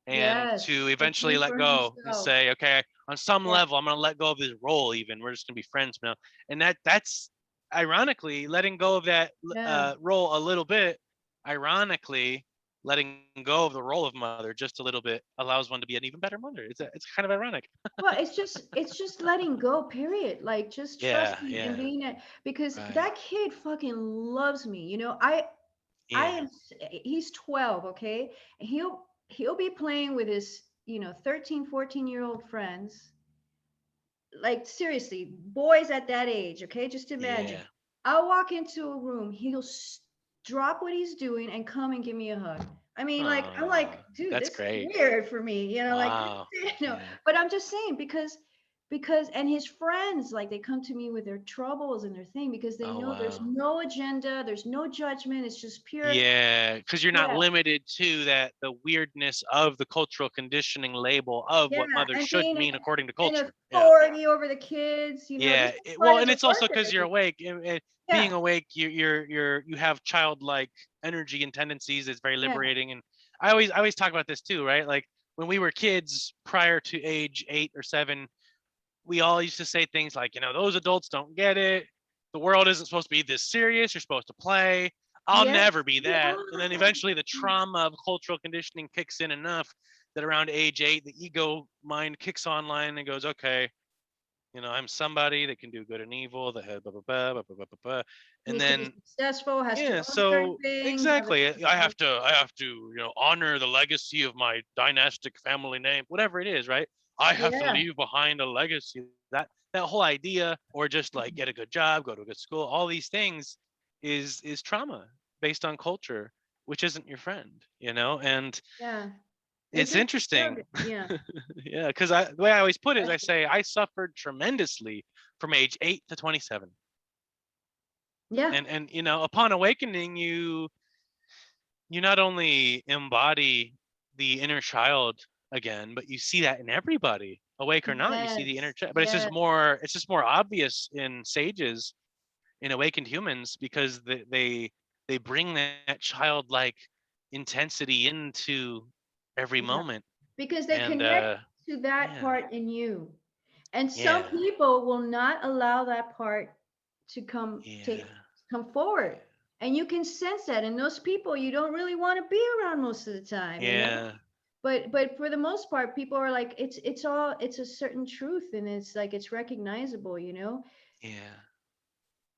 S1: and to
S2: Yes, to
S1: eventually
S2: think
S1: let
S2: for
S1: go and
S2: himself.
S1: say, okay, on some
S2: Yeah,
S1: level, I'm going to let go of this role. Even we're just going to be friends now, and that's ironically letting go of that
S2: yeah.
S1: role a little bit. Ironically, letting go of the role of mother just a little bit allows one to be an even better mother. It's kind of ironic.
S2: Well, it's just letting go, period. Like just
S1: Yeah,
S2: trusting and
S1: yeah,
S2: being it because
S1: right.
S2: that kid fucking loves me. I
S1: Yeah.
S2: am he's 12, okay? He'll be playing with his, 13, 14-year-old friends. Like seriously, boys at that age, okay? Just imagine.
S1: Yeah.
S2: I'll walk into a room, drop what he's doing and come and give me a hug. I mean, like, I'm like, dude,
S1: That's
S2: this is
S1: great.
S2: weird for me, like,
S1: Wow. Yeah.
S2: but I'm just saying because and his friends, like, they come to me with their troubles and their thing because they
S1: Oh
S2: know there's
S1: wow.
S2: no agenda, there's no judgment, it's just pure,
S1: Yeah, because you're not
S2: yeah,
S1: limited to that the weirdness of the cultural conditioning label of
S2: yeah,
S1: what mother
S2: and
S1: should
S2: being
S1: mean according to
S2: an
S1: culture. Yeah.
S2: authority over the kids, this
S1: Yeah.
S2: is
S1: Well,
S2: part of
S1: and
S2: the
S1: it's also
S2: work
S1: because you're
S2: ethic.
S1: awake.
S2: Yeah,
S1: Being awake, you have childlike energy and tendencies. It's very
S2: yeah,
S1: liberating. And I always talk about this too, right? Like when we were kids, prior to age 8 or 7, we all used to say things like, those adults don't get it. The world isn't supposed to be this serious. You're supposed to play. I'll
S2: yes,
S1: never be
S2: yeah.
S1: that. And then eventually the trauma of cultural conditioning kicks in enough that around age 8, the ego mind kicks online and goes, okay, I'm somebody that can do good and evil, that has blah, blah, blah, blah, blah, blah, blah. And
S2: Needs to be
S1: then,
S2: successful, has to
S1: yeah,
S2: own certain
S1: so
S2: things, have
S1: exactly. I
S2: a,
S1: have to, honor the legacy of my dynastic family name, whatever it is, right? I have to
S2: yeah,
S1: leave behind a legacy. That whole idea, or just like get a good job, go to a good school, all these things is trauma based on culture, which isn't your friend, and
S2: yeah. It
S1: it's
S2: just
S1: interesting.
S2: disturbed it. Yeah,
S1: Yeah, because the way I always put it is I
S2: especially.
S1: say I suffered tremendously from age 8 to 27.
S2: Yeah,
S1: And upon awakening, you not only embody the inner child again, but you see that in everybody, awake or not. You see the inner
S2: yes,
S1: child, but it's just
S2: yes,
S1: more obvious in sages, in awakened humans, because they bring that childlike intensity into every
S2: yeah.
S1: moment.
S2: Because they
S1: And
S2: connect. to that
S1: Yeah.
S2: part in you. And some
S1: Yeah.
S2: people will not allow that part to
S1: Yeah.
S2: come forward. And you can sense that. And those people you don't really want to be around most of the time, you know?
S1: Yeah.
S2: But for the most part, people are like, it's a certain truth, and it's like it's recognizable, you know?
S1: Yeah.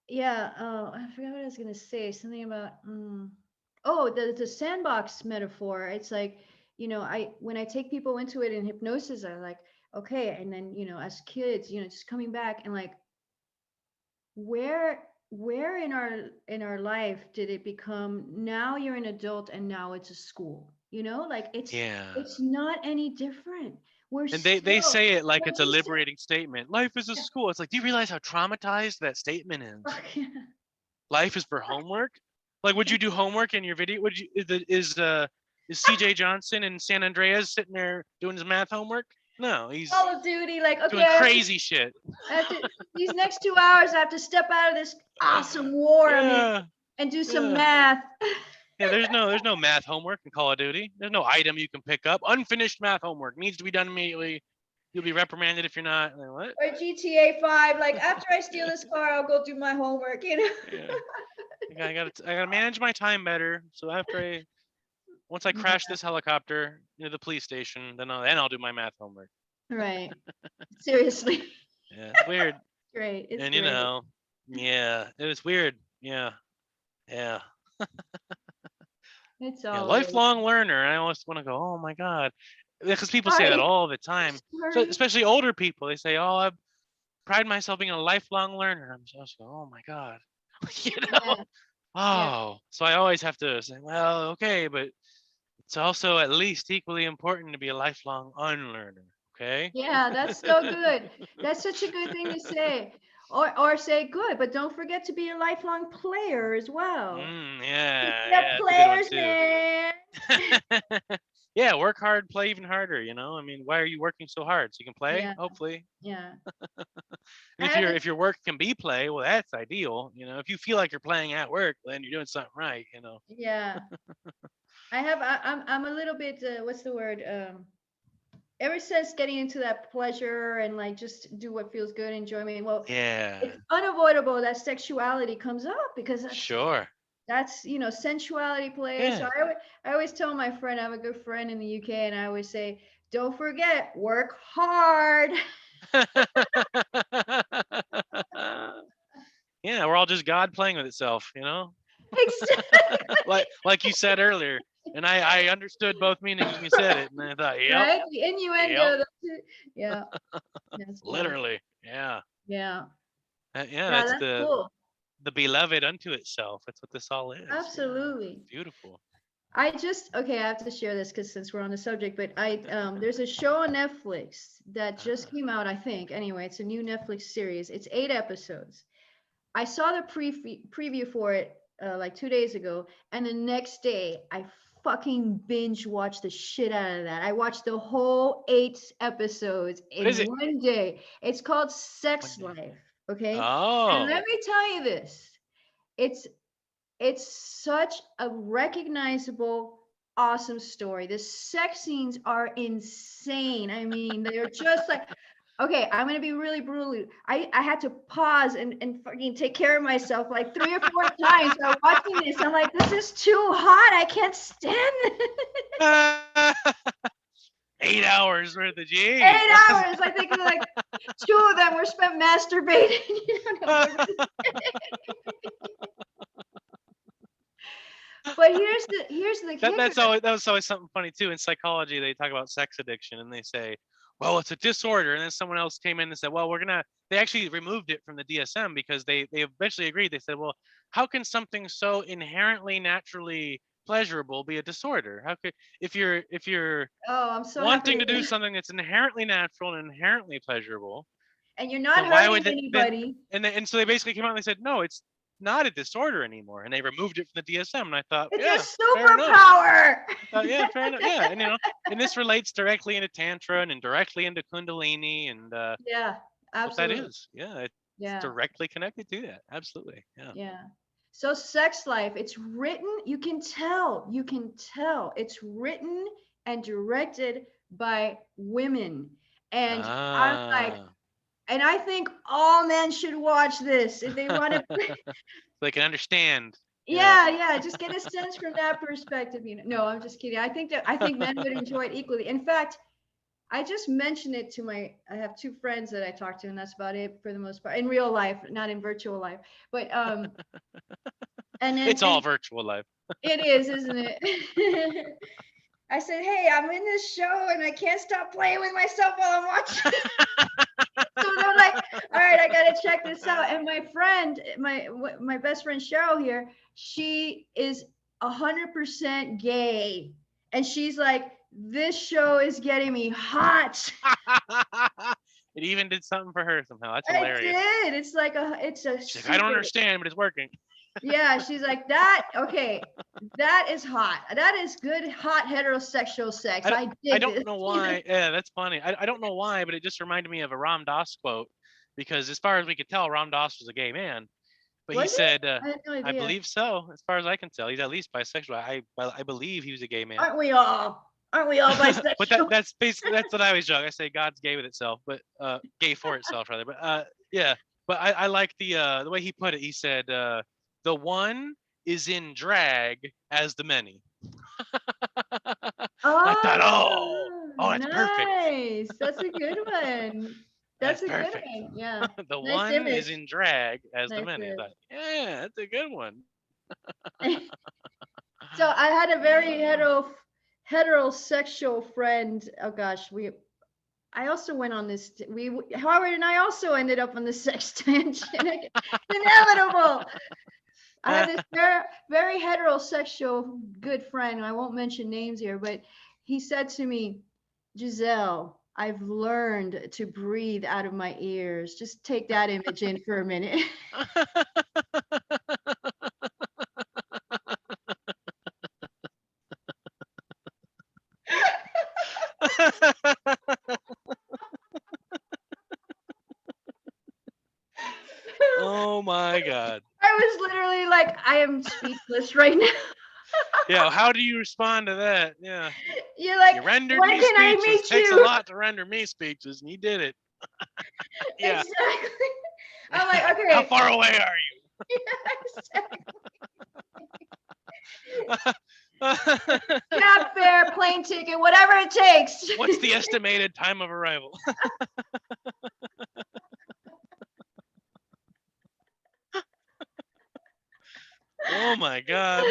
S2: Yeah, I forgot what I was gonna say. Something about oh, the sandbox metaphor. It's like, I when I take people into it in hypnosis, I like, okay, and then, as kids, just coming back and like, where in our life did it become, now you're an adult and now it's a school, like
S1: Yeah.
S2: it's not any different. We're
S1: And they
S2: still,
S1: say it like
S2: like
S1: it's a
S2: you
S1: liberating statement. Life is a
S2: said.
S1: school. It's like, do you realize how traumatized that statement is?
S2: Yeah.
S1: Life is for homework. Like, would you do homework in your video? Would you? Is CJ Johnson in San Andreas sitting there doing his math homework? No, he's
S2: Call of Duty, like, okay,
S1: doing crazy shit.
S2: I have to, these next 2 hours, I have to step out of this awesome war I'm in
S1: Yeah,
S2: and do some
S1: yeah,
S2: math.
S1: yeah. There's no math homework in Call of Duty. There's no item you can pick up. Unfinished math homework needs to be done immediately. You'll be reprimanded if you're not. Like, what?
S2: Or GTA 5, like, after I steal
S1: Yeah,
S2: this car, I'll go do my homework,
S1: yeah. I gotta manage my time better. So once I crash
S2: Yeah,
S1: this helicopter into the police station, then I'll do my math homework.
S2: right. Seriously.
S1: Yeah, it's weird.
S2: Great. It's
S1: And
S2: great.
S1: yeah, it was weird. Yeah, yeah,
S2: It's
S1: yeah.
S2: all good.
S1: Lifelong learner. I always want to go, oh my God, because people say that
S2: Sorry.
S1: all the time. So
S2: Sorry.
S1: especially older people, they say, oh, I pride myself being a lifelong learner. I'm just go, oh my God, you know.
S2: Yeah. Yeah.
S1: Oh, so I always have to say, well, okay, but it's also at least equally important to be a lifelong unlearner. Okay.
S2: Yeah, that's so good. That's such a good thing to say. Or say good, but don't forget to be a lifelong player as well.
S1: Yeah,
S2: The
S1: yeah, that's a good one
S2: players,
S1: too.
S2: man.
S1: Yeah, work hard, play even harder, you know? I mean, why are you working so hard? So you can play,
S2: Yeah,
S1: hopefully.
S2: yeah.
S1: And
S2: I
S1: if
S2: have
S1: your
S2: this,
S1: if your work can be play, well that's ideal. You know, if you feel like you're playing at work, then you're doing something right, you know.
S2: yeah. I'm a little bit, what's the word? Ever since getting into that pleasure and like just do what feels good, enjoyment. Well,
S1: Yeah.
S2: it's unavoidable that sexuality comes up because
S1: Sure.
S2: that's sensuality plays. So
S1: Yeah.
S2: I always tell my friend, I have a good friend in the UK, and I always say, don't forget, work hard.
S1: Yeah, we're all just God playing with itself, you know?
S2: Exactly.
S1: like you said earlier. And I understood both meanings when you said it, and I thought, yep,
S2: Right? The
S1: yep,
S2: innuendo. Yeah, that's funny.
S1: literally. Yeah.
S2: Yeah.
S1: Yeah,
S2: Yeah,
S1: that's
S2: that's
S1: the
S2: cool.
S1: beloved unto itself. That's what this all is. Yeah.
S2: Absolutely.
S1: Beautiful.
S2: Okay, I have to share this because since we're on the subject, but there's a show on Netflix that just
S1: Ah,
S2: came out, I think. Anyway, it's a new Netflix series. It's 8 episodes. I saw the preview for it like 2 days ago, and the next day I fucking binge watched the shit out of that. I watched the whole 8 episodes
S1: what is
S2: in
S1: it?
S2: one day. It's called
S1: One
S2: Sex
S1: day.
S2: Life. Okay, and
S1: Oh.
S2: let me tell you this: it's it's such a recognizable, awesome story. The sex scenes are insane. I mean, they're just like, okay, I'm gonna be really brutal. I had to pause and fucking take care of myself like 3 or 4 times while watching this. I'm like, this is too hot. I can't stand it.
S1: 8 hours worth of jeez.
S2: 8 hours. I think like 2 of them were spent masturbating. But here's the
S1: That's
S2: kicker.
S1: always that was always something funny too. In psychology, they talk about sex addiction and they say, well, it's a disorder. And then someone else came in and said, well, they actually removed it from the DSM because they eventually agreed. They said, well, how can something so inherently naturally pleasurable be a disorder? How could if you're
S2: Oh, I'm so
S1: wanting to
S2: happy.
S1: do something that's inherently natural and inherently pleasurable,
S2: And you're not
S1: then why
S2: hurting
S1: would it then
S2: anybody.
S1: and so they basically came out and they said, no, it's not a disorder anymore, and they removed it from the DSM. And I thought,
S2: It's
S1: yeah,
S2: a
S1: fair enough.
S2: superpower.
S1: Yeah, fair enough. Yeah, and this relates directly into tantra and directly into kundalini, and
S2: Yeah,
S1: that's what that
S2: absolutely.
S1: is. Yeah, it's
S2: Yeah,
S1: directly connected to that. Absolutely. Yeah.
S2: yeah. So sex life, it's written, you can tell it's written and directed by women. And I'm like,
S1: Ah.
S2: and I think all men should watch this if they want to.
S1: They can understand. Yeah.
S2: Yeah, yeah, just get a sense from that perspective. No, I'm just kidding. I think men would enjoy it equally. In fact, I just mentioned it to I have two friends that I talk to, and that's about it for the most part in real life, not in virtual life. But and then
S1: It's all virtual life.
S2: it is, isn't it? I said, hey, I'm in this show and I can't stop playing with myself while I'm watching. So they're like, all right, I gotta check this out. And my friend, my best friend Cheryl here, she is 100% gay, and she's like, this show is getting me hot.
S1: It even did something for her somehow. That's
S2: It
S1: hilarious.
S2: did. It's a
S1: She's like, I don't
S2: super.
S1: understand, but it's working.
S2: Yeah, she's like that. Okay, that is hot. That is good, hot heterosexual sex. I
S1: I
S2: dig
S1: don't
S2: this.
S1: know why. Yeah, that's funny. I don't know why, but it just reminded me of a Ram Dass quote, because as far as we could tell, Ram Dass was a gay man. But he
S2: Was
S1: said,
S2: it? I had no
S1: I
S2: idea.
S1: believe so. As far as I can tell, he's at least bisexual. I believe he was a gay man.
S2: Aren't we all? Aren't we all
S1: But
S2: bisexual?
S1: that's basically, that's what I always joke. I say God's gay with itself, but gay for itself rather. But yeah. But I like the way he put it. He said, the one is in drag as the many. I thought,
S2: Oh,
S1: that's perfect.
S2: nice. That's a good one.
S1: That's
S2: That's a good
S1: perfect.
S2: one. Yeah.
S1: The
S2: Nice
S1: one is
S2: image.
S1: in drag as the
S2: Nice
S1: many. I
S2: image.
S1: thought, yeah, that's a good one.
S2: So I had a very
S1: Uh,
S2: heterosexual friend. Oh gosh, I also went on this. Howard and I also ended up on the sex tangent. Inevitable. I have this very heterosexual good friend. I won't mention names here, but he said to me, Giselle, I've learned to breathe out of my ears. Just take that image in for a minute.
S1: Oh my God.
S2: I was literally like, I am speechless right now.
S1: Yeah, how do you respond to that? Yeah.
S2: You're like,
S1: You rendered
S2: when
S1: me
S2: can I
S1: speechless.
S2: meet
S1: Takes a
S2: you?
S1: lot to render me speechless, and you did it. Yeah.
S2: Exactly. I'm like,
S1: How
S2: okay.
S1: far away are you?
S2: Cab fare, plane ticket, whatever it takes.
S1: What's the estimated time of arrival? Oh my God.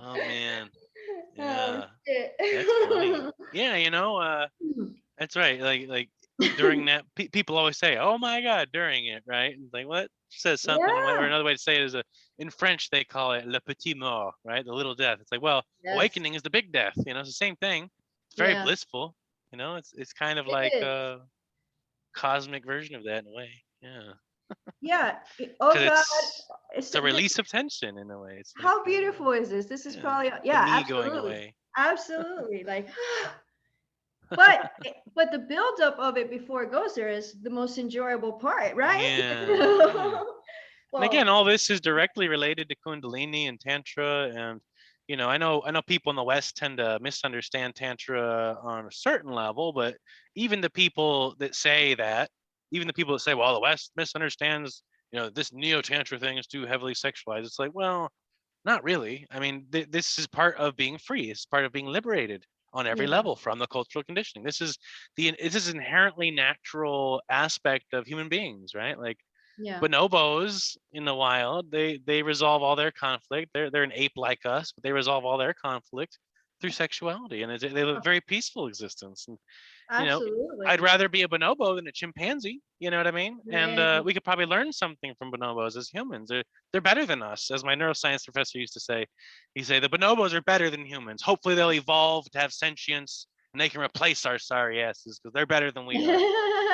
S1: Oh man.
S2: Oh,
S1: Yeah.
S2: shit.
S1: That's funny. Yeah, that's right. Like during that, people always say, "Oh my God," during it, right? And like, what says something? Or
S2: Yeah.
S1: another way to say it is in French they call it le petit mort, right? The little death. It's like, well,
S2: Yes.
S1: awakening is the big death. It's the same thing. It's very
S2: Yeah.
S1: blissful. It's kind of
S2: It
S1: like
S2: is.
S1: a cosmic version of that in a way. Yeah,
S2: Yeah.
S1: because
S2: Oh God.
S1: it's a release of tension in a way. It's like,
S2: How beautiful is this? This is
S1: yeah,
S2: probably,
S1: the
S2: yeah,
S1: me going
S2: absolutely.
S1: away.
S2: Absolutely. Like, but the buildup of it before it goes there is the most enjoyable part, right?
S1: Yeah, yeah. And again,
S2: Well,
S1: all this is directly related to Kundalini and Tantra. And, I know people in the West tend to misunderstand Tantra on a certain level, but even the people that say that, well, the West misunderstands, this Neo Tantra thing is too heavily sexualized. It's like, well, not really. I mean, this is part of being free. It's part of being liberated on every
S2: yeah,
S1: level from the cultural conditioning. This is inherently natural aspect of human beings, right? Like,
S2: yeah.
S1: bonobos in the wild, they resolve all their conflict. They're an ape like us, but they resolve all their conflict through sexuality, and they live a very peaceful existence. And you know, I'd
S2: Absolutely.
S1: rather be a bonobo than a chimpanzee. You know what I mean? And
S2: Yeah.
S1: we could probably learn something from bonobos as humans. They're better than us, as my neuroscience professor used to say. He say the bonobos are better than humans. Hopefully, they'll evolve to have sentience and they can replace our sorry asses because they're better than we are.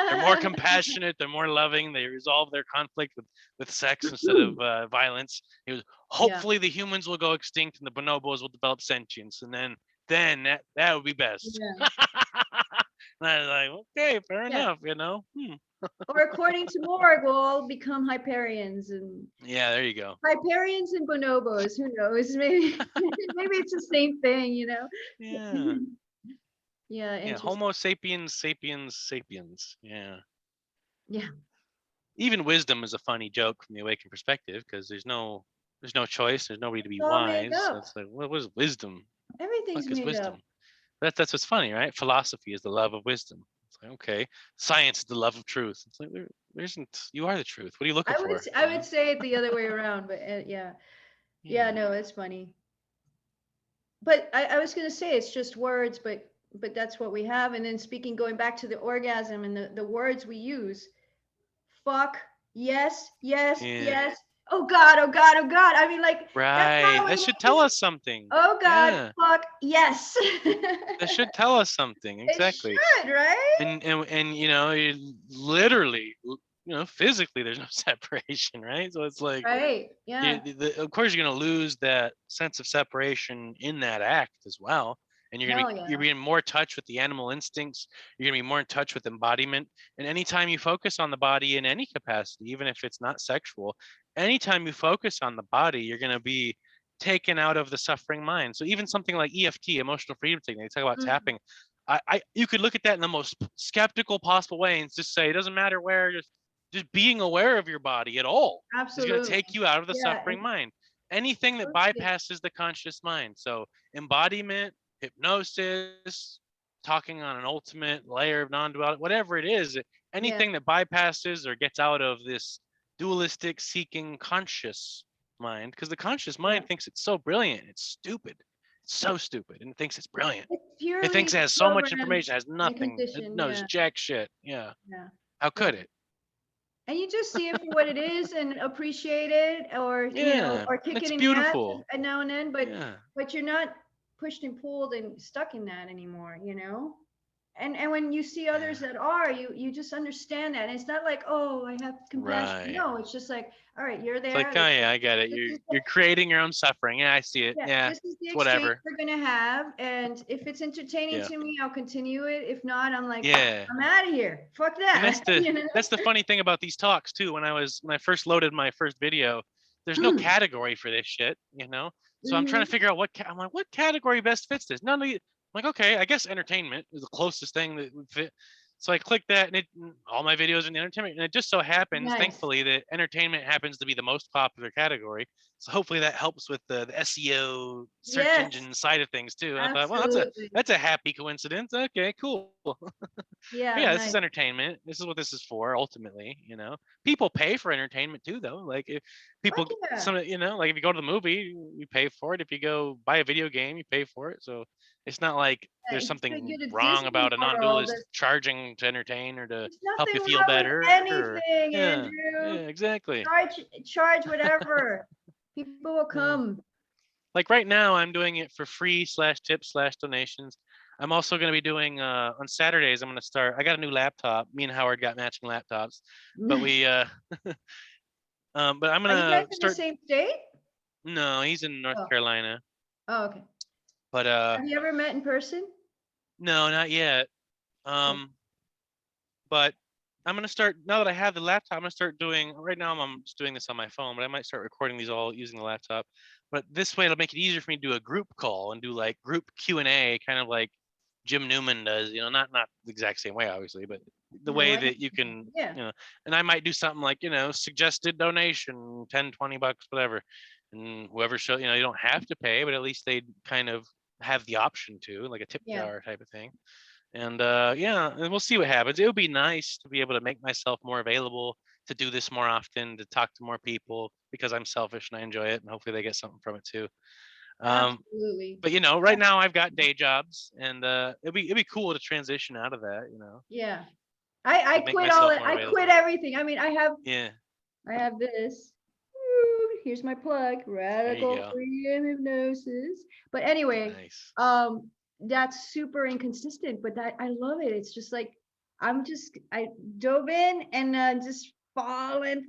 S1: They're more compassionate. They're more loving. They resolve their conflict with sex instead of violence. He was
S2: Yeah.
S1: hopefully the humans will go extinct and the bonobos will develop sentience, and then that would be best.
S2: Yeah.
S1: And I was like, okay, fair
S2: Yeah.
S1: enough.
S2: Or according to Morg, we'll all become Hyperions and
S1: Yeah, there you go.
S2: Hyperions and bonobos. Who knows? Maybe maybe it's the same thing, you know?
S1: Yeah.
S2: Yeah,
S1: Yeah.
S2: interesting.
S1: Homo sapiens, sapiens, sapiens. Yeah.
S2: Yeah.
S1: Even wisdom is a funny joke from the awakened perspective because there's no choice. There's nobody to be
S2: It's all made
S1: wise. So
S2: up.
S1: it's like, what is wisdom?
S2: Everything's
S1: Fuck is
S2: made up.
S1: wisdom? That's what's funny, right? Philosophy is the love of wisdom. It's like, okay, science is the love of truth. It's like there isn't. You are the truth. What are you looking for?
S2: I would say it the other way around, but yeah. Yeah,
S1: Yeah.
S2: no, it's funny. But I was gonna say it's just words, but that's what we have. And then speaking, going back to the orgasm and the words we use, fuck, yes, yes,
S1: Yeah.
S2: yes. Oh God, oh God, oh God. I mean, like that's
S1: Right.
S2: how we
S1: That should
S2: make
S1: tell
S2: it.
S1: us something.
S2: Oh God,
S1: Yeah.
S2: fuck, yes.
S1: That should tell us something.
S2: It
S1: Exactly.
S2: should, right?
S1: And you literally, physically, there's no separation, right? So it's like
S2: Right. Yeah.
S1: of course you're going to lose that sense of separation in that act as well, and
S2: Hell
S1: you're
S2: yeah.
S1: being more in touch with the animal instincts. You're going to be more in touch with embodiment. And anytime you focus on the body in any capacity, even if it's not sexual, anytime you focus on the body, you're going to be taken out of the suffering mind. So even something like EFT, emotional freedom technique, they talk about
S2: Mm,
S1: tapping. You could look at that in the most skeptical possible way and just say it doesn't matter where, just being aware of your body at all is going to
S2: absolutely.
S1: take you out of the
S2: Yeah.
S1: suffering mind. Anything that
S2: Totally.
S1: bypasses the conscious mind. So embodiment, hypnosis, talking on an ultimate layer of non-duality, whatever it is,
S2: Yeah.
S1: anything that bypasses or gets out of this dualistic seeking conscious mind, because the conscious
S2: Yeah.
S1: mind thinks it's so brilliant, it's stupid. It's so stupid and it thinks it's brilliant.
S2: It's
S1: It thinks it
S2: purely
S1: has so much
S2: programmed
S1: information, it has
S2: and
S1: nothing. It
S2: conditioned.
S1: knows
S2: Yeah.
S1: jack shit. Yeah.
S2: Yeah.
S1: How
S2: Yeah.
S1: could it?
S2: And you just see it for what it is and appreciate it, or
S1: Yeah.
S2: or kick it
S1: It's
S2: in the ass
S1: beautiful.
S2: now and then,
S1: Yeah.
S2: but you're not pushed and pulled and stuck in that anymore, you know? And when you see others
S1: Yeah.
S2: that are, you just understand that. And it's not like, oh, I have compassion.
S1: Right.
S2: No, it's just like, all right, you're
S1: It's like,
S2: there.
S1: oh yeah, I get it.
S2: This is
S1: You're creating your own suffering. Yeah, I see it.
S2: yeah,
S1: Yeah.
S2: this is the
S1: It's
S2: exchange
S1: whatever.
S2: we're gonna have. And if it's entertaining
S1: Yeah.
S2: to me, I'll continue it. If not, I'm like,
S1: Yeah.
S2: I'm out of here. Fuck
S1: And
S2: that. You know?
S1: that's the funny thing about these talks too. When I first loaded my first video, there's no category for this shit. So I'm trying to
S2: Hmm.
S1: figure out I'm like, what category best fits this? None of the, I'm like, okay, I guess entertainment is the closest thing that would fit. So I clicked that, and all my videos in the entertainment, and it just so happens,
S2: Nice.
S1: thankfully, that entertainment happens to be the most popular category. So hopefully that helps with the SEO search
S2: Yes,
S1: engine side of things too. And I thought, well,
S2: absolutely.
S1: that's a happy coincidence. Okay, cool.
S2: Yeah,
S1: Yeah, this is
S2: nice.
S1: entertainment. This is what this is for ultimately. People pay for entertainment too, though. Like if
S2: Fuck
S1: people
S2: yeah.
S1: like if you go to the movie, you pay for it. If you go buy a video game, you pay for it. So it's not like
S2: Yeah,
S1: there's
S2: if you
S1: something
S2: go to
S1: wrong
S2: Disney
S1: about a
S2: World,
S1: non-dualist charging to entertain or to
S2: there's
S1: help you
S2: nothing
S1: feel
S2: wrong with
S1: better or
S2: anything,
S1: yeah.
S2: Andrew.
S1: Yeah, exactly.
S2: Charge whatever. People will
S1: Yeah.
S2: come.
S1: Like right now I'm doing it for free /tips/donations. I'm also going to be doing on Saturdays. I'm going to start. I got a new laptop. Me and Howard got matching laptops, but we but I'm
S2: Are you guys
S1: gonna
S2: in the
S1: start.
S2: same state?
S1: No, he's in North
S2: Oh,
S1: Carolina,
S2: oh, okay.
S1: but
S2: Have you ever met in person?
S1: no, not yet.
S2: Okay.
S1: Um, but I'm gonna start now that I have the laptop. I'm gonna start doing. Right now, I'm just doing this on my phone, but I might start recording these all using the laptop. But this way, it'll make it easier for me to do a group call and do like group Q&A, kind of like Jim Newman does. Not the exact same way, obviously, but the
S2: No,
S1: way
S2: I know.
S1: that you can,
S2: Yeah.
S1: and I might do something like suggested donation, 10, $20, whatever, and whoever you don't have to pay, but at least they kind of have the option to, like a tip
S2: Yeah.
S1: jar type of thing. And yeah, and we'll see what happens. It would be nice to be able to make myself more available to do this more often, to talk to more people because I'm selfish and I enjoy it, and hopefully they get something from it too.
S2: Absolutely.
S1: But right now I've got day jobs, and it'd be cool to transition out of that.
S2: Yeah. I
S1: To make
S2: quit all
S1: myself
S2: it.
S1: more
S2: I quit
S1: available.
S2: everything. I mean,
S1: Yeah,
S2: I have this. Woo, here's my plug,
S1: there you
S2: radical
S1: go.
S2: freedom hypnosis. But anyway,
S1: Nice.
S2: that's super inconsistent, but I love it. It's just like I dove in and just falling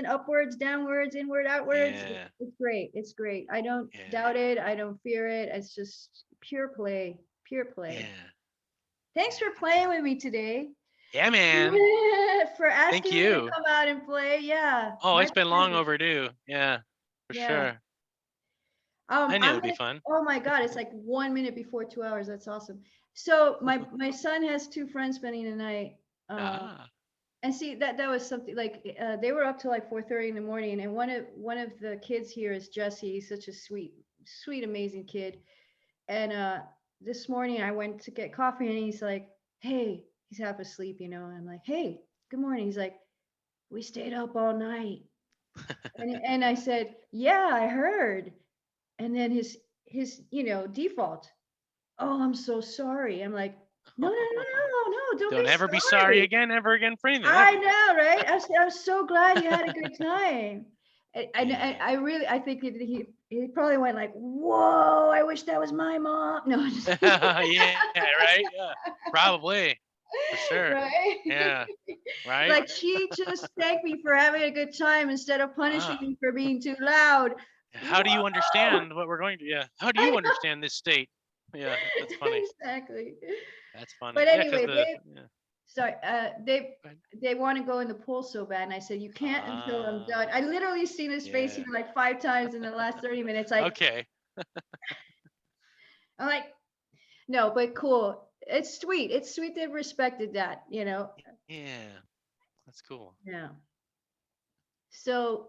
S2: upwards, downwards, inward, outwards.
S1: Yeah,
S2: It's great. It's great. I don't
S1: yeah,
S2: doubt it. I don't fear it. It's just pure play, pure play.
S1: yeah,
S2: Thanks for playing with me today.
S1: yeah, man.
S2: for
S1: Thank
S2: asking me to
S1: you.
S2: come out and play. Yeah,
S1: Oh,
S2: my
S1: it's been long
S2: pleasure.
S1: overdue. Yeah, for
S2: Yeah.
S1: sure. I knew
S2: I'm
S1: it'd be
S2: gonna.
S1: fun.
S2: Oh my God, it's like 1 minute before 2 hours. That's awesome. So my son has two friends spending the night. Uh,
S1: Ah,
S2: and see that was something like they were up till like 4:30 in the morning. And one of the kids here is Jesse. He's such a sweet, amazing kid. And this morning I went to get coffee, and he's like, "Hey," he's half asleep, you know. And I'm like, "Hey, good morning." He's like, "We stayed up all night." And I said, "Yeah, I heard." And then his default, "Oh, I'm so sorry." I'm like, "No, no, no, no, no, don't
S1: don't
S2: be
S1: ever be sorry
S2: sorry."
S1: again, ever again for anything,
S2: I
S1: ever.
S2: know, right? I'm so glad you had a good time.
S1: Yeah.
S2: I really, I think he probably went like, "Whoa, I wish that was my mom." No, I'm just
S1: Yeah, right. Yeah, probably for sure.
S2: right.
S1: Yeah, right.
S2: Like she just thanked me for having a good time instead of punishing
S1: Ah,
S2: me for being too loud.
S1: how do you
S2: Whoa!
S1: understand what we're going to? Yeah, how do
S2: I
S1: you
S2: know.
S1: understand this state? Yeah, that's funny.
S2: Exactly.
S1: That's
S2: But
S1: funny. Yeah, because
S2: anyway,
S1: the yeah.
S2: sorry,
S1: Go ahead.
S2: they want to go in the pool so bad, and I said you can't until I'm done.
S1: Ah,
S2: I literally seen his face
S1: yeah.
S2: here like 5 times in the last 30 minutes. Like
S1: Okay.
S2: I'm like, no, but cool. It's sweet. It's sweet they've respected that, you know.
S1: Yeah, that's cool.
S2: Yeah. So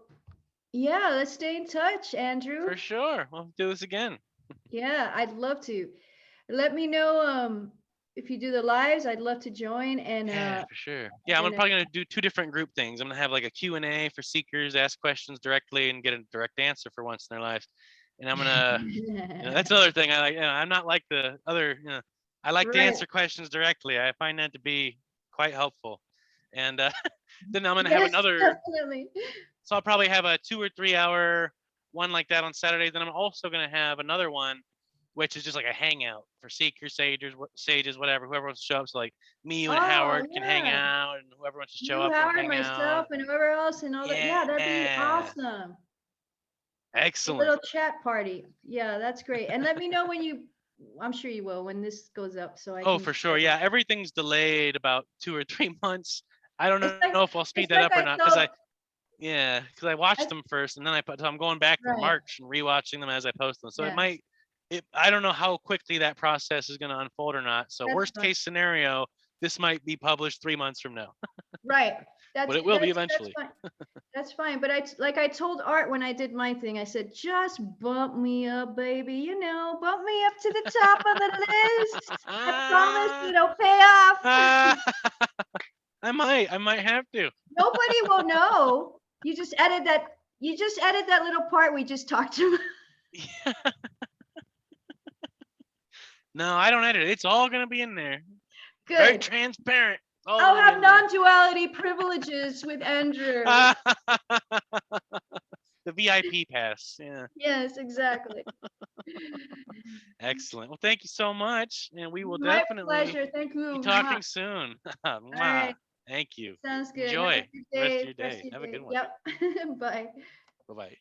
S2: yeah, let's stay in touch, Andrew.
S1: For sure. We'll do this again.
S2: Yeah, I'd love to. Let me know if you do the lives. I'd love to join,
S1: Yeah, for sure. Yeah, I'm
S2: and
S1: probably gonna do two different group things. I'm gonna have like a Q&A for seekers, ask questions directly and get a direct answer for once in their life. And I'm gonna, that's another thing I like. I'm not like the other. I like to
S2: right.
S1: answer questions directly. I find that to be quite helpful. And then I'm gonna have
S2: Yes,
S1: another.
S2: definitely.
S1: So I'll probably have a 2 or 3 hour one like that on Saturday. Then I'm also gonna have another one, which is just like a hangout for seekers, sages, whatever, whoever wants to show up. So like me, you, and
S2: Oh
S1: Howard can hang
S2: yeah.
S1: out, and whoever wants to show
S2: You,
S1: up can
S2: Howard,
S1: hang out.
S2: myself, and whoever else, and all that. Yeah, that'd be
S1: Yeah,
S2: awesome. A
S1: excellent.
S2: little chat party. Yeah, that's great. And let me know when I'm sure you will when this goes up, so I
S1: Oh,
S2: can
S1: for sure. Yeah, everything's delayed about 2 or 3 months. I don't
S2: It's
S1: know
S2: like
S1: if I'll speed
S2: it's
S1: that
S2: like
S1: up or
S2: I
S1: not,
S2: told.
S1: because I watched
S2: I,
S1: them first, and then so I'm going back to
S2: right.
S1: March and rewatching them as I post them. So
S2: Yeah,
S1: I don't know how quickly that process is going to unfold or not. So
S2: that's
S1: worst
S2: fine.
S1: case scenario, this might be published 3 months from now,
S2: Right.
S1: but
S2: That's
S1: it will be
S2: that's
S1: eventually.
S2: fine. That's fine. But like I told Art when I did my thing, I said, just bump me up, baby. You know, bump me up to the top of the list. I promise it'll pay off.
S1: Ah, I might have to.
S2: Nobody will know. You just edit that. You just edit that little part we just talked about.
S1: No, I don't edit it. It's all going to be in there. Very
S2: Good.
S1: transparent. It's all
S2: I'll
S1: going to be
S2: have
S1: in there.
S2: non-duality privileges with Andrew.
S1: The VIP pass. Yeah.
S2: Yes, exactly.
S1: Excellent. Well, thank you so much. And we will
S2: My
S1: definitely
S2: pleasure. Thank
S1: be
S2: you. Mwah.
S1: talking soon.
S2: All
S1: Mwah.
S2: right.
S1: Thank you.
S2: Sounds good. Have a
S1: Enjoy
S2: good
S1: the rest of
S2: day.
S1: your
S2: Rest
S1: day.
S2: of your
S1: Have a good
S2: day.
S1: one.
S2: Yep. Bye.
S1: Bye bye.